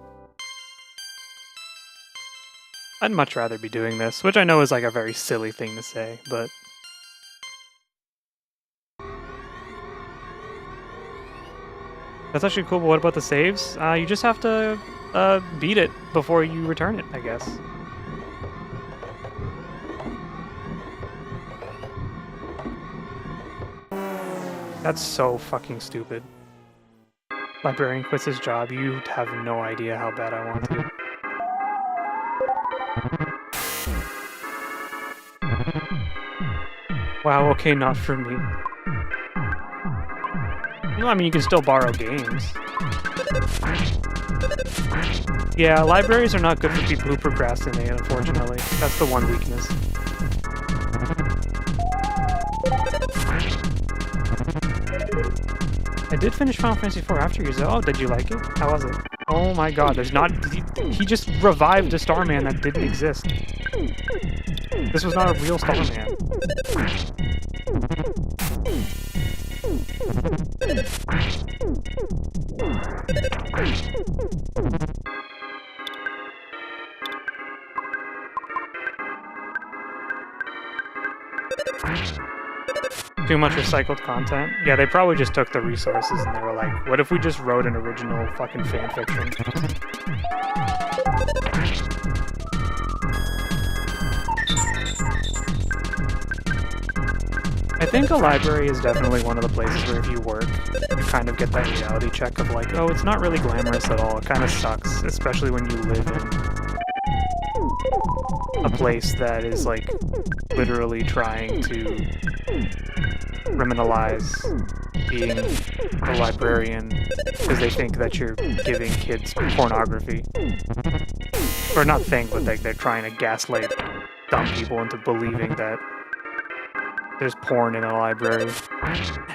I'd much rather be doing this, which I know is like a very silly thing to say, but that's actually cool. But what about the saves? You just have to beat it before you return it, I guess. That's so fucking stupid. Librarian quits his job. You have no idea how bad I want to. Wow, okay, not for me. No, I mean, you can still borrow games. Yeah, libraries are not good for people who procrastinate, unfortunately. That's the one weakness. I did finish Final Fantasy IV after you, so... Oh, did you like it? How was it? Oh my god, there's not... He just revived a Starman that didn't exist. This was not a real Starman. Too much recycled content? Yeah, they probably just took the resources and they were like, what if we just wrote an original fucking fanfiction? I think a library is definitely one of the places where if you work, you kind of get that reality check of like, oh, it's not really glamorous at all. It kind of sucks, especially when you live in a place that is like literally trying to criminalize being a librarian because they think that you're giving kids pornography. Or not think, but they're trying to gaslight dumb people into believing that there's porn in a library.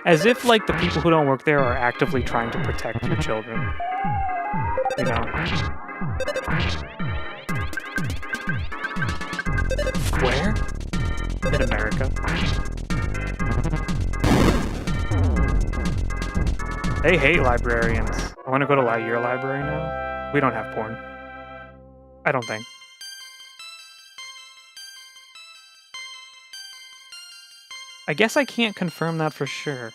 As if, like, the people who don't work there are actively trying to protect your children. You know? Where? In America. They hate librarians. I want to go to your library now? We don't have porn. I don't think. I guess I can't confirm that for sure.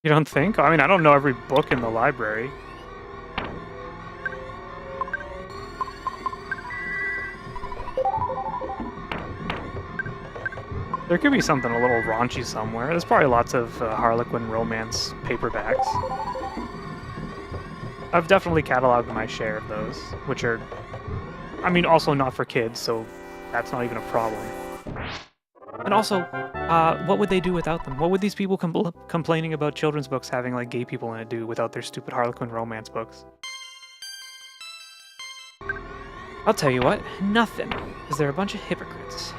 You don't think? I mean, I don't know every book in the library. There could be something a little raunchy somewhere. There's probably lots of Harlequin romance paperbacks. I've definitely cataloged my share of those, which are, I mean, also not for kids, so that's not even a problem. And also, what would they do without them? What would these people complaining about children's books having, like, gay people in it do without their stupid Harlequin romance books? I'll tell you what, nothing, because they're a bunch of hypocrites.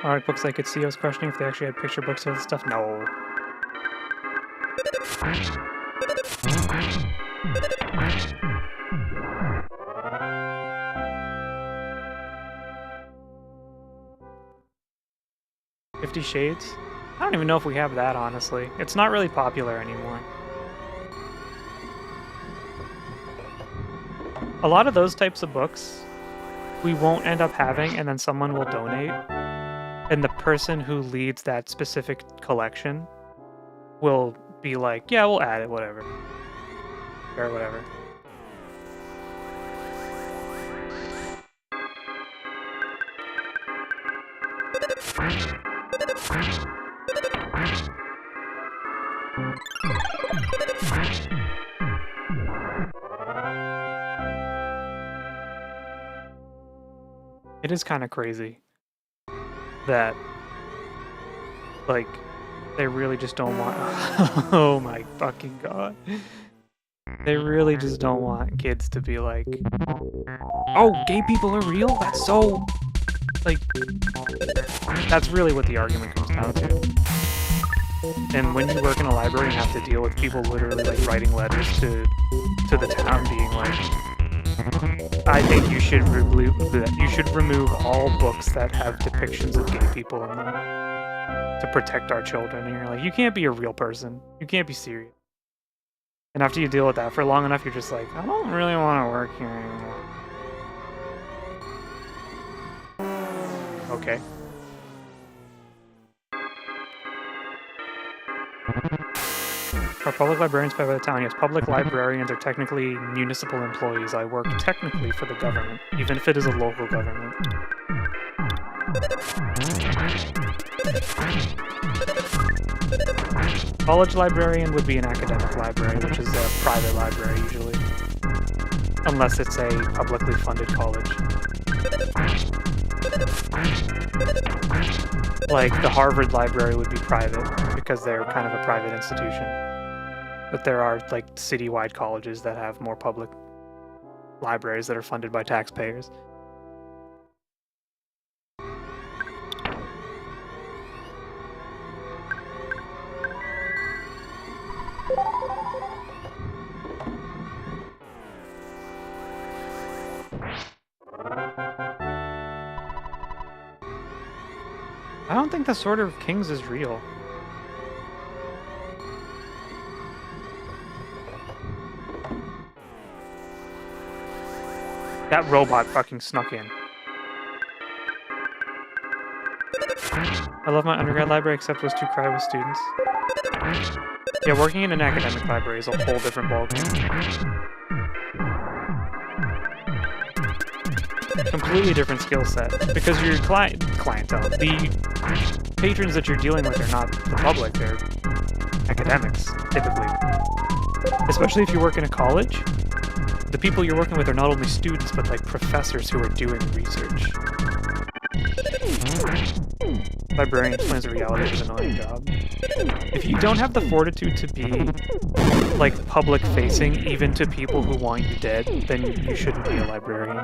Alright, books I could see. I was questioning if they actually had picture books of this stuff. No. $50 Shades? I don't even know if we have that, honestly. It's not really popular anymore. A lot of those types of books we won't end up having, and then someone will donate. And the person who leads that specific collection will be like, yeah, we'll add it, whatever. Or whatever. It is kind of crazy that, like, they really just don't want... Oh my fucking god. They really just don't want kids to be like, oh, gay people are real? That's so... Like, that's really what the argument comes down to. And when you work in a library and have to deal with people literally, like, writing letters to the town being like, I think you should remove all books that have depictions of gay people in them to protect our children. And you're like, you can't be a real person. You can't be serious. And after you deal with that for long enough, you're just like, I don't really want to work here anymore. Okay. Are public librarians paid by the town? Yes, public librarians are technically municipal employees. I work technically for the government, even if it is a local government. College librarian would be an academic library, which is a private library usually. Unless it's a publicly funded college. Like, the Harvard library would be private, because they're kind of a private institution. But there are, like, citywide colleges that have more public libraries that are funded by taxpayers. I don't think the Sword of Kings is real. That robot fucking snuck in. I love my undergrad library, except it was too crowded with students. Yeah, working in an academic library is a whole different ballgame. Completely different skill set, because your clientele, the patrons that you're dealing with are not the public, they're academics, typically. Especially if you work in a college, the people you're working with are not only students, but like professors who are doing research. Librarian explains the reality of an annoying job. If you don't have the fortitude to be, like, public-facing, even to people who want you dead, then you shouldn't be a librarian.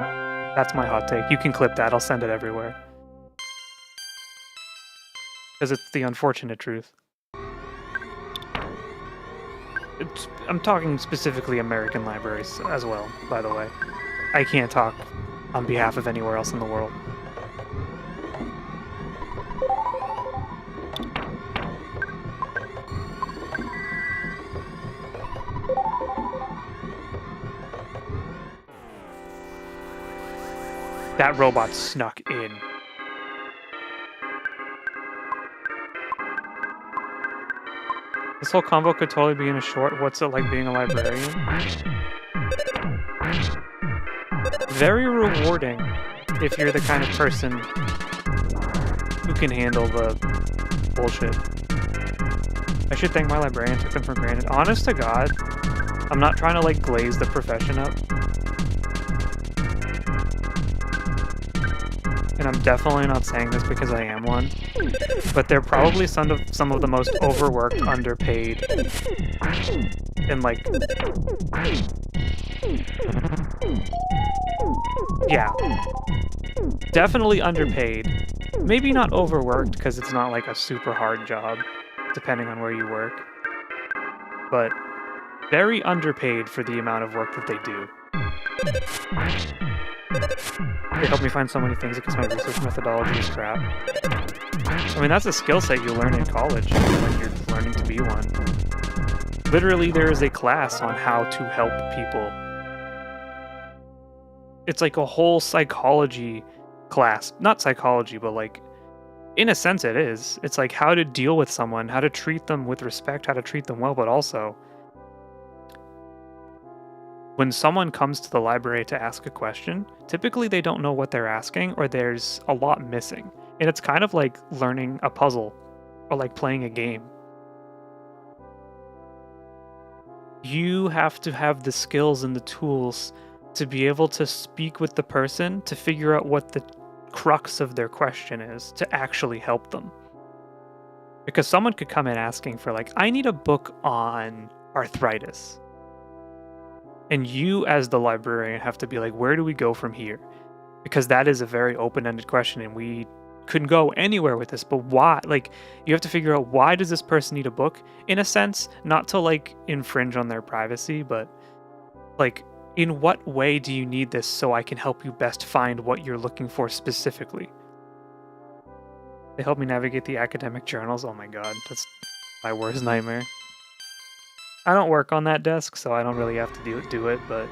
That's my hot take. You can clip that, I'll send it everywhere. Because it's the unfortunate truth. I'm talking specifically American libraries as well, by the way. I can't talk on behalf of anywhere else in the world. That robot snuck in. This whole convo could totally be in a short. What's it like being a librarian? Very rewarding if you're the kind of person who can handle the bullshit. I should thank my librarian, took them for granted. Honest to God, I'm not trying to like glaze the profession up. And I'm definitely not saying this because I am one, but they're probably some of the most overworked, underpaid, and like, yeah, definitely underpaid. Maybe not overworked because it's not like a super hard job, depending on where you work, but very underpaid for the amount of work that they do. They helped me find so many things because my research methodology is crap. I mean, that's a skill set you learn in college when you're learning to be one. Literally, there is a class on how to help people. It's like a whole psychology class. Not psychology, but like, in a sense it is. It's like how to deal with someone, how to treat them with respect, how to treat them well, but also when someone comes to the library to ask a question, typically they don't know what they're asking or there's a lot missing. And it's kind of like learning a puzzle or like playing a game. You have to have the skills and the tools to be able to speak with the person to figure out what the crux of their question is to actually help them. Because someone could come in asking for like, I need a book on arthritis. And you, as the librarian, have to be like, where do we go from here? Because that is a very open-ended question, and we couldn't go anywhere with this. But why? Like, you have to figure out, why does this person need a book? In a sense, not to, like, infringe on their privacy, but, like, in what way do you need this so I can help you best find what you're looking for specifically? They help me navigate the academic journals. Oh my god, that's my worst nightmare. I don't work on that desk, so I don't really have to do it, but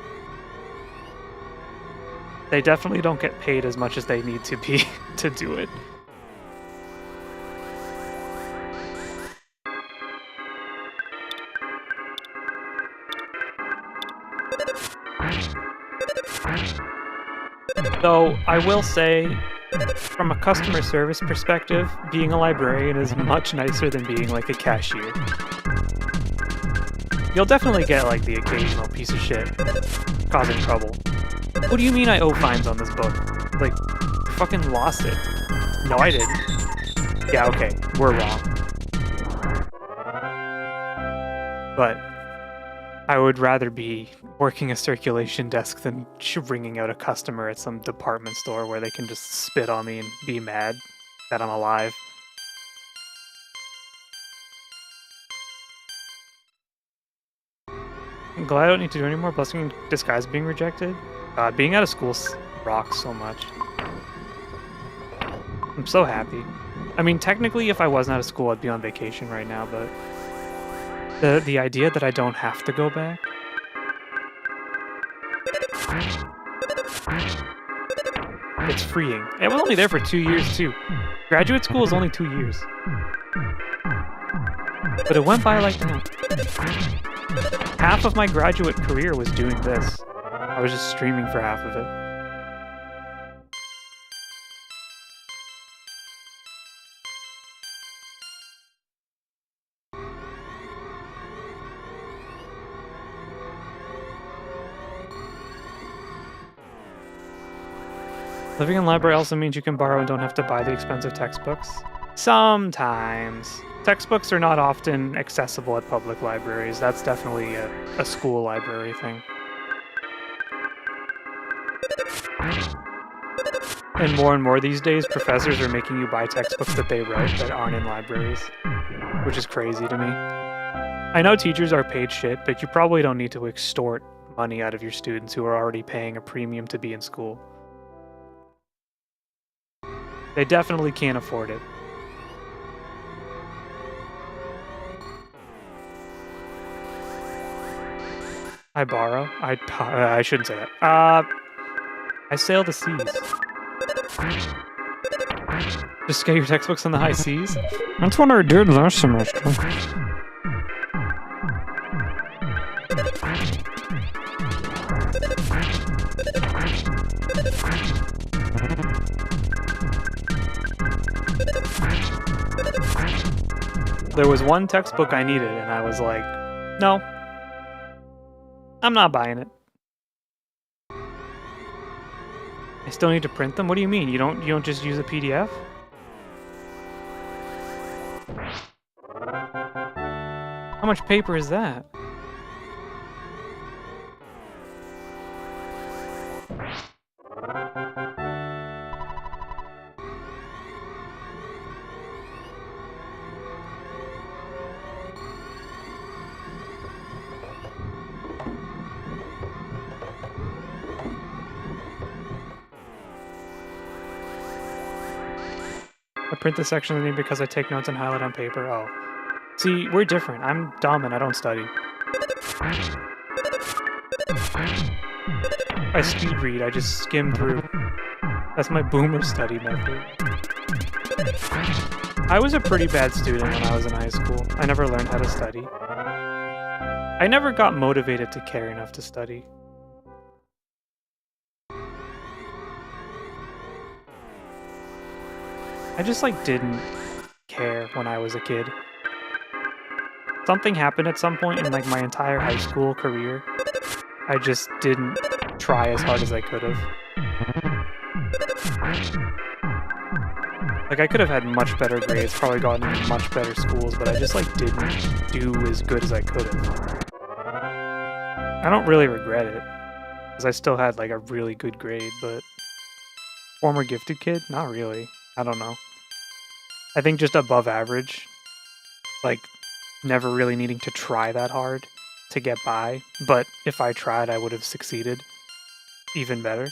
they definitely don't get paid as much as they need to be to do it. Though, I will say, from a customer service perspective, being a librarian is much nicer than being like a cashier. You'll definitely get, like, the occasional piece of shit causing trouble. What do you mean I owe fines on this book? Like, you fucking lost it. No, I didn't. Yeah, okay, we're wrong. But I would rather be working a circulation desk than ringing out a customer at some department store where they can just spit on me and be mad that I'm alive. I'm glad I don't need to do any more. Blessing in disguise being rejected. God, being out of school rocks so much. I'm so happy. I mean, technically, if I wasn't out of school, I'd be on vacation right now, but the idea that I don't have to go back. It's freeing. I was only there for 2 years, too. Graduate school is only 2 years. But it went by like that. Half of my graduate career was doing this. I was just streaming for half of it. Living in a library also means you can borrow and don't have to buy the expensive textbooks. Sometimes. Textbooks are not often accessible at public libraries. That's definitely a school library thing. And more these days, professors are making you buy textbooks that they wrote that aren't in libraries, which is crazy to me. I know teachers are paid shit, but you probably don't need to extort money out of your students who are already paying a premium to be in school. They definitely can't afford it. I borrow? I shouldn't say that. I sail the seas. Just get your textbooks on the high seas? That's what I did last semester. There was one textbook I needed, and I was like, no. I'm not buying it. I still need to print them? What do you mean? You don't just use a PDF? How much paper is that? I print the section of the name because I take notes and highlight on paper. Oh. See, we're different. I'm dumb and I don't study. I speed read, I just skim through. That's my boomer study method. I was a pretty bad student when I was in high school. I never learned how to study. I never got motivated to care enough to study. I just, like, didn't care when I was a kid. Something happened at some point in, like, my entire high school career. I just didn't try as hard as I could have. Like, I could have had much better grades, probably gotten into much better schools, but I just, like, didn't do as good as I could have. I don't really regret it, because I still had, like, a really good grade, but... Former gifted kid? Not really. I don't know. I think just above average. Like, never really needing to try that hard to get by, but if I tried, I would have succeeded even better.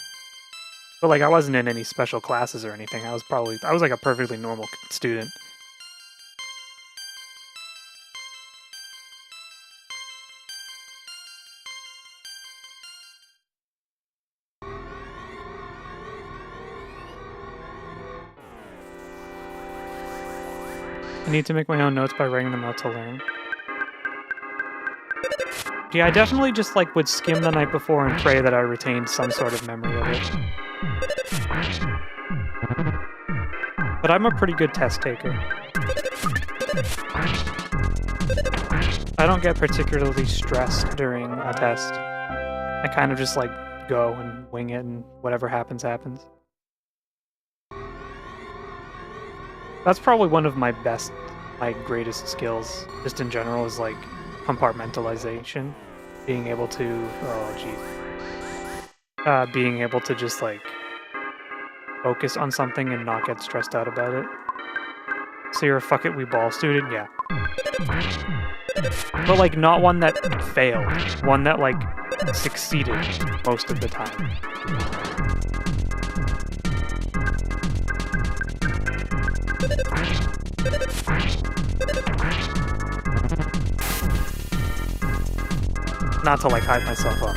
But, like, I wasn't in any special classes or anything. I was like a perfectly normal student. I need to make my own notes by writing them out to learn. Yeah, I definitely just, like, would skim the night before and pray that I retained some sort of memory of it. But I'm a pretty good test taker. I don't get particularly stressed during a test. I kind of just, like, go and wing it, and whatever happens, happens. That's probably one of my greatest skills, just in general, is, like, compartmentalization. Being able to, being able to just, like, focus on something and not get stressed out about it. So you're a fuck it, we ball student? Yeah. But, like, not one that failed. One that, like, succeeded most of the time. Not to, like, hype myself up.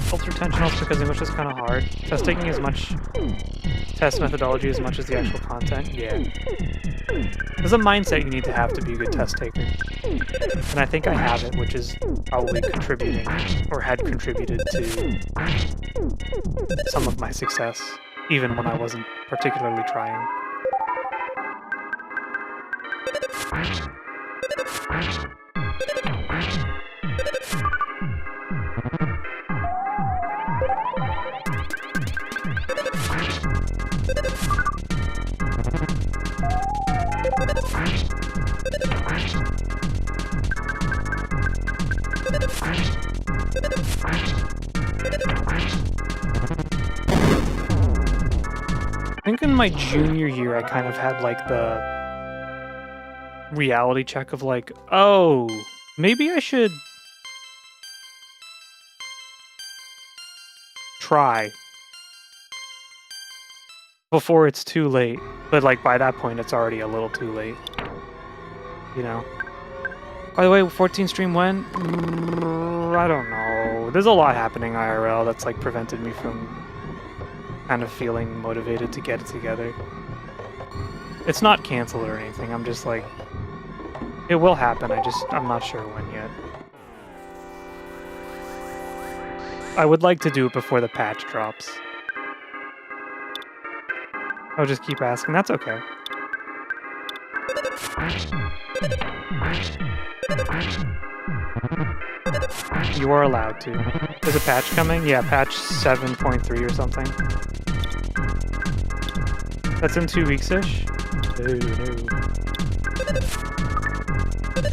Filter retention also because English is kind of hard. Test taking as much test methodology as much as the actual content. Yeah. There's a mindset you need to have be a good test taker. And I think I have it, which is probably contributing, or had contributed to some of my success, even when I wasn't particularly trying. think in my junior year, I kind of had, like, the reality check of, like, oh, maybe I should try before it's too late. But, like, by that point, it's already a little too late. You know? By the way, 14 stream when? I don't know. There's a lot happening IRL that's, like, prevented me from kind of feeling motivated to get it together. It's not canceled or anything. I'm just, like... It will happen. I'm not sure when yet. I would like to do it before the patch drops. I'll just keep asking. That's okay. You are allowed to. There's a patch coming? Yeah, patch 7.3 or something. That's in 2 weeks-ish? No.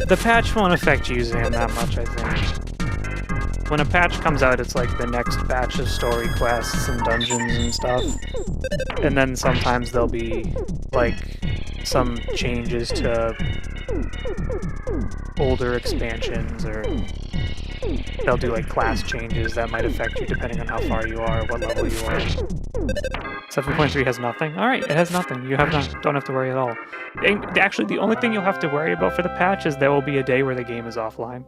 The patch won't affect Usam that much, I think. When a patch comes out, it's like the next batch of story quests and dungeons and stuff. And then sometimes there'll be, like, some changes to older expansions, or they'll do, like, class changes that might affect you depending on how far you are, what level you are. 7.3 has nothing? Alright, it has nothing. You don't have to worry at all. And actually, the only thing you'll have to worry about for the patch is there will be a day where the game is offline.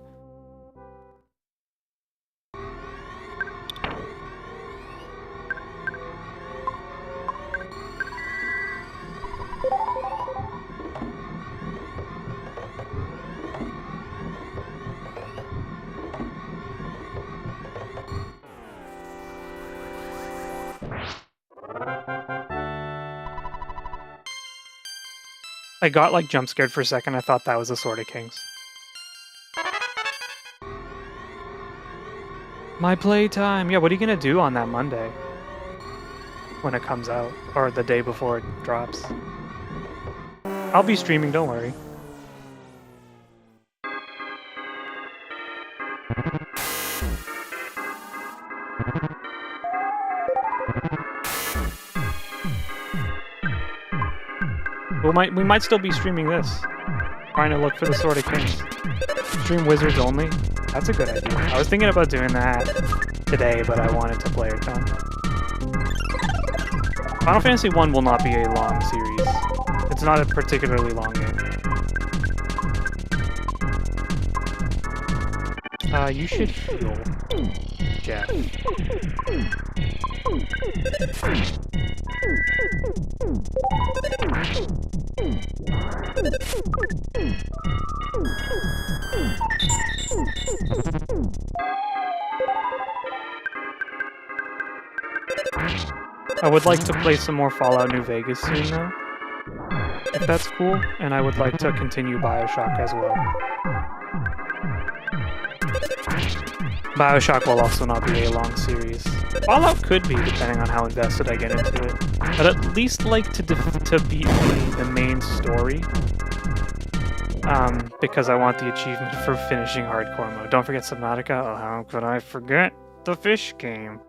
I got, like, jump scared for a second. I thought that was the Sword of Kings. My playtime! Yeah, what are you gonna do on that Monday? When it comes out. Or the day before it drops. I'll be streaming, don't worry. We might still be streaming this. Trying to look for the Sword of Kings. Stream Wizards only? That's a good idea. I was thinking about doing that today, but I wanted to play it done. Final Fantasy 1 will not be a long series. It's not a particularly long game. You should heal, Jeff. I would like to play some more Fallout New Vegas soon, though. If that's cool, and I would like to continue BioShock as well. BioShock will also not be a long series. Fallout could be, depending on how invested I get into it. I'd at least like to beat the main story. Because I want the achievement for finishing hardcore mode. Don't forget Subnautica. Oh, how could I forget the fish game?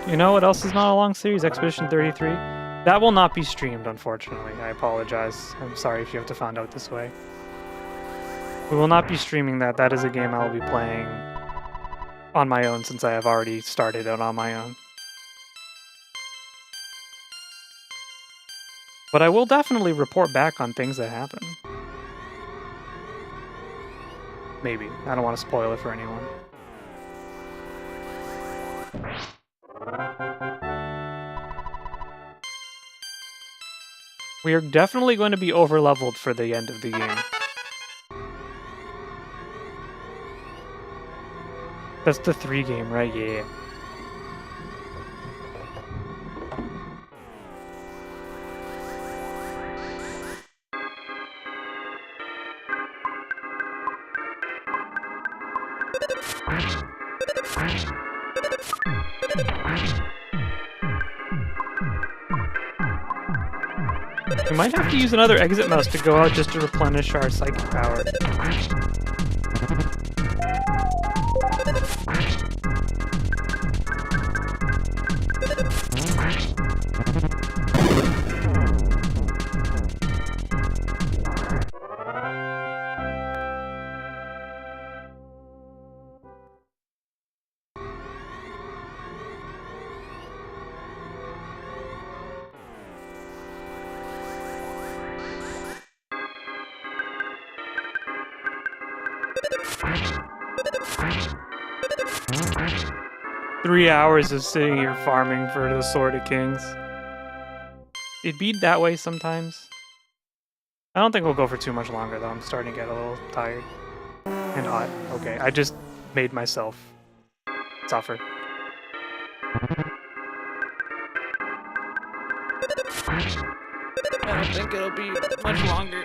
You know what else is not a long series? Expedition 33. That will not be streamed, unfortunately. I apologize. I'm sorry if you have to find out this way. We will not be streaming that. That is a game I will be playing on my own, since I have already started it on my own. But I will definitely report back on things that happen. Maybe. I don't want to spoil it for anyone. We are definitely going to be over-leveled for the end of the game. That's the 3 game, right? Yeah. We might have to use another exit mouse to go out just to replenish our psychic power. 3 hours of sitting here farming for the Sword of Kings. It'd be that way sometimes. I don't think we'll go for too much longer, though. I'm starting to get a little tired. And hot. Okay, I just made myself suffer. I don't think it'll be much longer.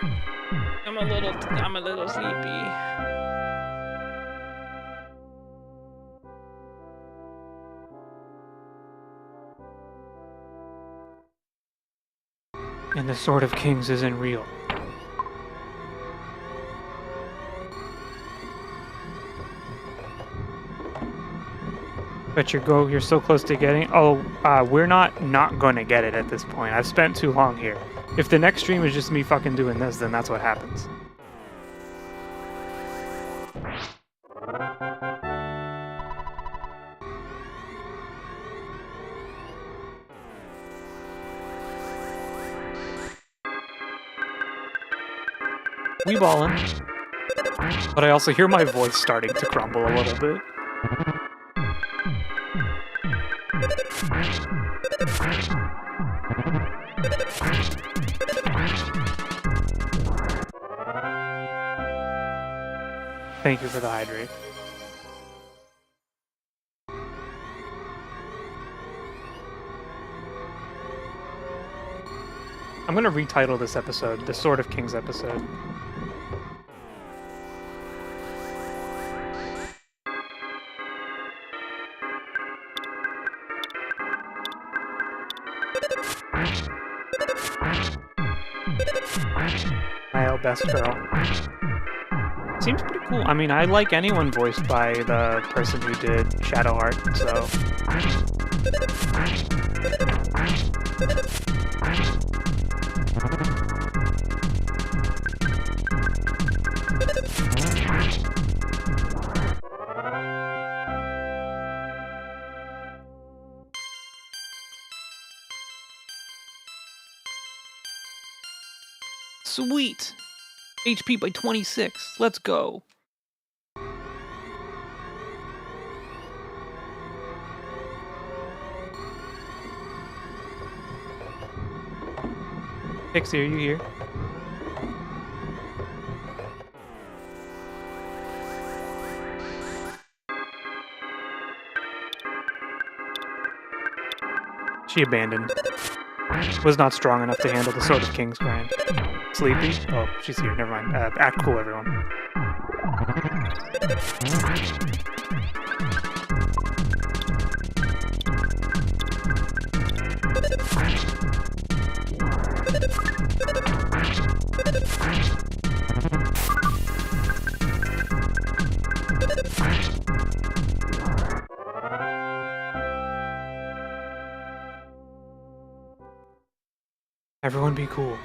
I'm a little sleepy. And the Sword of Kings isn't real. But you're so close to getting. Oh, we're not gonna get it at this point. I've spent too long here. If the next stream is just me fucking doing this, then that's what happens. We ballin'. But I also hear my voice starting to crumble a little bit. Thank you for the hydrate. I'm gonna retitle this episode, the Sword of Kings episode. Best girl. Seems pretty cool. I mean, I like anyone voiced by the person who did Shadowheart, so. Sweet! HP by 26. Let's go. Pixie, are you here? She abandoned. Was not strong enough to handle the Sword of Kings grind. Sleepy? Oh, she's here. Never mind. Act cool, everyone. Everyone be cool.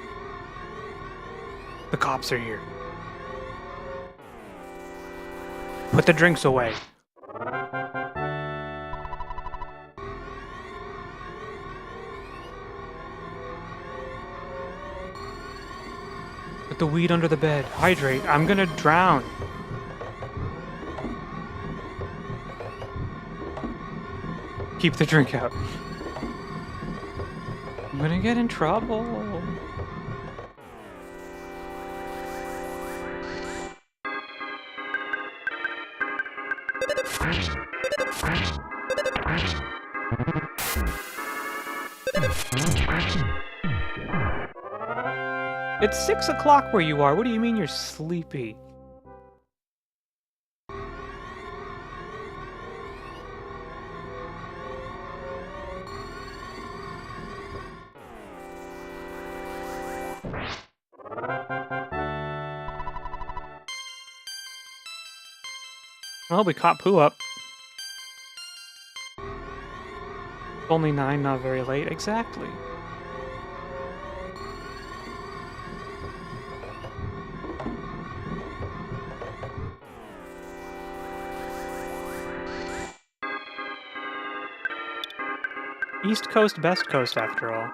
The cops are here. Put the drinks away. Put the weed under the bed. Hydrate. I'm gonna drown. Keep the drink out. I'm gonna get in trouble. It's 6 o'clock where you are. What do you mean you're sleepy? Well, we caught Pooh up. Only 9, not very late. Exactly. East Coast, Best Coast, after all.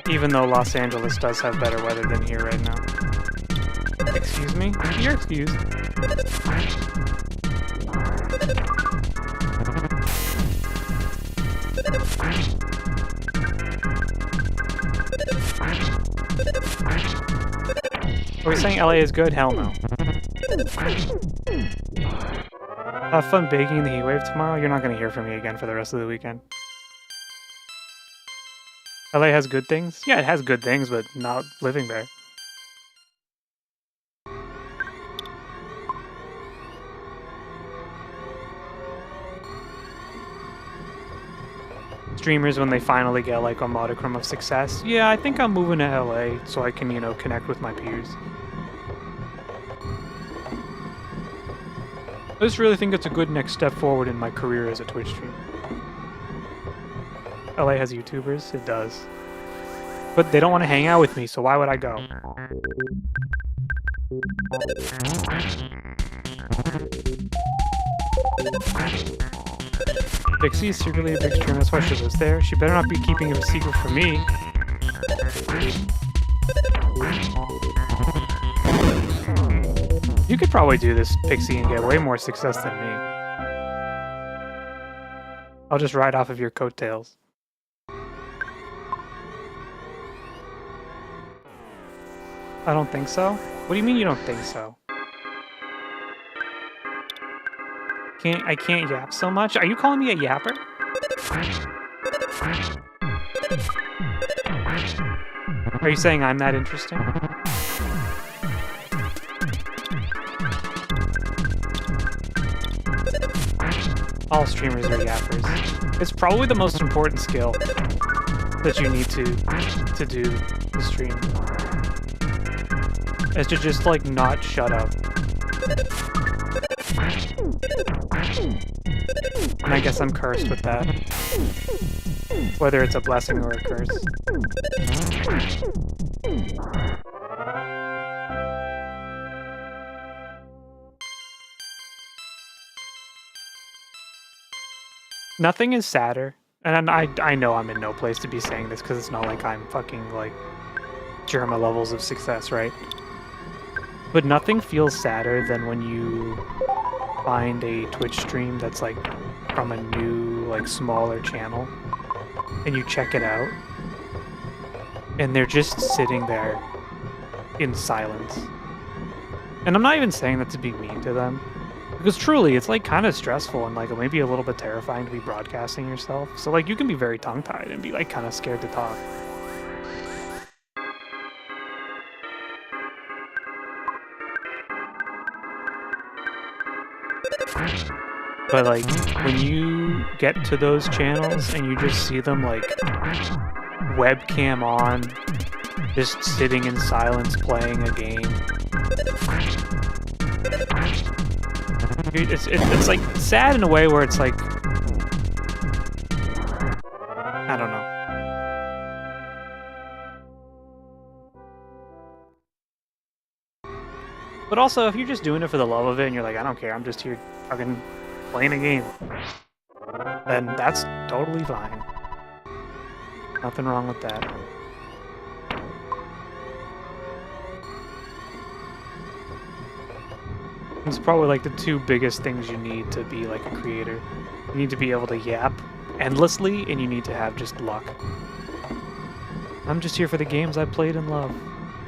Even though Los Angeles does have better weather than here right now. Excuse me? You're excused. Are we saying LA is good? Hell no. Have fun baking in the heat wave tomorrow? You're not going to hear from me again for the rest of the weekend. LA has good things? Yeah, it has good things, but not living there. Streamers, when they finally get like a modicum of success, yeah, I think I'm moving to LA so I can, you know, connect with my peers. I just really think it's a good next step forward in my career as a Twitch streamer. LA has YouTubers? It does. But they don't want to hang out with me, so why would I go? Pixie's secretly a big streamer, that's why she lives there. She better not be keeping it a secret from me. You could probably do this, Pixie, and get way more success than me. I'll just ride off of your coattails. I don't think so? What do you mean you don't think so? I can't yap so much? Are you calling me a yapper? Are you saying I'm that interesting? All streamers are yappers. It's probably the most important skill that you need to do to stream. Is to just, like, not shut up. And I guess I'm cursed with that. Whether it's a blessing or a curse. Nothing is sadder. And I know I'm in no place to be saying this because it's not like I'm fucking, like, Germa levels of success, right? But nothing feels sadder than when you find a Twitch stream that's like from a new, like, smaller channel, and you check it out, and they're just sitting there in silence. And I'm not even saying that to be mean to them, because truly, it's like kind of stressful and like maybe a little bit terrifying to be broadcasting yourself. So like you can be very tongue-tied and be like kind of scared to talk. But like, when you get to those channels and you just see them like webcam on, just sitting in silence playing a game, it's like sad in a way where it's like, I don't know. But also, if you're just doing it for the love of it and you're like, I don't care, I'm just here fucking playing a game, then that's totally fine. Nothing wrong with that. It's probably like the two biggest things you need to be like a creator. You need to be able to yap endlessly, and you need to have just luck. I'm just here for the games I played and love.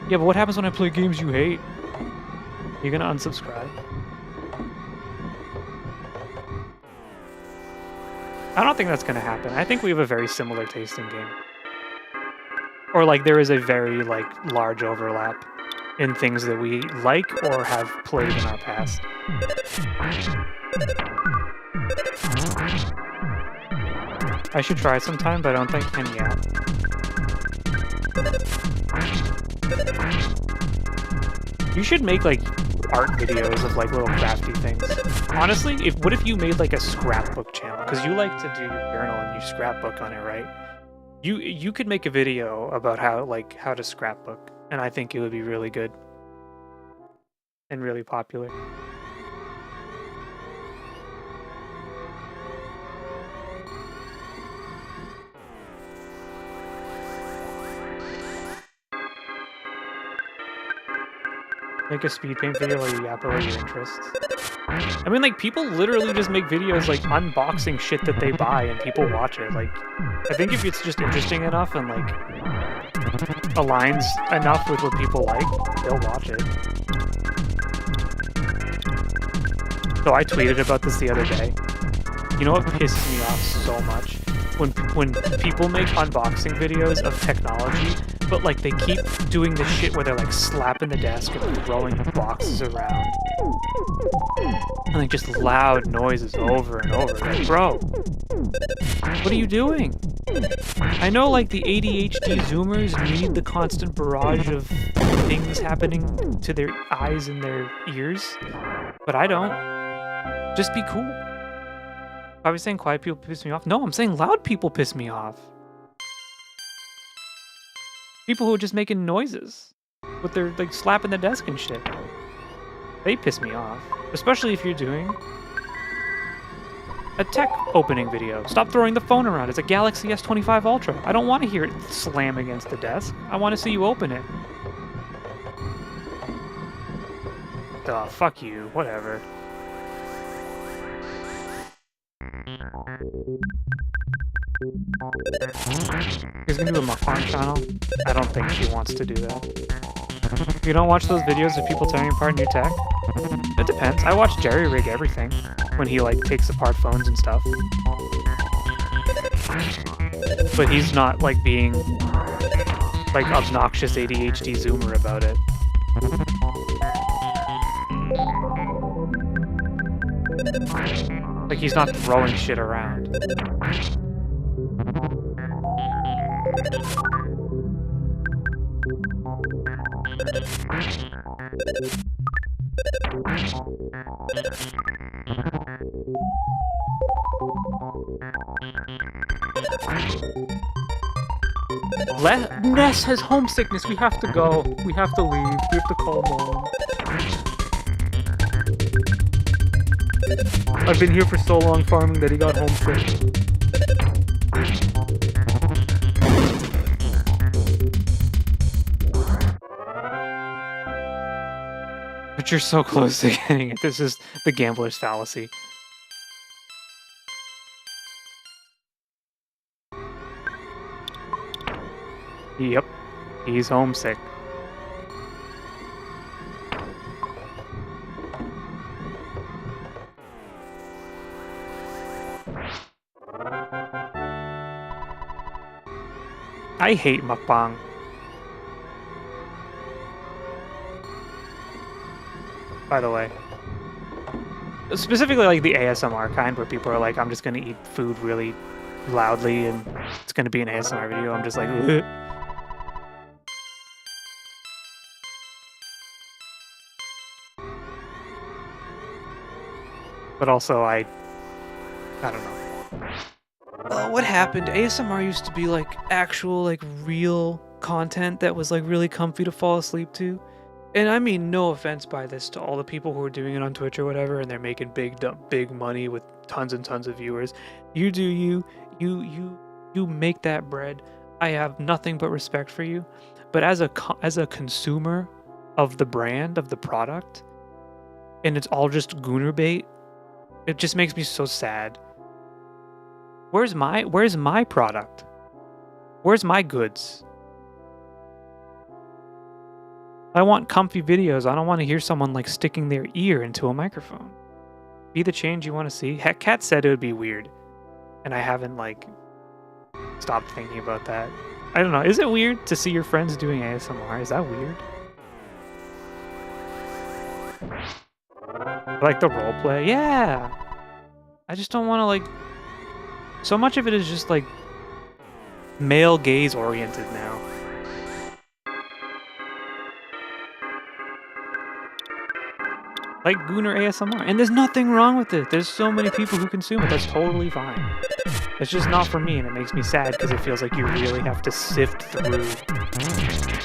Yeah, but what happens when I play games you hate? You're gonna unsubscribe? I don't think that's gonna happen. I think we have a very similar taste in game. Or like there is a very like large overlap in things that we like or have played in our past. I should try it sometime, but I don't think I can yet. You should make, like, art videos of, like, little crafty things. Honestly, what if you made, like, a scrapbook channel? Because you like to do your journal and you scrapbook on it, right? You could make a video about how to scrapbook, and I think it would be really good. And really popular. Make a speed paint video while you yap about your interests. I mean, like, people literally just make videos, like, unboxing shit that they buy, and people watch it. Like, I think if it's just interesting enough and, like, aligns enough with what people like, they'll watch it. So I tweeted about this the other day. You know what pisses me off so much? When people make unboxing videos of technology, but like they keep doing this shit where they're like slapping the desk and throwing the boxes around. And like just loud noises over and over. Like, bro, what are you doing? I know like the ADHD Zoomers need the constant barrage of things happening to their eyes and their ears, but I don't. Just be cool. Are we saying quiet people piss me off? No, I'm saying loud people piss me off. People who are just making noises with their like slapping the desk and shit. They piss me off. Especially if you're doing a tech opening video. Stop throwing the phone around. It's a Galaxy S25 Ultra. I don't want to hear it slam against the desk. I want to see you open it. Duh, fuck you. Whatever. He's gonna do a mukbang channel? I don't think she wants to do that. You don't watch those videos of people tearing apart new tech? It depends. I watch Jerry rig everything when he like takes apart phones and stuff. But he's not like being like obnoxious ADHD Zoomer about it. Like he's not throwing shit around. Ness has homesickness. We have to go. We have to leave. We have to call mom. I've been here for so long farming that he got homesick. But you're so close to getting it. This is the gambler's fallacy. Yep, he's homesick. I hate mukbang. By the way. Specifically like the ASMR kind where people are like, I'm just gonna eat food really loudly and it's gonna be an ASMR video. I'm just like, ugh. But also I don't know. What happened? ASMR used to be like actual like real content that was like really comfy to fall asleep to. And I mean no offense by this to all the people who are doing it on Twitch or whatever and they're making big money with tons and tons of viewers. You do you make that bread. I have nothing but respect for you. But as a consumer of the brand, of the product, and it's all just gooner bait, it just makes me so sad. Where's my product? Where's my goods? I want comfy videos. I don't want to hear someone like sticking their ear into a microphone. Be the change you want to see. Heck, Kat said it would be weird. And I haven't like stopped thinking about that. I don't know. Is it weird to see your friends doing ASMR? Is that weird? Like the roleplay? Yeah. I just don't want to like So much of it is just like male gaze oriented now. Like Gooner ASMR. And there's nothing wrong with it. There's so many people who consume it. That's totally fine. It's just not for me, and it makes me sad because it feels like you really have to sift through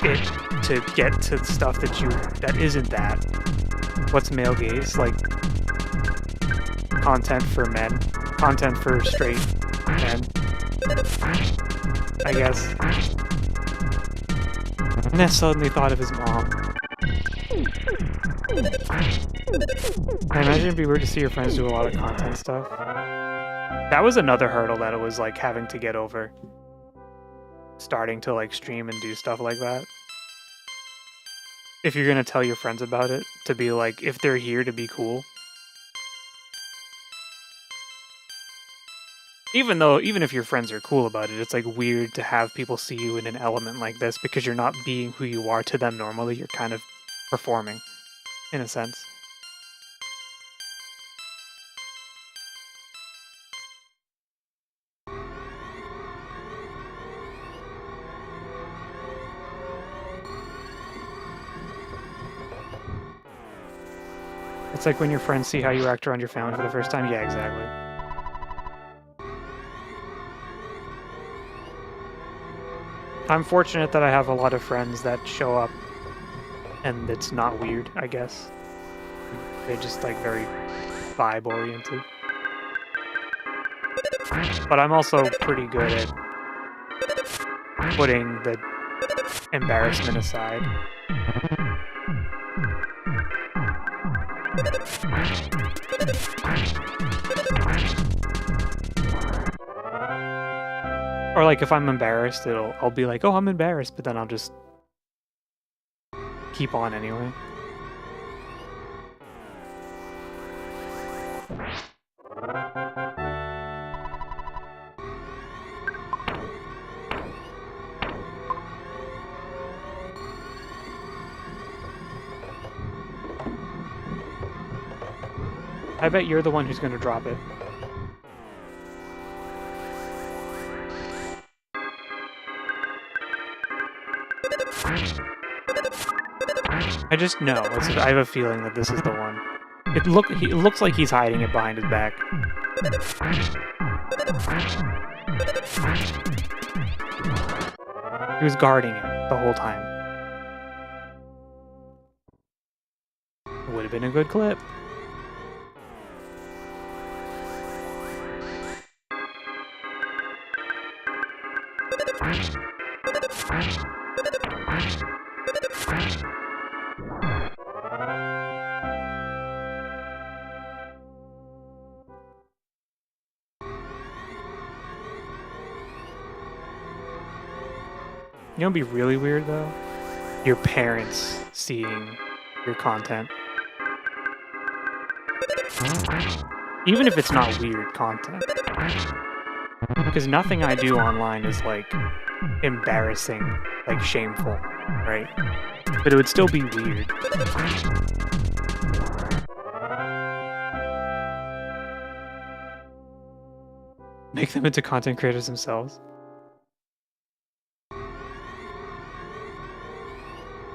it to get to stuff that isn't that. What's male gaze? Like content for men. Content for straight men. I guess. And then suddenly thought of his mom. I imagine it'd be weird to see your friends do a lot of content stuff. That was another hurdle that it was like having to get over. Starting to like stream and do stuff like that. If you're gonna tell your friends about it, to be like, if they're here, to be cool. Even if your friends are cool about it, it's like weird to have people see you in an element like this because you're not being who you are to them normally. You're kind of performing, in a sense. It's like when your friends see how you act around your family for the first time. Yeah, exactly. I'm fortunate that I have a lot of friends that show up and it's not weird, I guess. They're just like very vibe oriented. But I'm also pretty good at putting the embarrassment aside. Or like if I'm embarrassed, I'll be like, oh, I'm embarrassed, but then I'll just keep on anyway. I bet you're the one who's gonna drop it. I just know. I have a feeling that this is the one. It looks like he's hiding it behind his back. He was guarding it the whole time. It would have been a good clip. You know what'd be really weird though? Your parents seeing your content. Even if it's not weird content. Because nothing I do online is like embarrassing, like shameful, right? But it would still be weird. Make them into content creators themselves.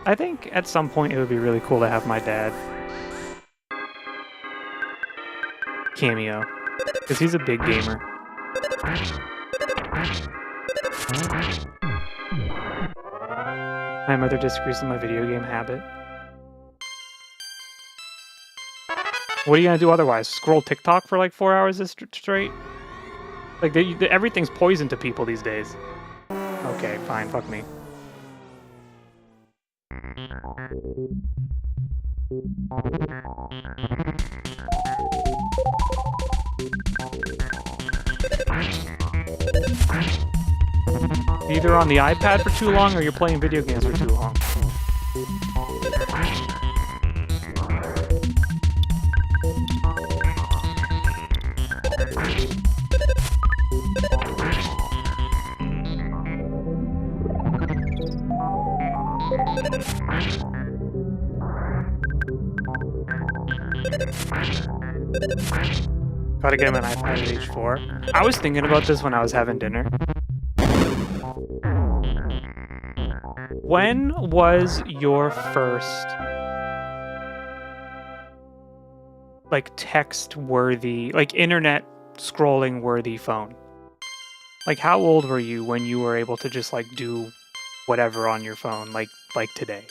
I think at some point it would be really cool to have my dad cameo, because he's a big gamer. My mother disagrees with my video game habit. What are you gonna do otherwise? Scroll TikTok for like 4 hours straight? Like, everything's poison to people these days. Okay, fine, fuck me. Either on the iPad for too long or you're playing video games for too long. Gotta get him an iPad at age 4. I was thinking about this when I was having dinner. When was your first, like, text-worthy, like, internet scrolling-worthy phone? Like, how old were you when you were able to just, like, do whatever on your phone, like today?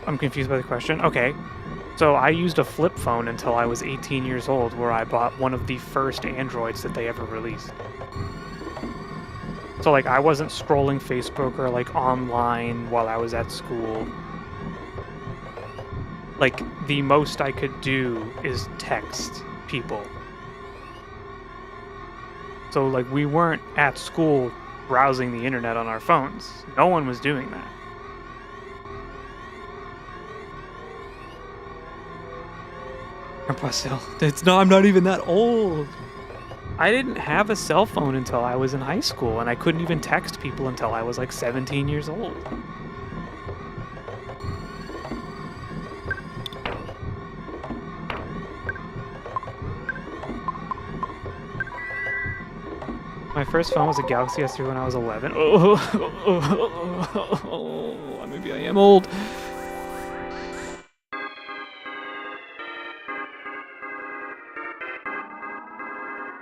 I'm confused by the question. Okay. So I used a flip phone until I was 18 years old, where I bought one of the first Androids that they ever released. So, like, I wasn't scrolling Facebook or, like, online while I was at school. Like, the most I could do is text people. So, like, we weren't at school browsing the internet on our phones. No one was doing that. I'm not even that old. I didn't have a cell phone until I was in high school, and I couldn't even text people until I was like 17 years old. My first phone was a Galaxy S3 when I was 11. Oh, maybe I am old.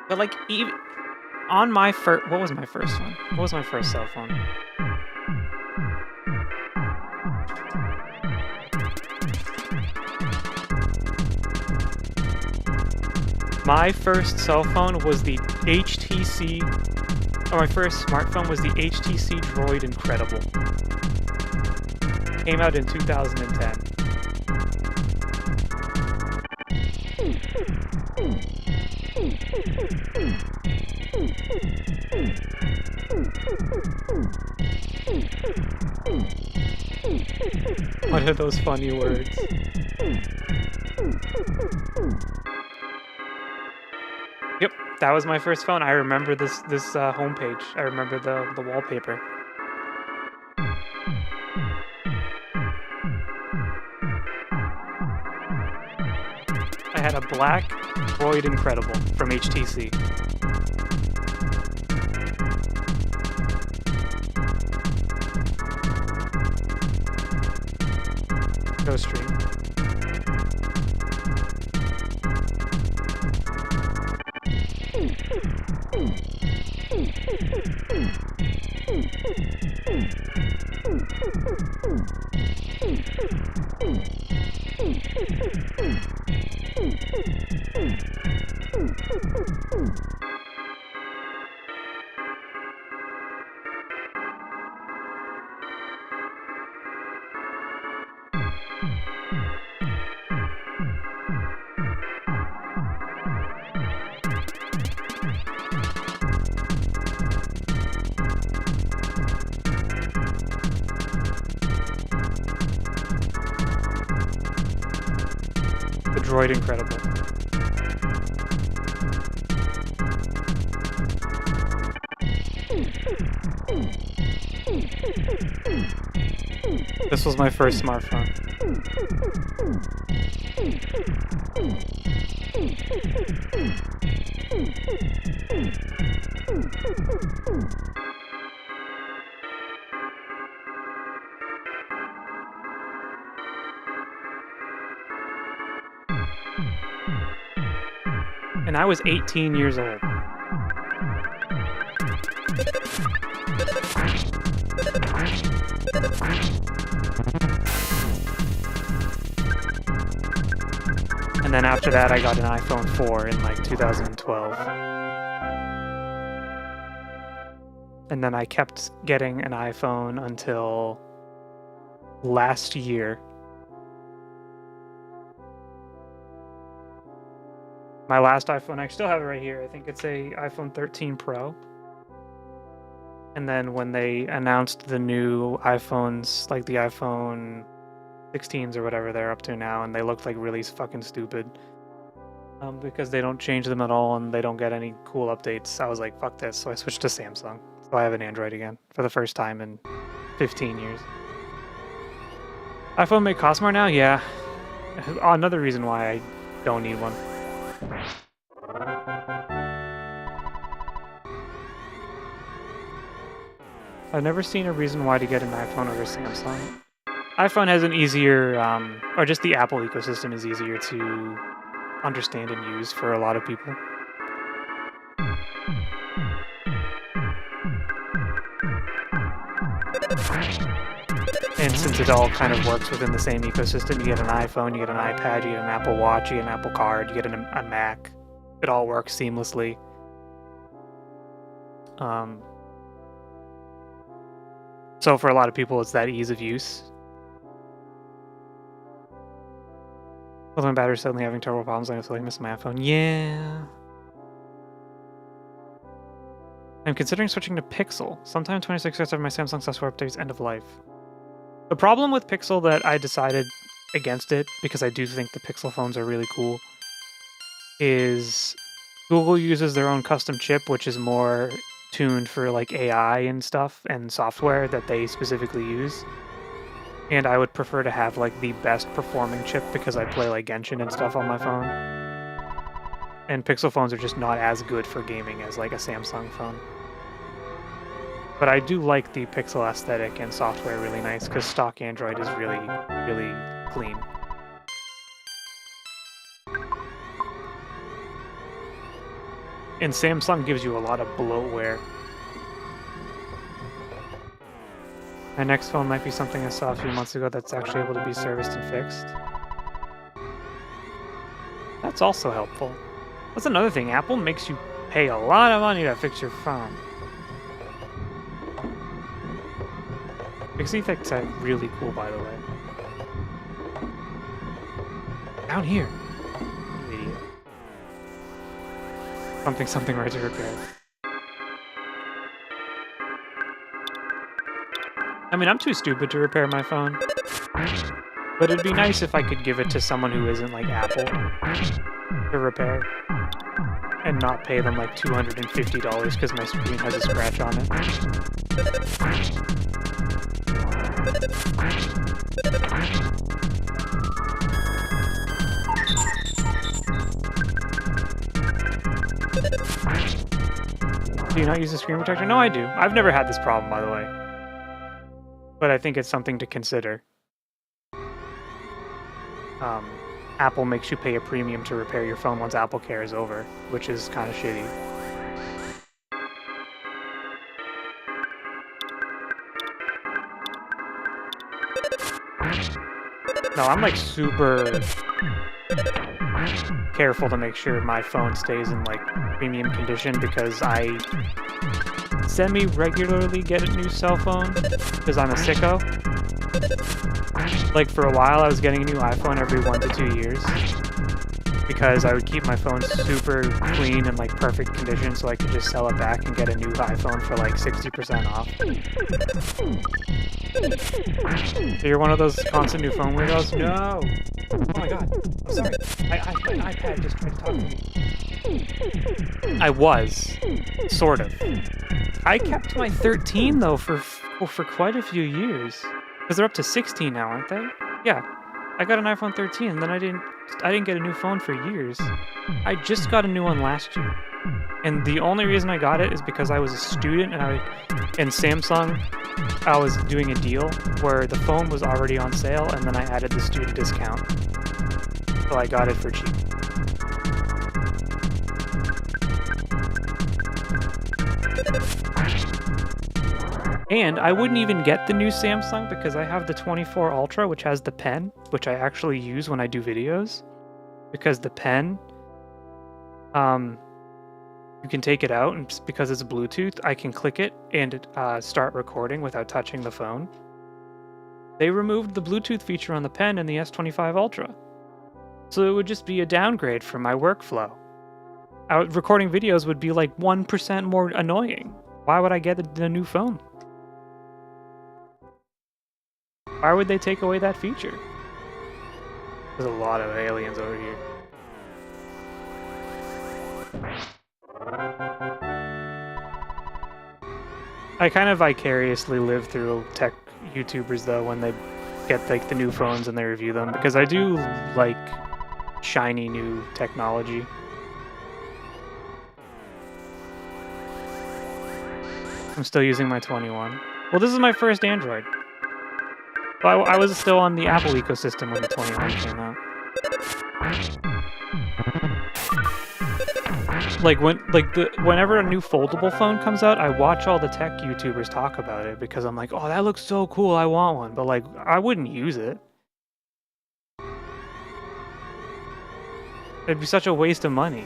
But, like, even on my first... What was my first one? What was my first cell phone? My first cell phone was the HTC... Or my first smartphone was the HTC Droid Incredible. Came out in 2010. What are those funny words? Yep, that was my first phone. I remember this homepage. I remember the wallpaper. I had a black Droid Incredible from HTC. Go stream. The Droid Incredible. This was my first smartphone. And I was 18 years old. And then after that, I got an iPhone 4 in like 2012. And then I kept getting an iPhone until last year. My last iPhone, I still have it right here. I think it's a iPhone 13 Pro. And then when they announced the new iPhones, like the iPhone 16s or whatever they're up to now, and they looked like really fucking stupid. Because they don't change them at all and they don't get any cool updates. I was like, fuck this. So I switched to Samsung. So I have an Android again for the first time in 15 years. iPhone may cost more now? Yeah. Another reason why I don't need one. I've never seen a reason why to get an iPhone over Samsung. iPhone has an easier, or just the Apple ecosystem is easier to understand and use for a lot of people. And since it all kind of works within the same ecosystem, you get an iPhone, you get an iPad, you get an Apple Watch, you get an Apple Card, you get a Mac. It all works seamlessly. So for a lot of people, it's that ease of use. With my battery suddenly having turbo problems, I feel like missing my iPhone. Yeah. I'm considering switching to Pixel. Sometime 26 years after my Samsung software update's end of life. The problem with Pixel that I decided against it, because I do think the Pixel phones are really cool, is Google uses their own custom chip, which is more tuned for like AI and stuff and software that they specifically use. And I would prefer to have like the best performing chip because I play like Genshin and stuff on my phone. And Pixel phones are just not as good for gaming as like a Samsung phone. But I do like the Pixel aesthetic and software really nice because stock Android is really, really clean. And Samsung gives you a lot of bloatware. My next phone might be something I saw a few months ago that's actually able to be serviced and fixed. That's also helpful. That's another thing. Apple makes you pay a lot of money to fix your phone. Pixie effects are really cool, by the way. Down here. You idiot. Something right to repair. I mean, I'm too stupid to repair my phone. But it'd be nice if I could give it to someone who isn't like Apple to repair. And not pay them like $250 because my screen has a scratch on it. Do you not use a screen protector? No, I do. I've never had this problem, by the way. But I think it's something to consider. Apple makes you pay a premium to repair your phone once Apple Care is over, which is kind of shitty. No, I'm like super careful to make sure my phone stays in like premium condition because I semi-regularly get a new cell phone because I'm a sicko. Like for a while I was getting a new iPhone every 1 to 2 years because I would keep my phone super clean and like perfect condition so I could just sell it back and get a new iPhone for like 60% off. So you're one of those constant new phone weirdos? No! Oh my god, I'm sorry. My iPad just tried to talk to me. I was. Sort of. I kept my 13 though for quite a few years. Because they're up to 16 now, aren't they? Yeah. I got an iPhone 13 and then I didn't get a new phone for years. I just got a new one last year. And the only reason I got it is because I was a student and Samsung, I was doing a deal where the phone was already on sale and then I added the student discount. So I got it for cheap. And I wouldn't even get the new Samsung because I have the 24 Ultra, which has the pen, which I actually use when I do videos. Because the pen, you can take it out, and because it's Bluetooth, I can click it and start recording without touching the phone. They removed the Bluetooth feature on the pen in the S25 Ultra. So it would just be a downgrade for my workflow. Recording videos would be like 1% more annoying. Why would I get the new phone? Why would they take away that feature? There's a lot of aliens over here. I kind of vicariously live through tech YouTubers though when they get like the new phones and they review them, because I do like shiny new technology. I'm still using my 21. Well, this is my first Android. Well, I was still on the Apple ecosystem when the 21 came out. Like whenever a new foldable phone comes out, I watch all the tech YouTubers talk about it because I'm like, oh, that looks so cool, I want one. But like, I wouldn't use it. It'd be such a waste of money.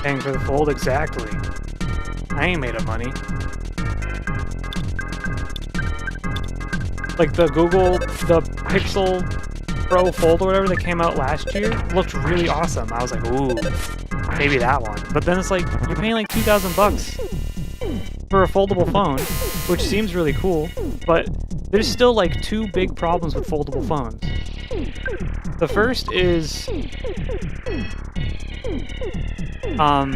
Paying for the fold, exactly. I ain't made of money. Like the Pixel Pro Fold or whatever that came out last year looked really awesome. I was like, ooh, maybe that one. But then it's like, you're paying like $2,000 for a foldable phone, which seems really cool, but there's still like two big problems with foldable phones. The first is, oh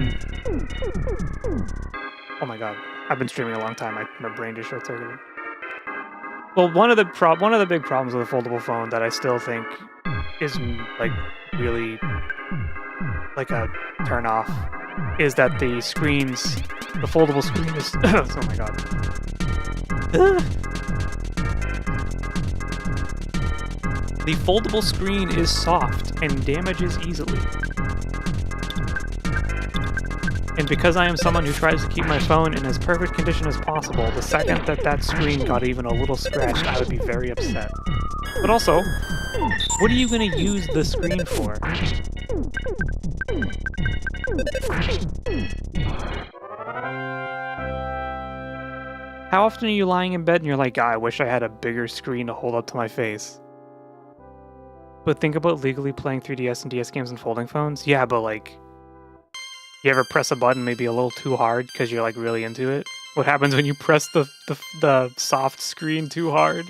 my god, I've been streaming a long time. My brain just short-circuited. Well, one of the big problems with a foldable phone that I still think is like really like a turn off is that the foldable screen is oh my god. The foldable screen is soft and damages easily. And because I am someone who tries to keep my phone in as perfect condition as possible, the second that screen got even a little scratched, I would be very upset. But also, what are you going to use the screen for? How often are you lying in bed and you're like, I wish I had a bigger screen to hold up to my face? But think about legally playing 3DS and DS games on folding phones? Yeah, but like, you ever press a button maybe a little too hard because you're like really into it? What happens when you press the soft screen too hard?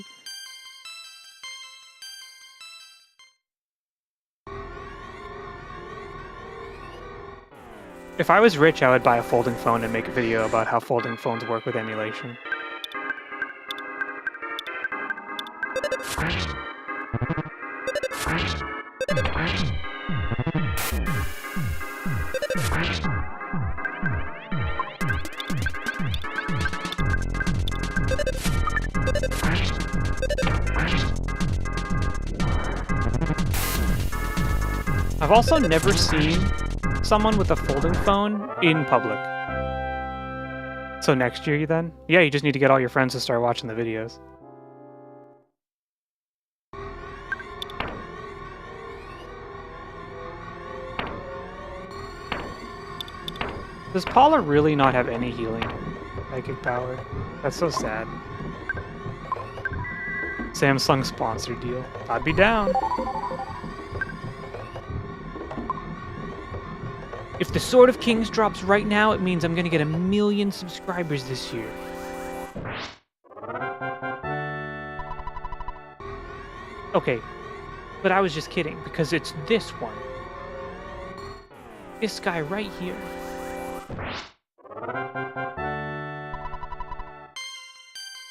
If I was rich, I would buy a folding phone and make a video about how folding phones work with emulation. I've also never seen someone with a folding phone in public. So next year then? Yeah, you just need to get all your friends to start watching the videos. Does Paula really not have any healing psychic power? That's so sad. Samsung sponsor deal. I'd be down. If the Sword of Kings drops right now, it means I'm gonna get 1 million subscribers this year. Okay, but I was just kidding, because it's this one. This guy right here.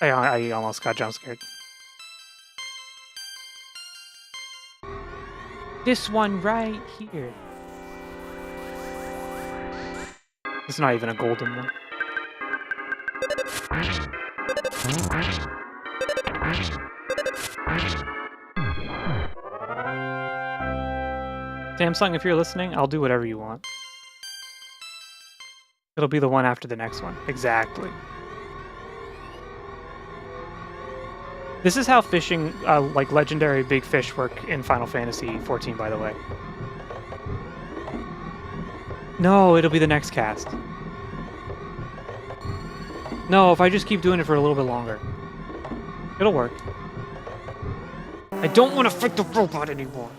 I almost got jump scared. This one right here. It's not even a golden one. Samsung, if you're listening, I'll do whatever you want. It'll be the one after the next one. Exactly. This is how fishing, like legendary big fish work in Final Fantasy XIV, by the way. No, it'll be the next cast. No, if I just keep doing it for a little bit longer. It'll work. I don't want to fight the robot anymore.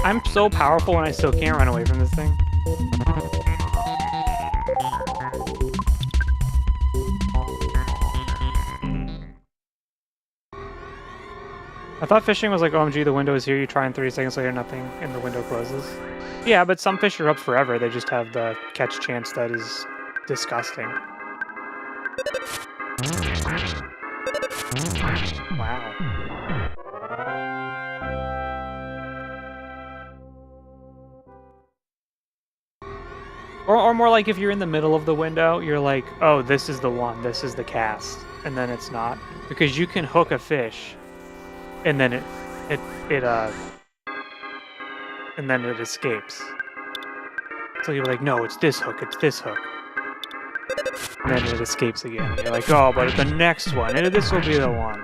I'm so powerful and I still can't run away from this thing. I thought fishing was like, OMG, the window is here, you try and 30 seconds later, nothing, and the window closes. Yeah, but some fish are up forever, they just have the catch chance that is disgusting. Wow. Or more like if you're in the middle of the window, you're like, oh, this is the one, this is the cast, and then it's not. Because you can hook a fish, and then it escapes. So you're like, no, it's this hook, it's this hook. And then it escapes again. And you're like, oh, but the next one, and this will be the one.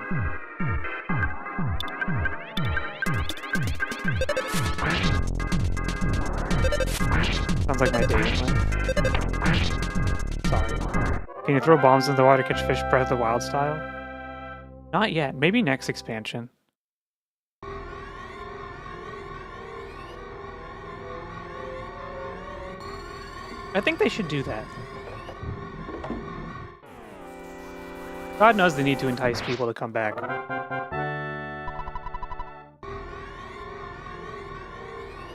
Sounds like my dating life. Sorry. Can you throw bombs in the water to catch fish Breath of the Wild style? Not yet. Maybe next expansion. I think they should do that. God knows they need to entice people to come back.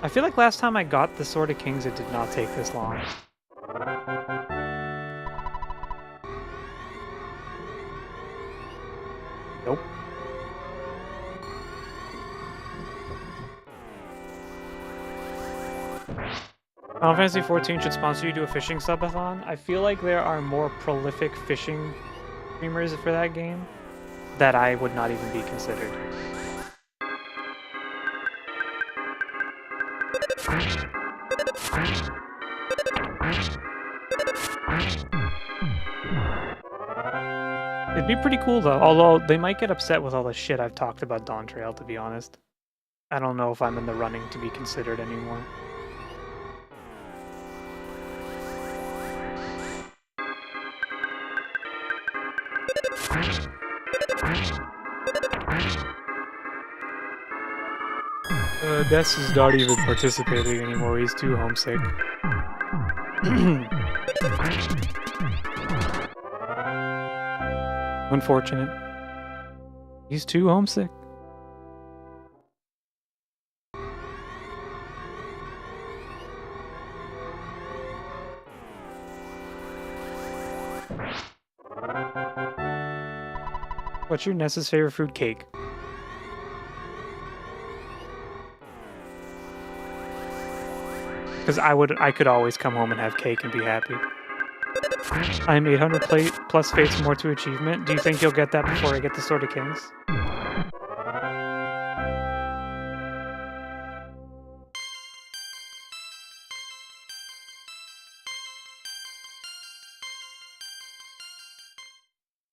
I feel like last time I got the Sword of Kings, it did not take this long. Nope. Final Fantasy XIV should sponsor you to a fishing subathon. I feel like there are more prolific fishing streamers for that game that I would not even be considered. It'd be pretty cool though, although they might get upset with all the shit I've talked about Dawn Trail, to be honest. I don't know if I'm in the running to be considered anymore. Des is not even participating anymore, he's too homesick. Unfortunate. He's too homesick. What's your Ness's favorite food? Cake. Because I could always come home and have cake and be happy. I'm 800 plus fates more to achievement. Do you think you'll get that before I get the Sword of Kings?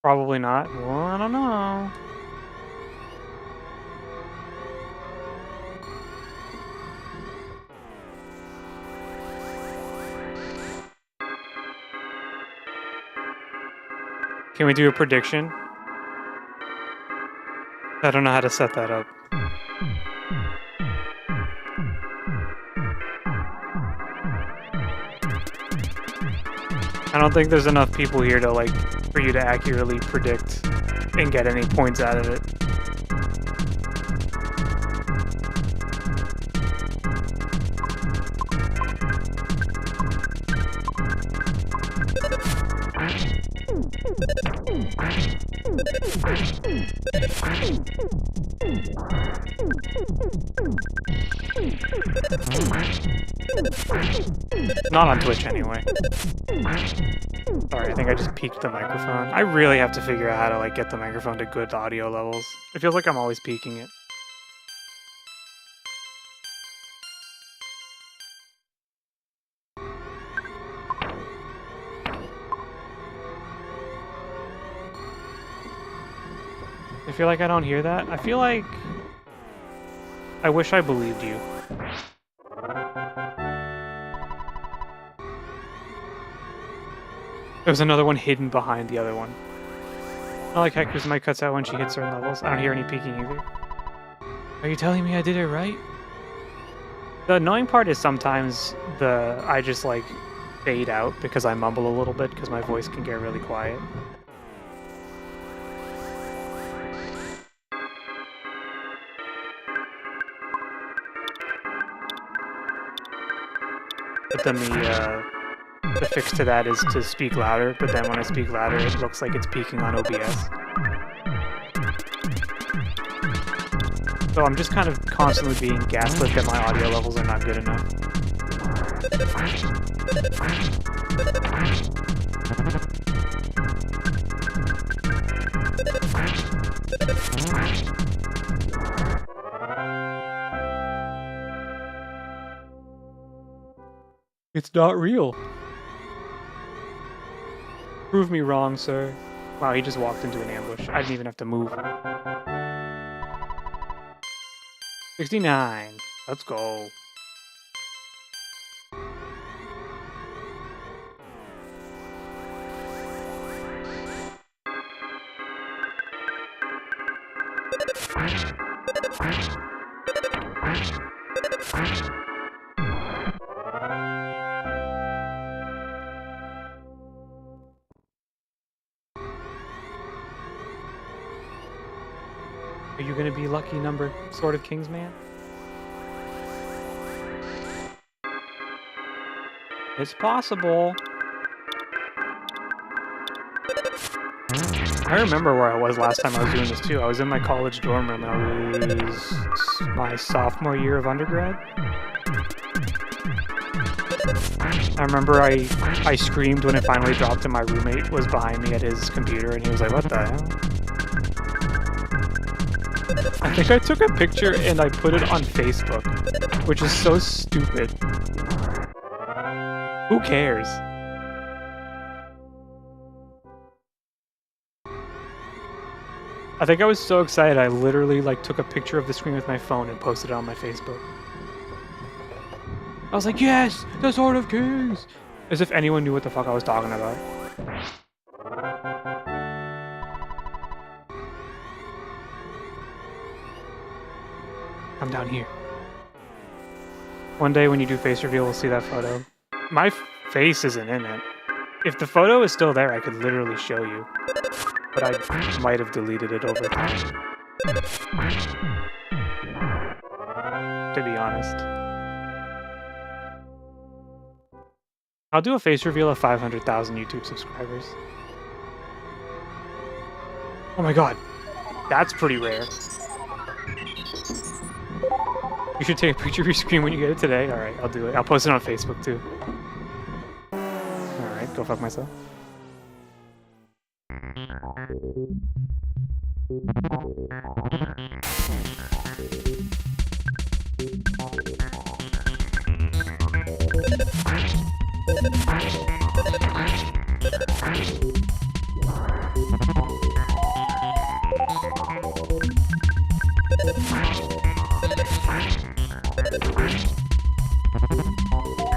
Probably not. Well, I don't know. Can we do a prediction? I don't know how to set that up. I don't think there's enough people here to for you to accurately predict and get any points out of it. Not on Twitch anyway. Sorry, I think I just peaked the microphone. I really have to figure out how to get the microphone to good audio levels. It feels like I'm always peaking it. feel like I don't hear that. I feel like... I wish I believed you. There's another one hidden behind the other one. Not like Heku's mic cuts out when she hits certain levels. I don't hear any peeking either. Are you telling me I did it right? The annoying part is sometimes I just like fade out because I mumble a little bit because my voice can get really quiet. But then the fix to that is to speak louder, but then when I speak louder, it looks like it's peaking on OBS. So I'm just kind of constantly being gaslit that my audio levels are not good enough. It's not real. Prove me wrong, sir. Wow, he just walked into an ambush. I didn't even have to move. 69. Let's go. Are you gonna be lucky number Sword of Kings, man? It's possible. I remember where I was last time I was doing this too. I was in my college dorm room. I was my sophomore year of undergrad. I remember I screamed when it finally dropped and my roommate was behind me at his computer and he was like, "What the hell?" I think I took a picture and I put it on Facebook, which is so stupid. Who cares? I think I was so excited I literally like took a picture of the screen with my phone and posted it on my Facebook. I was like, yes, the Sword of Kings! As if anyone knew what the fuck I was talking about. I'm down here. One day when you do face reveal, we'll see that photo. My face isn't in it. If the photo is still there, I could literally show you. But I might have deleted it over time. To be honest. I'll do a face reveal of 500,000 YouTube subscribers. Oh my god. That's pretty rare. You should take a picture of your screen when you get it today. Alright, I'll do it. I'll post it on Facebook too. Alright, go fuck myself.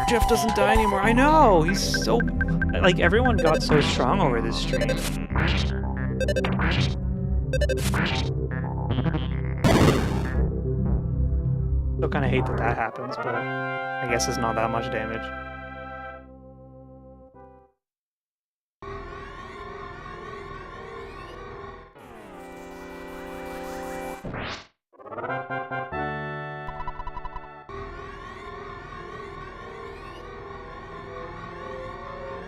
Jeff doesn't die anymore. I know! He's so... Like, everyone got so strong over this stream. Still kind of hate that that happens, but I guess it's not that much damage.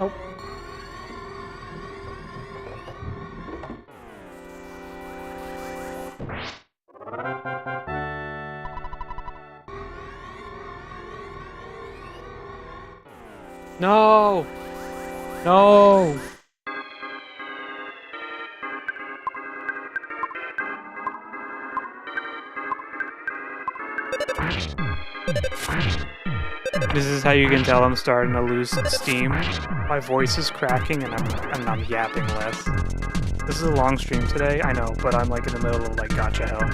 Oh. No! No! This is how you can tell I'm starting to lose steam. My voice is cracking and I'm yapping less. This is a long stream today, I know, but I'm like in the middle of like gotcha hell.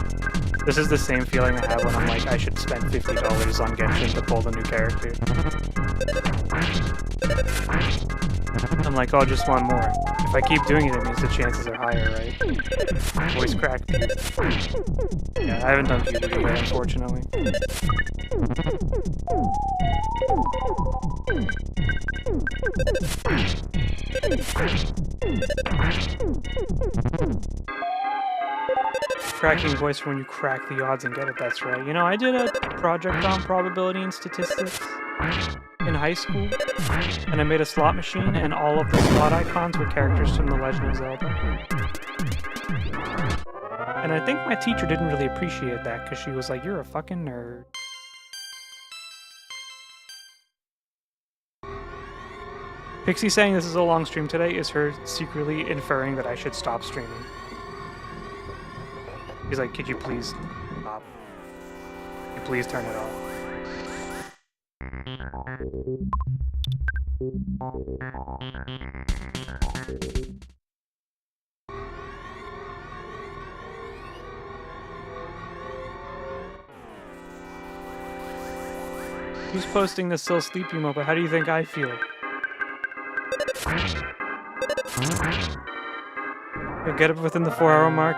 This is the same feeling I have when I'm like, I should spend $50 on Genshin to pull the new character. I'm like, oh, just one more. If I keep doing it, it means the chances are higher, right? Voice crack. Yeah, I haven't done puberty yet, unfortunately. Cracking voice for when you crack the odds and get it, that's right. You know, I did a project on probability and statistics in high school, and I made a slot machine, and all of the slot icons were characters from The Legend of Zelda. And I think my teacher didn't really appreciate that, because she was like, you're a fucking nerd. Pixie saying this is a long stream today is her secretly inferring that I should stop streaming. He's like, could you please stop? Could you please turn it off? Who's posting the still sleep emo, but how do you think I feel? You'll get up within the 4-hour mark.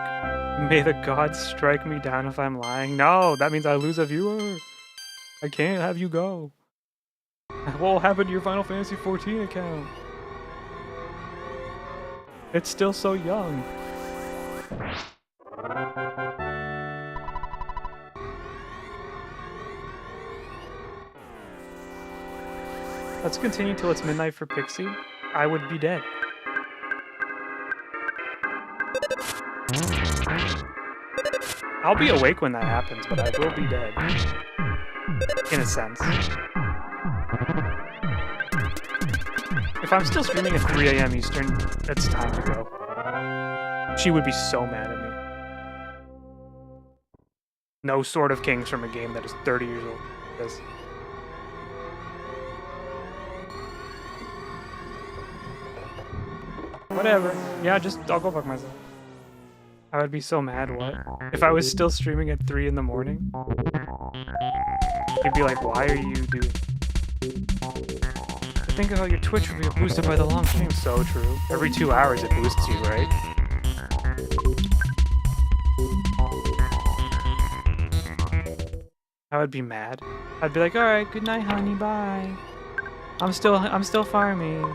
May the gods strike me down if I'm lying. No, that means I lose a viewer. I can't have you go. What will happen to your Final Fantasy XIV account? It's still so young. Let's continue till it's midnight for Pixie. I would be dead. I'll be awake when that happens, but I will be dead. In a sense. If I'm still streaming at 3 AM Eastern, it's time to go. She would be so mad at me. No Sword of Kings from a game that is 30 years old. Yes. Whatever. Yeah, I'll go fuck myself. I would be so mad, what? If I was still streaming at 3 in the morning? You'd be like, why are you doing... Think about your Twitch will be boosted by the long stream. So true. Every 2 hours it boosts you, right? I would be mad. I'd be like, alright, good night, honey, bye. I'm still farming.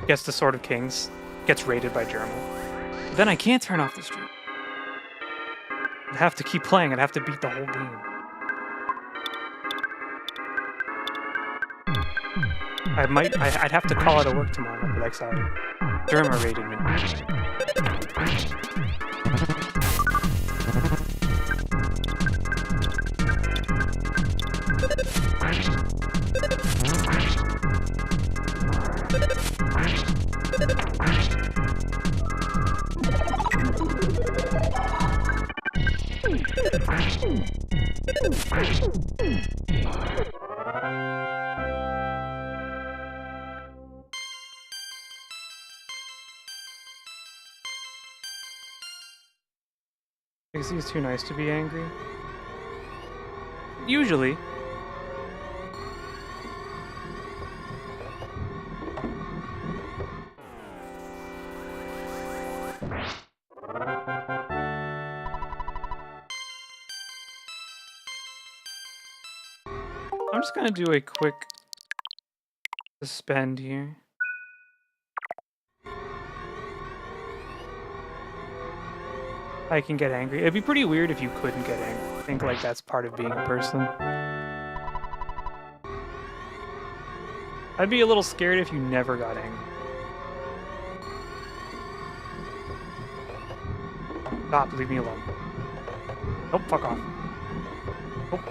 Gets the Sword of Kings. Gets raided by German. But then I can't turn off the stream. I'd have to keep playing. I'd have to beat the whole game. I'd have to call out of work tomorrow. I'd be like, sorry. Derma raided me. Pixie is too nice to be angry. Usually. I'm just gonna do a quick suspend here. I can get angry. It'd be pretty weird if you couldn't get angry. I think like that's part of being a person. I'd be a little scared if you never got angry. Stop, leave me alone. Nope, fuck off. Nope.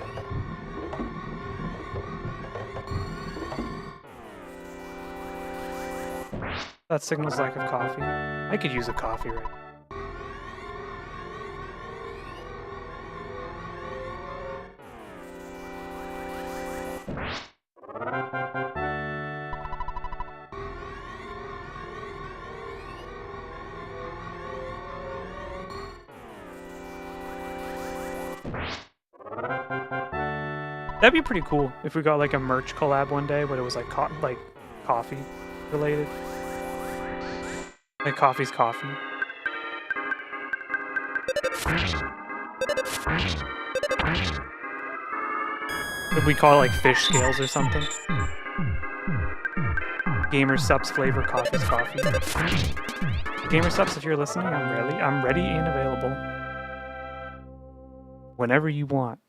That signals lack of coffee. I could use a coffee right now. That'd be pretty cool if we got like a merch collab one day, but it was like coffee related. Like coffee's coffee. Would we call it like fish scales or something? Gamer Sups flavor coffee's coffee. Gamer Sups, if you're listening, I'm ready and available. Whenever you want.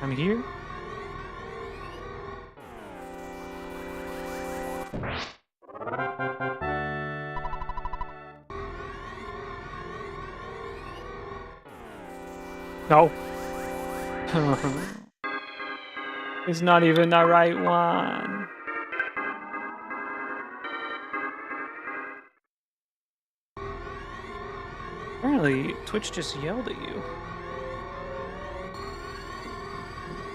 I'm here. No. It's not even the right one. Apparently, Twitch just yelled at you.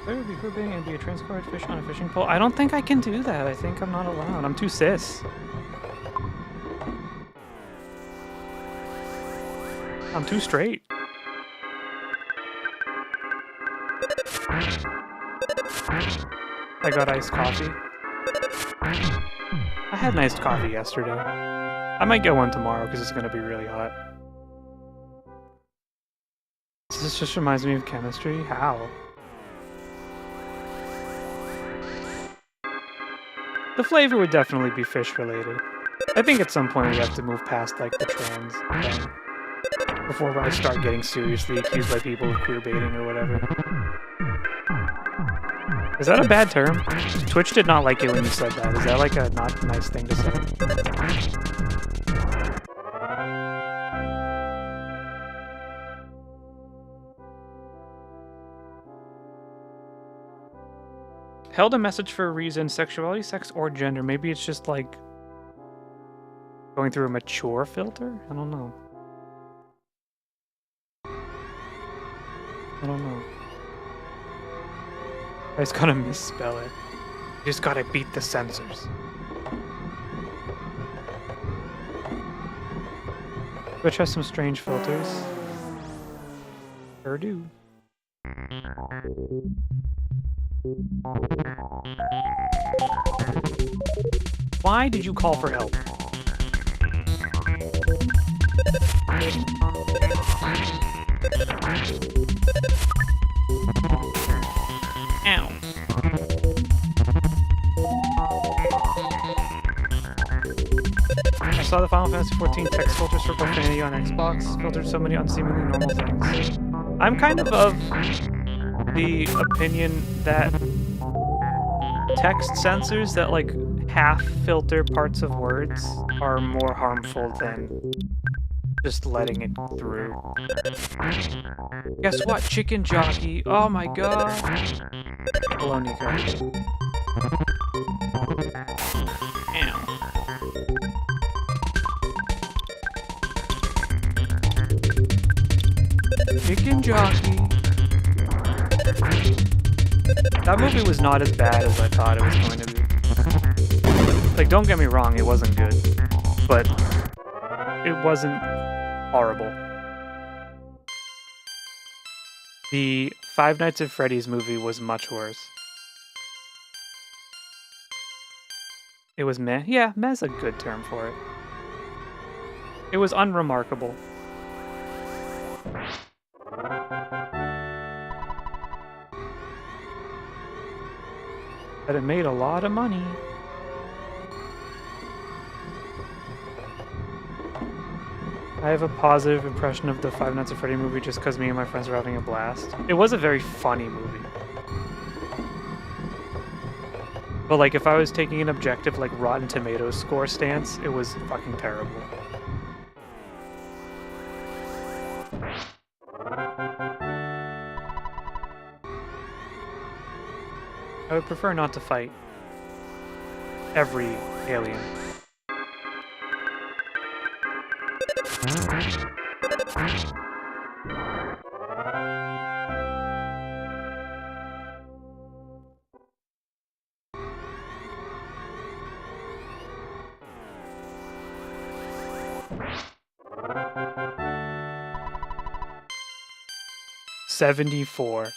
There would be grouping and be a transcolored fish on a fishing pole. I don't think I can do that. I think I'm not allowed. I'm too cis. I'm too straight. I got iced coffee. I had an iced coffee yesterday. I might get one tomorrow because it's going to be really hot. This just reminds me of chemistry. How? The flavor would definitely be fish related. I think at some point we have to move past like the trans thing before I start getting seriously accused by people of queer baiting or whatever. Is that a bad term? Twitch did not like it when you said that. Is that like a not nice thing to say? Held a message for a reason, sexuality, sex, or gender. Maybe it's just like going through a mature filter? I don't know. I don't know. I just gotta misspell it. You just gotta beat the censors. Twitch has some strange filters. Sure do. Why did you call for help? Ow. I saw the Final Fantasy XIV text filters for profanity on Xbox. Filtered so many unseemingly normal things. I'm kind of the opinion that text censors that like half filter parts of words are more harmful than just letting it through. Guess what, chicken jockey? Oh my god. Hello, Nico. Ow. Chicken jockey. That movie was not as bad as I thought it was going to be. Like, don't get me wrong, it wasn't good. But it wasn't horrible. The Five Nights at Freddy's movie was much worse. It was meh. Yeah, meh's a good term for it. It was unremarkable. But it made a lot of money. I have a positive impression of the Five Nights at Freddy movie just because me and my friends were having a blast. It was a very funny movie. But like, if I was taking an objective, like, Rotten Tomatoes score stance, it was fucking terrible. I would prefer not to fight every alien. $74.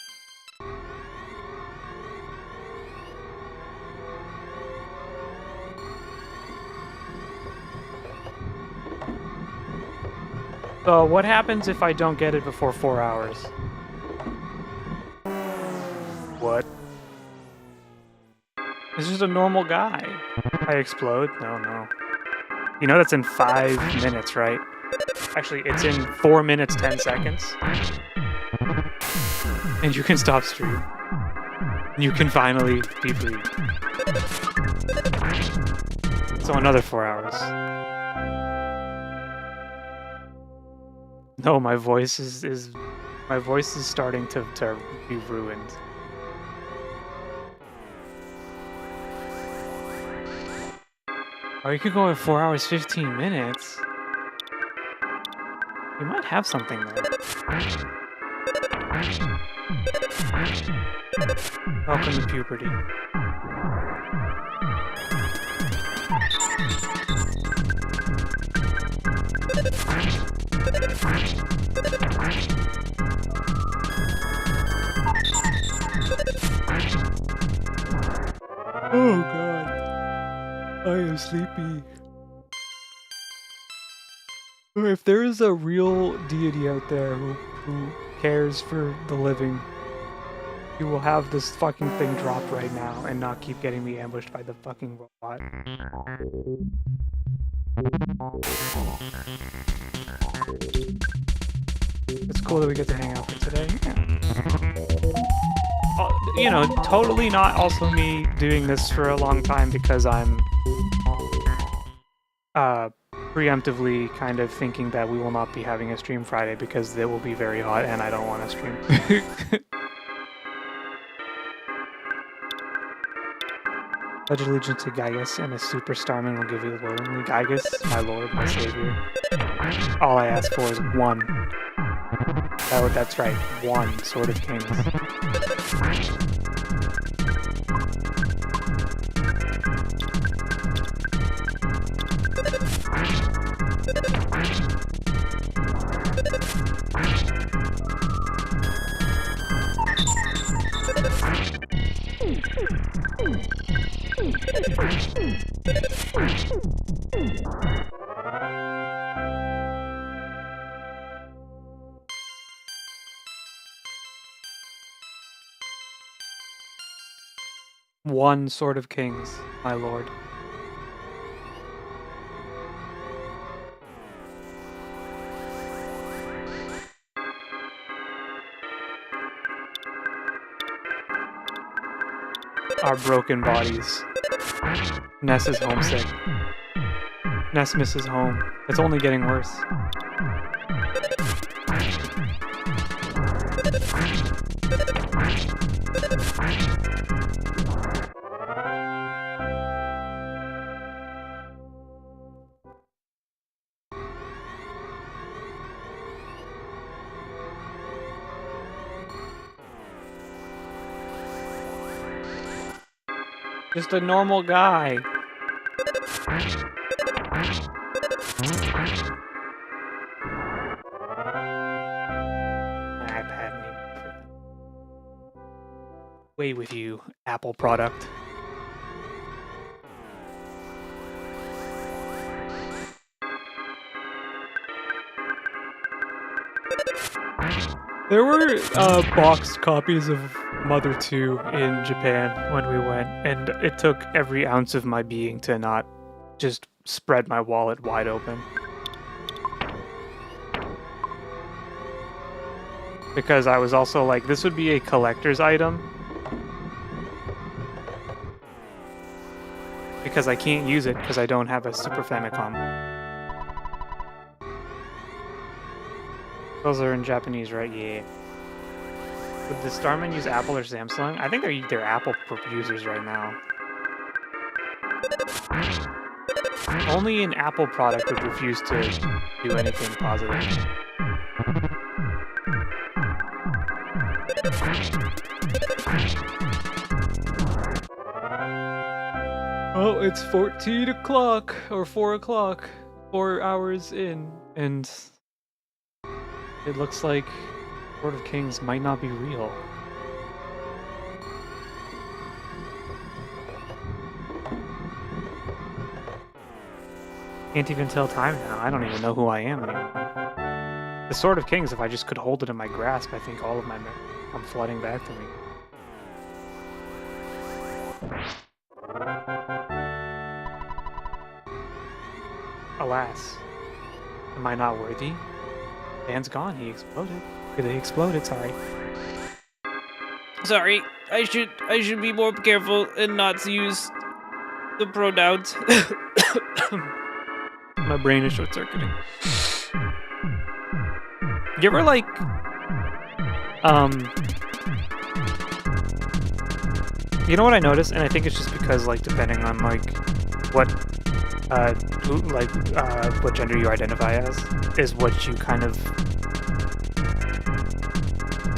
So what happens if I don't get it before 4 hours? What? It's just a normal guy. I explode? No. You know that's in 5 minutes, right? Actually, it's in 4 minutes, 10 seconds. And you can stop stream. You can finally be free. So another 4 hours. No, my voice is starting to be ruined. Oh, you could go at 4 hours, 15 minutes. You might have something there. Welcome to puberty. Oh god. I am sleepy. If there is a real deity out there who cares for the living, you will have this fucking thing drop right now and not keep getting me ambushed by the fucking robot. It's cool that we get to hang out for today. Yeah. You know, totally not also me doing this for a long time because I'm preemptively kind of thinking that we will not be having a stream Friday because it will be very hot and I don't want to stream. Pledge allegiance to Gygus, and a super starman will give you the willingly. Gygus, my lord, my savior. All I ask for is one. Oh, that's right, one Sword of Kings. One Sword of Kings, my lord. Our broken bodies. Ness is homesick. Ness misses home. It's only getting worse. Just a normal guy. My iPad made way with you, Apple product. There were boxed copies of Mother 2 in Japan when we went, and it took every ounce of my being to not just spread my wallet wide open. Because I was also like, this would be a collector's item. Because I can't use it because I don't have a Super Famicom. Those are in Japanese, right? Yeah. Would the Starman use Apple or Samsung? I think they're Apple users right now. Only an Apple product would refuse to do anything positive. Oh, it's 14 o'clock or 4 o'clock. 4 hours in, and it looks like Sword of Kings might not be real. Can't even tell time now. I don't even know who I am anymore. Sword of Kings, if I just could hold it in my grasp, I think all of my memory come flooding back to me. Alas, am I not worthy? Dan's gone. He exploded. He exploded. Sorry. Sorry. I should be more careful and not use the pronouns. My brain is short-circuiting. You ever like you know what I noticed, and I think it's just because like depending on like what what gender you identify as is what you kind of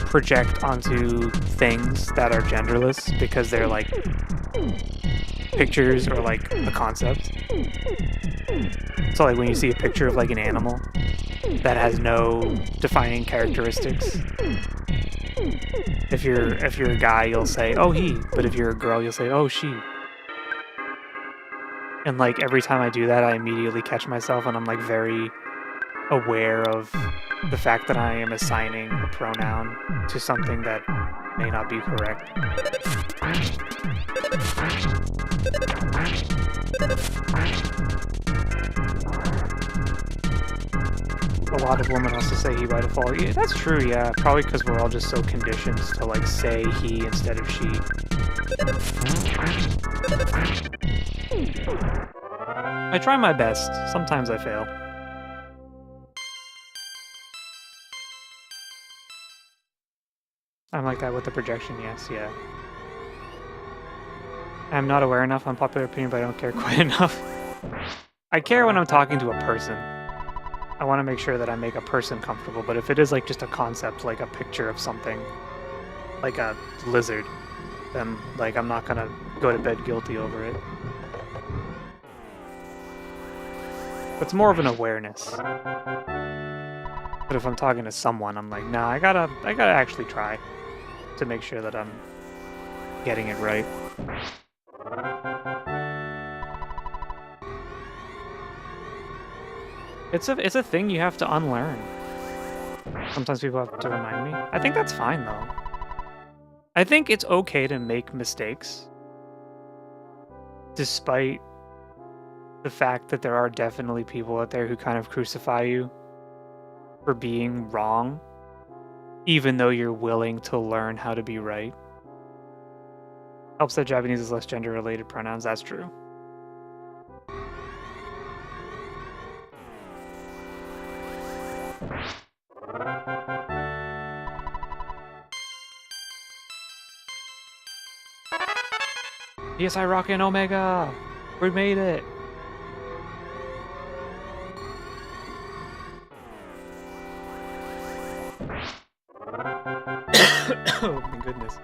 project onto things that are genderless because they're like pictures or like a concept. So like when you see a picture of like an animal that has no defining characteristics, if you're a guy you'll say oh he, but if you're a girl you'll say oh she. And like every time I do that I immediately catch myself and I'm like very aware of the fact that I am assigning a pronoun to something that may not be correct. A lot of women also say he by default. Yeah, that's true, yeah. Probably because we're all just so conditioned to like say he instead of she. I try my best. Sometimes I fail. I'm like that with the projection, yes, yeah. I'm not aware enough on popular opinion, but I don't care quite enough. I care when I'm talking to a person. I want to make sure that I make a person comfortable, but if it is like just a concept, like a picture of something, like a lizard, then like I'm not gonna go to bed guilty over it. It's more of an awareness. But if I'm talking to someone, I'm like, nah, I gotta actually try to make sure that I'm getting it right. It's a thing you have to unlearn. Sometimes people have to remind me. I think that's fine though. I think it's okay to make mistakes, despite the fact that there are definitely people out there who kind of crucify you for being wrong, even though you're willing to learn how to be right. Helps that Japanese is less gender-related pronouns, that's true. Yes, I rock in Omega! We made it! Oh my goodness.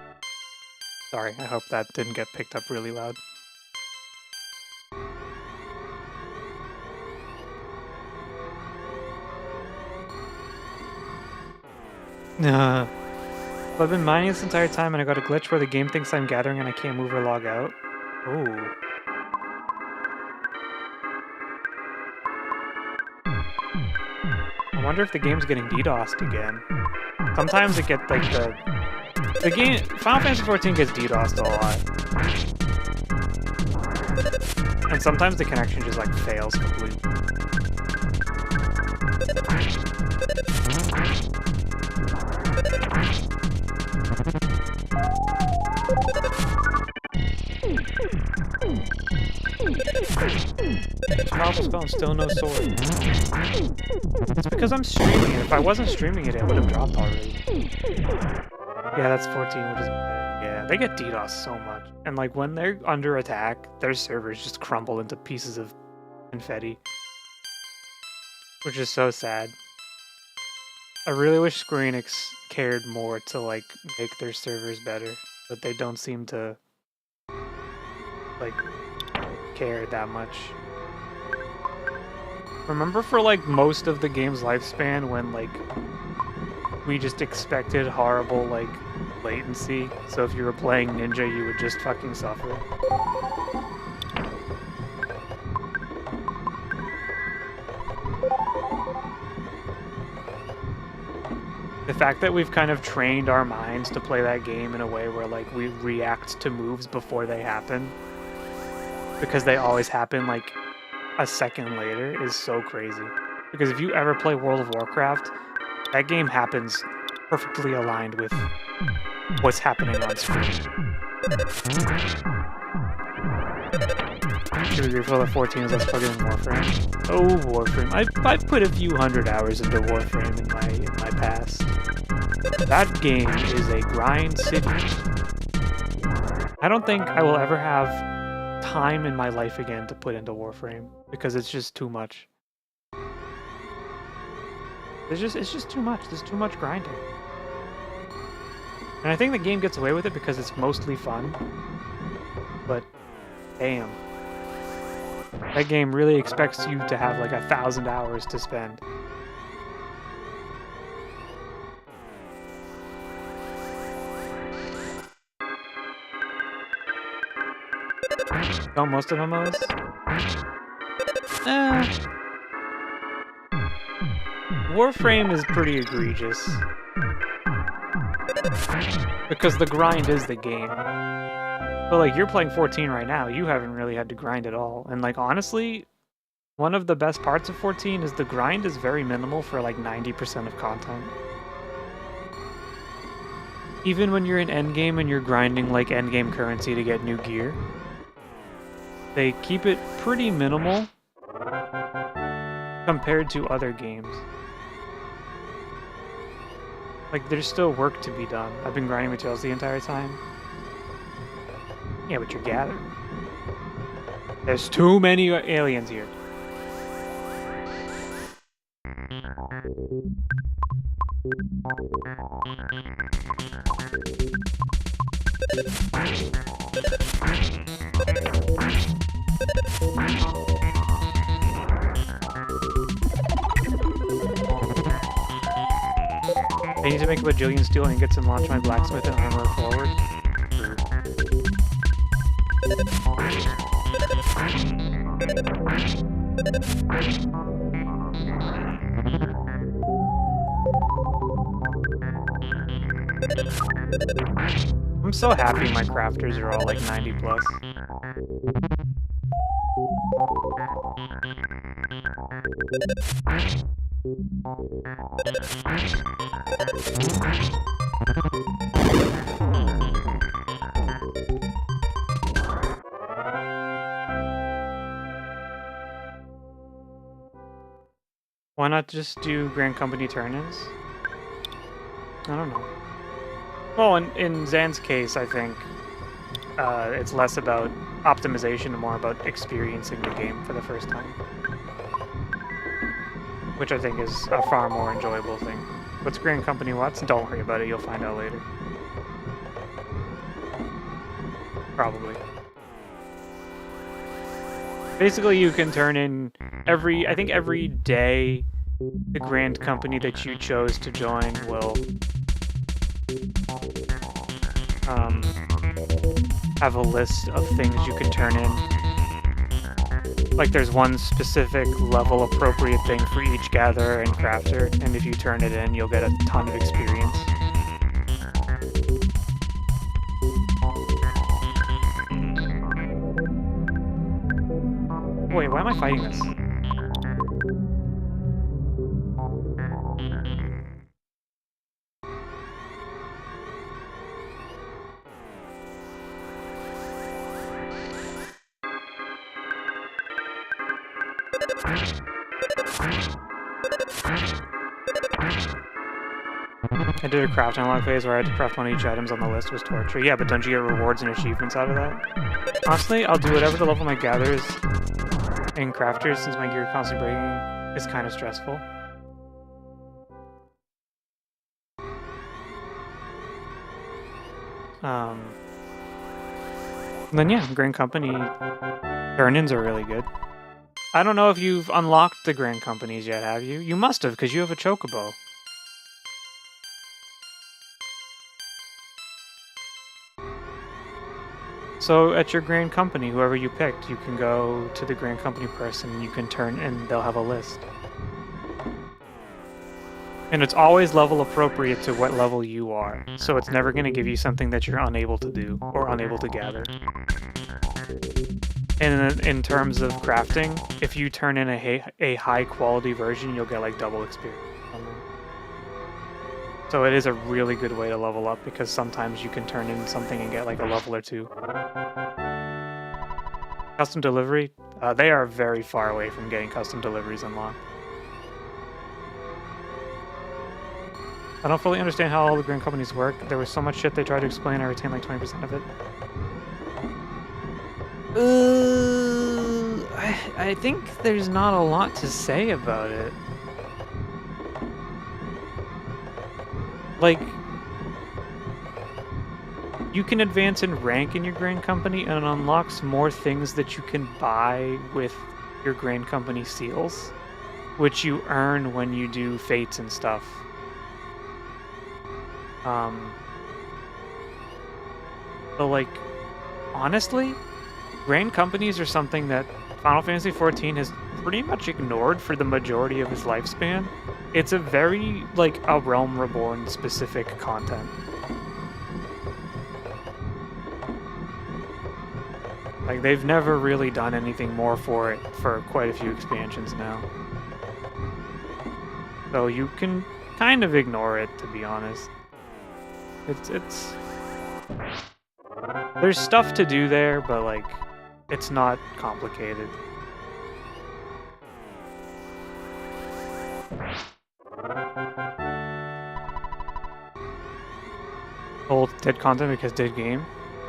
Sorry, I hope that didn't get picked up really loud. I've been mining this entire time and I got a glitch where the game thinks I'm gathering and I can't move or log out. Ooh. I wonder if the game's getting DDoSed again. Sometimes it gets like the game Final Fantasy XIV gets DDoSed a lot. And sometimes the connection just like fails completely. Powerful spell and still no sword. It's because I'm streaming it. If I wasn't streaming it, it would have dropped already. Yeah, that's 14, which is bad. Yeah, they get DDoS so much. And like when they're under attack, their servers just crumble into pieces of confetti. Which is so sad. I really wish Square Enix cared more to like make their servers better, but they don't seem to like care that much. Remember for like most of the game's lifespan when like we just expected horrible like latency, so if you were playing Ninja you would just fucking suffer. The fact that we've kind of trained our minds to play that game in a way where, like, we react to moves before they happen, because they always happen, like, a second later, is so crazy. Because if you ever play World of Warcraft, that game happens perfectly aligned with what's happening on screen. Should we refill the 14 as let's plug in Warframe? Oh, Warframe. I've put a few hundred hours into Warframe in my past. That game is a grind city. I don't think I will ever have time in my life again to put into Warframe because it's just too much. It's just too much. There's too much grinding. And I think the game gets away with it because it's mostly fun. But damn. That game really expects you to have like 1,000 hours to spend. Don't most of MMOs? Warframe is pretty egregious. Because the grind is the game. But like, you're playing 14 right now, you haven't really had to grind at all. And like, honestly, one of the best parts of 14 is the grind is very minimal for like 90% of content. Even when you're in endgame and you're grinding like endgame currency to get new gear, they keep it pretty minimal compared to other games. Like, there's still work to be done. I've been grinding materials the entire time. Yeah, but you're gathering. There's too many aliens here. I need to make a bajillion steel ingots and launch my blacksmith and armor forward. I'm so happy my crafters are all like 90 plus. Why not just do Grand Company turn-ins? I don't know. Well, in Zan's case, I think it's less about optimization and more about experiencing the game for the first time. Which I think is a far more enjoyable thing. What's Grand Company Watts? Don't worry about it, you'll find out later. Probably. Basically, you can turn in I think every day the Grand Company that you chose to join will have a list of things you can turn in. Like, there's one specific level appropriate thing for each gatherer and crafter, and if you turn it in, you'll get a ton of experience. Wait, why am I fighting this? I did a craft unlock phase where I had to craft one of each items on the list was torture. Yeah, but don't you get rewards and achievements out of that? Honestly, I'll do whatever the level my gatherers and crafters, since my gear constantly breaking is kind of stressful. And then yeah, Grand Company turn-ins are really good. I don't know if you've unlocked the Grand Companies yet, have you? You must have, because you have a chocobo. So at your Grand Company, whoever you picked, you can go to the Grand Company person and you can turn and they'll have a list. And it's always level appropriate to what level you are, so it's never going to give you something that you're unable to do or unable to gather. And in terms of crafting, if you turn in a high quality version, you'll get like double experience on them. So it is a really good way to level up because sometimes you can turn in something and get like a level or two. Custom delivery, they are very far away from getting custom deliveries unlocked. I don't fully understand how all the grand companies work. There was so much shit they tried to explain, I retained like 20% of it. I think there's not a lot to say about it. Like, you can advance in rank in your grand company and it unlocks more things that you can buy with your grand company seals, which you earn when you do fates and stuff. But like, honestly, grand companies are something that Final Fantasy XIV has pretty much ignored for the majority of its lifespan. It's a very, like, a Realm Reborn specific content. Like, they've never really done anything more for it for quite a few expansions now. So you can kind of ignore it, to be honest. It's... There's stuff to do there, but, like, it's not complicated. Old dead content because dead game?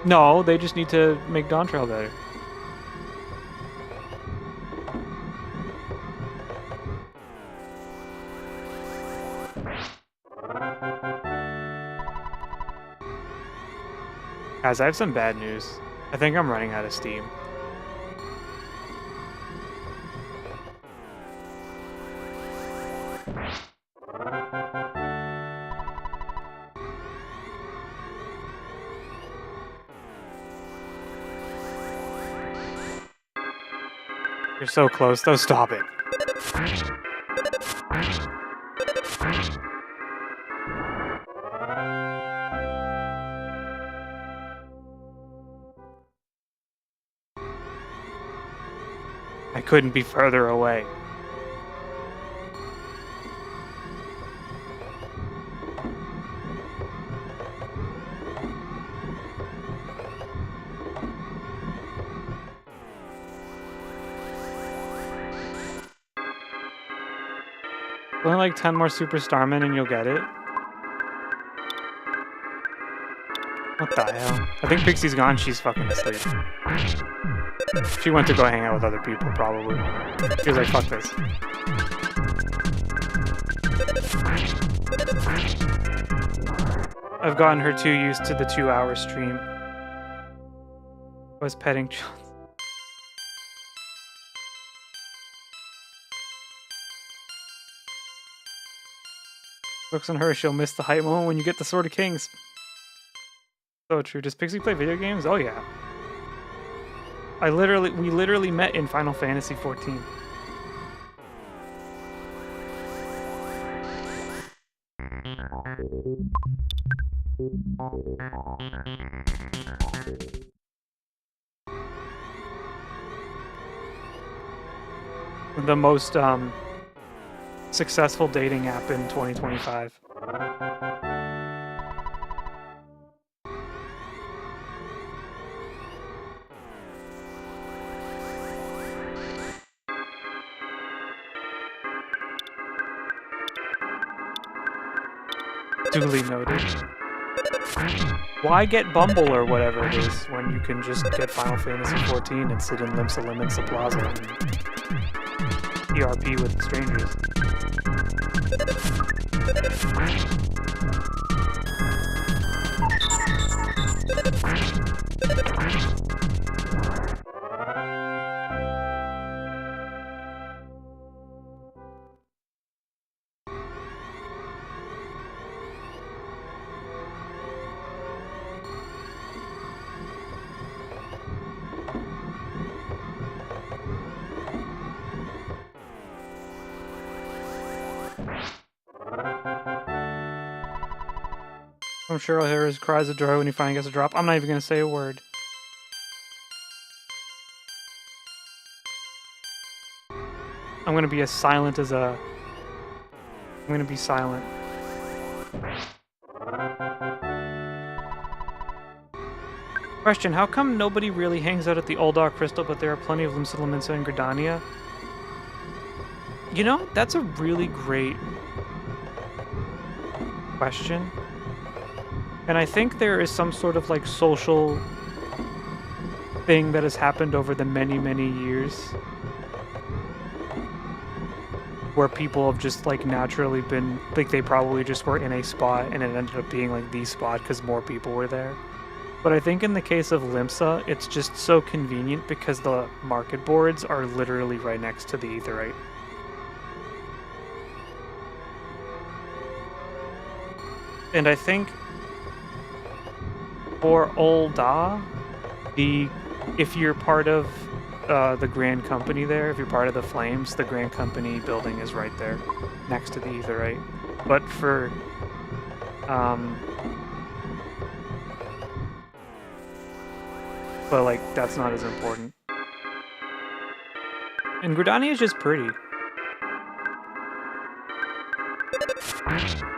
No, they just need to make Dawn Trail better. Guys, I have some bad news. I think I'm running out of steam. You're so close, though. Stop it. I couldn't be further away. Only like 10 more Super Starmen and you'll get it. What the hell? I think Pixie's gone, she's fucking asleep. She went to go hang out with other people, probably. She was like, fuck this. I've gotten her too used to the 2-hour stream. I was petting John. Looks on her, she'll miss the hype moment when you get the Sword of Kings. So true. Does Pixie play video games? Oh yeah. We literally met in Final Fantasy XIV. The most successful dating app in 2025. Duly noted. Why get Bumble or whatever it is when you can just get Final Fantasy XIV and sit in Limsa Limensa Plaza and ERP with strangers? I'm sure I'll hear his cries of joy when he finally gets a drop. I'm not even gonna say a word. I'm gonna be as silent as a... I'm gonna be silent. Question, how come nobody really hangs out at the Old Dark Crystal, but there are plenty of Limsa, Limsa, and Gridania? You know, that's a really great question. And I think there is some sort of, like, social thing that has happened over the many, many years where people have just, like, naturally been, like, they probably just were in a spot and it ended up being, like, the spot because more people were there. But I think in the case of Limsa, it's just so convenient because the market boards are literally right next to the Aetheryte. And I think for Olda, if you're part of the Grand Company there, if you're part of the Flames, the Grand Company building is right there, next to the Aetheryte. But for but like that's not as important. And Gridania is just pretty.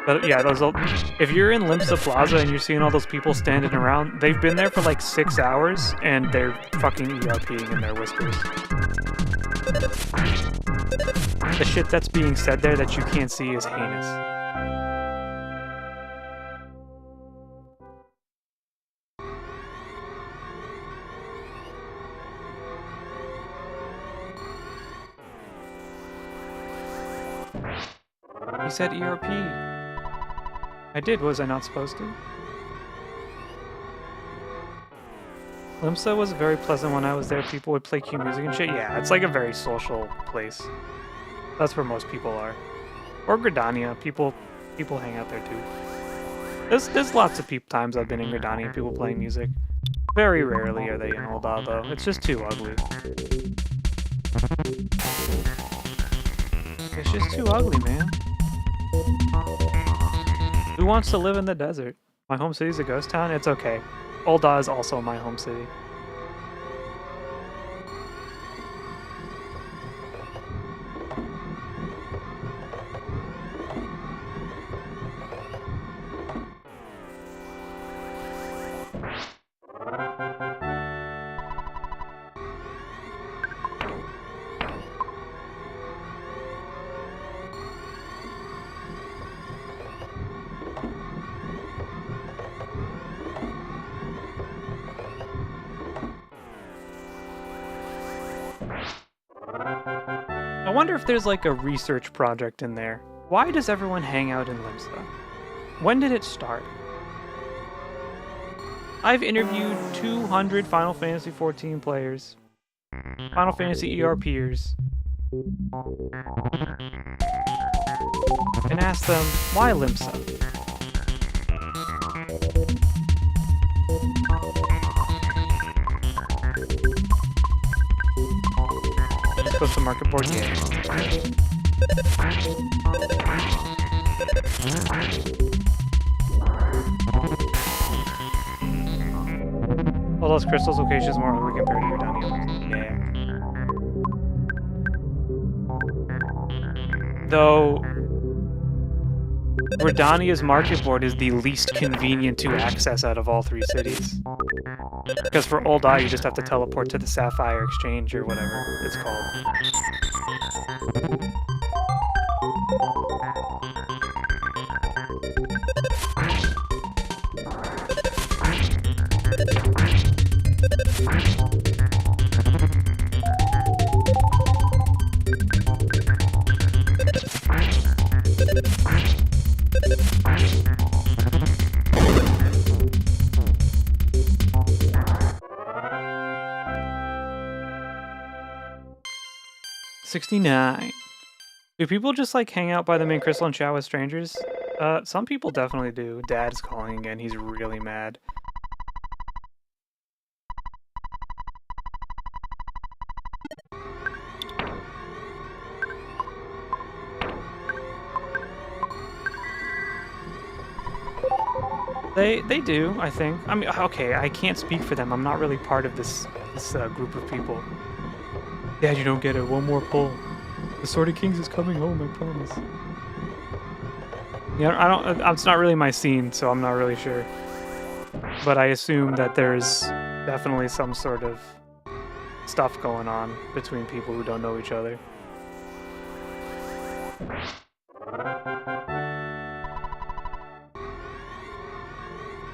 But yeah, if you're in Limsa Plaza and you're seeing all those people standing around, they've been there for like 6 hours and they're fucking ERPing in their whispers. The shit that's being said there that you can't see is heinous. You said ERP. I did, was I not supposed to? Limsa was very pleasant when I was there. People would play cue music and shit. Yeah, it's like a very social place. That's where most people are. Or Gridania. People hang out there too. There's lots of times I've been in Gridania, people playing music. Very rarely are they in Ul'dah though. It's just too ugly. It's just too ugly, man. Who wants to live in the desert? My home city's a ghost town? It's okay. Ul'dah is also my home city. I wonder if there's like a research project in there. Why does everyone hang out in Limsa? When did it start? I've interviewed 200 Final Fantasy XIV players, Final Fantasy ERPers, and asked them, why Limsa? Post the market board game. All those crystals locations more ugly compared to your Gridania. Yeah. Though Gridania's market board is the least convenient to access out of all 3 cities. Because for Ul'dah, you just have to teleport to the Sapphire Exchange or whatever it's called. $69. Do people just like hang out by the main crystal and chat with strangers? Some people definitely do. Dad's calling again. He's really mad. They do, I think. I mean, okay, I can't speak for them. I'm not really part of this group of people. Dad, you don't get it. One more pull. The Sword of Kings is coming home, I promise. Yeah, I don't. It's not really my scene, so I'm not really sure. But I assume that there's definitely some sort of stuff going on between people who don't know each other.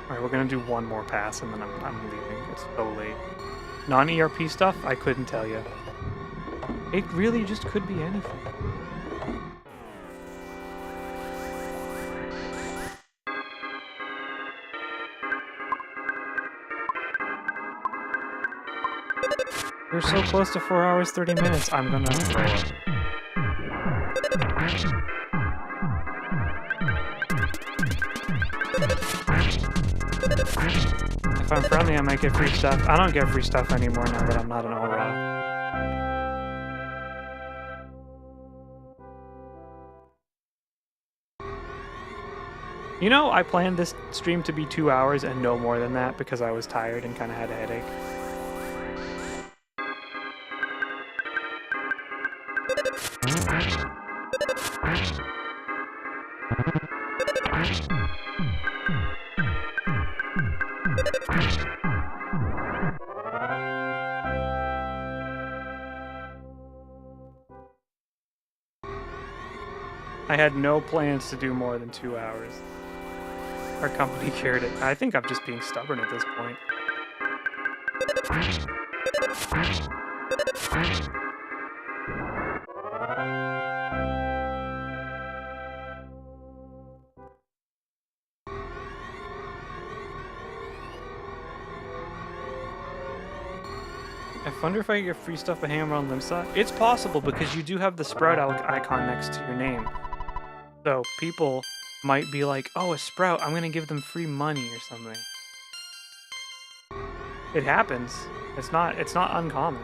Alright, we're gonna do one more pass and then I'm leaving. It's so late. Non-ERP stuff? I couldn't tell you. It really just could be anything. We're so close to 4 hours, 30 minutes. I'm gonna throw up. If I'm friendly, I might get free stuff. I don't get free stuff anymore now that I'm not an aura. You know, I planned this stream to be 2 hours and no more than that because I was tired and kind of had a headache. I had no plans to do more than 2 hours. Our company carried it. I think I'm just being stubborn at this point. I wonder if I get free stuff by hanging around Limsa. It's possible because you do have the sprout icon next to your name. So people might be like, oh, a sprout, I'm gonna give them free money or something. It happens. It's not uncommon.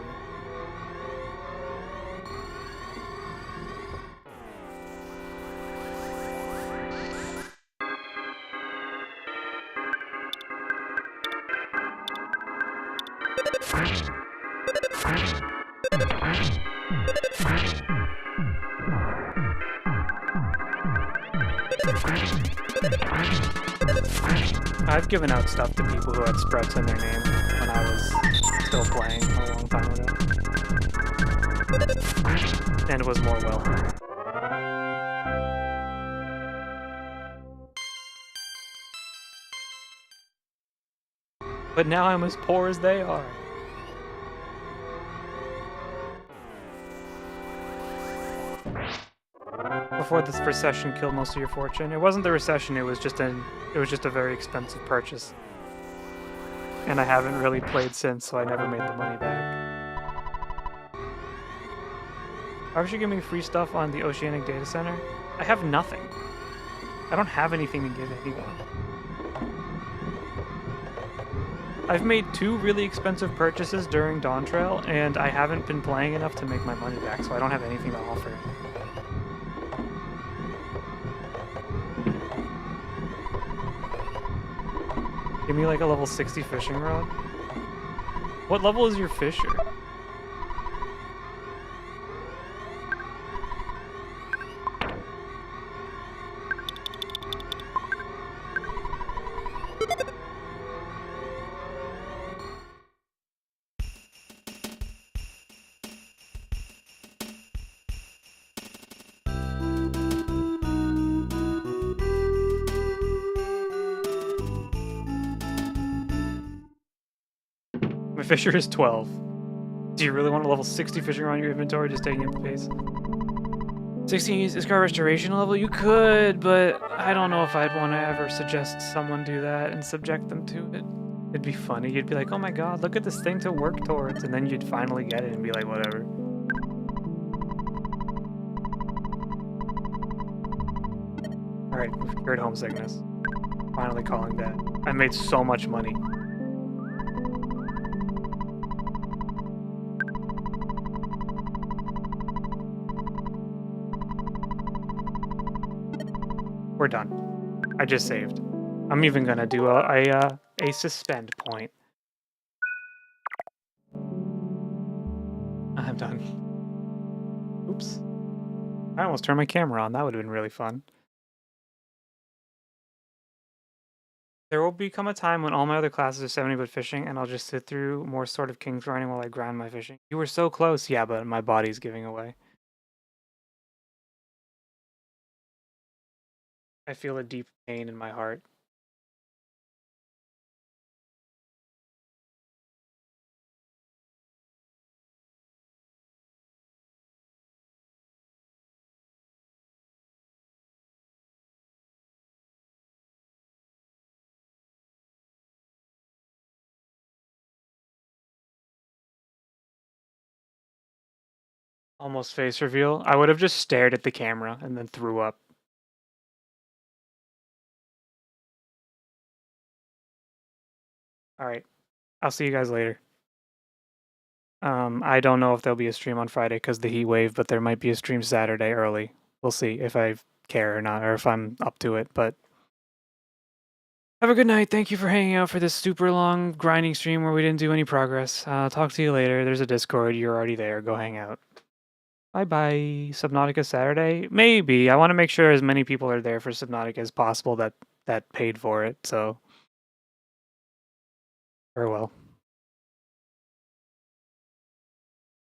I've given out stuff to people who had sprouts in their name when I was still playing a long time ago. And it was more welcome. But now I'm as poor as they are. Before this recession killed most of your fortune. It wasn't the recession, it was just a very expensive purchase. And I haven't really played since, so I never made the money back. Why should you give me free stuff on the Oceanic Data Center? I have nothing. I don't have anything to give anyone. I've made 2 really expensive purchases during Dawn Trail, and I haven't been playing enough to make my money back, so I don't have anything to offer. Give me like a level 60 fishing rod. What level is your fisher? My fisher is 12. Do you really want a level 60 fishing rod in your inventory just taking up the pace? 16 is car restoration level? You could, but I don't know if I'd want to ever suggest someone do that and subject them to it. It'd be funny. You'd be like, oh my god, look at this thing to work towards, and then you'd finally get it and be like, whatever. Alright, we've cured homesickness. Finally calling Dad. I made so much money. We're done. I just saved. I'm even gonna do a suspend point. I'm done. Oops. I almost turned my camera on. That would have been really fun. There will become a time when all my other classes are 70 but fishing, and I'll just sit through more sort of King's grinding while I grind my fishing. You were so close. Yeah, but my body's giving away. I feel a deep pain in my heart. Almost face reveal. I would have just stared at the camera and then threw up. All right. I'll see you guys later. I don't know if there'll be a stream on Friday because the heat wave, but there might be a stream Saturday early. We'll see if I care or not, or if I'm up to it. But have a good night. Thank you for hanging out for this super long grinding stream where we didn't do any progress. Talk to you later. There's a Discord. You're already there. Go hang out. Bye bye. Subnautica Saturday? Maybe. I want to make sure as many people are there for Subnautica as possible that paid for it. So farewell.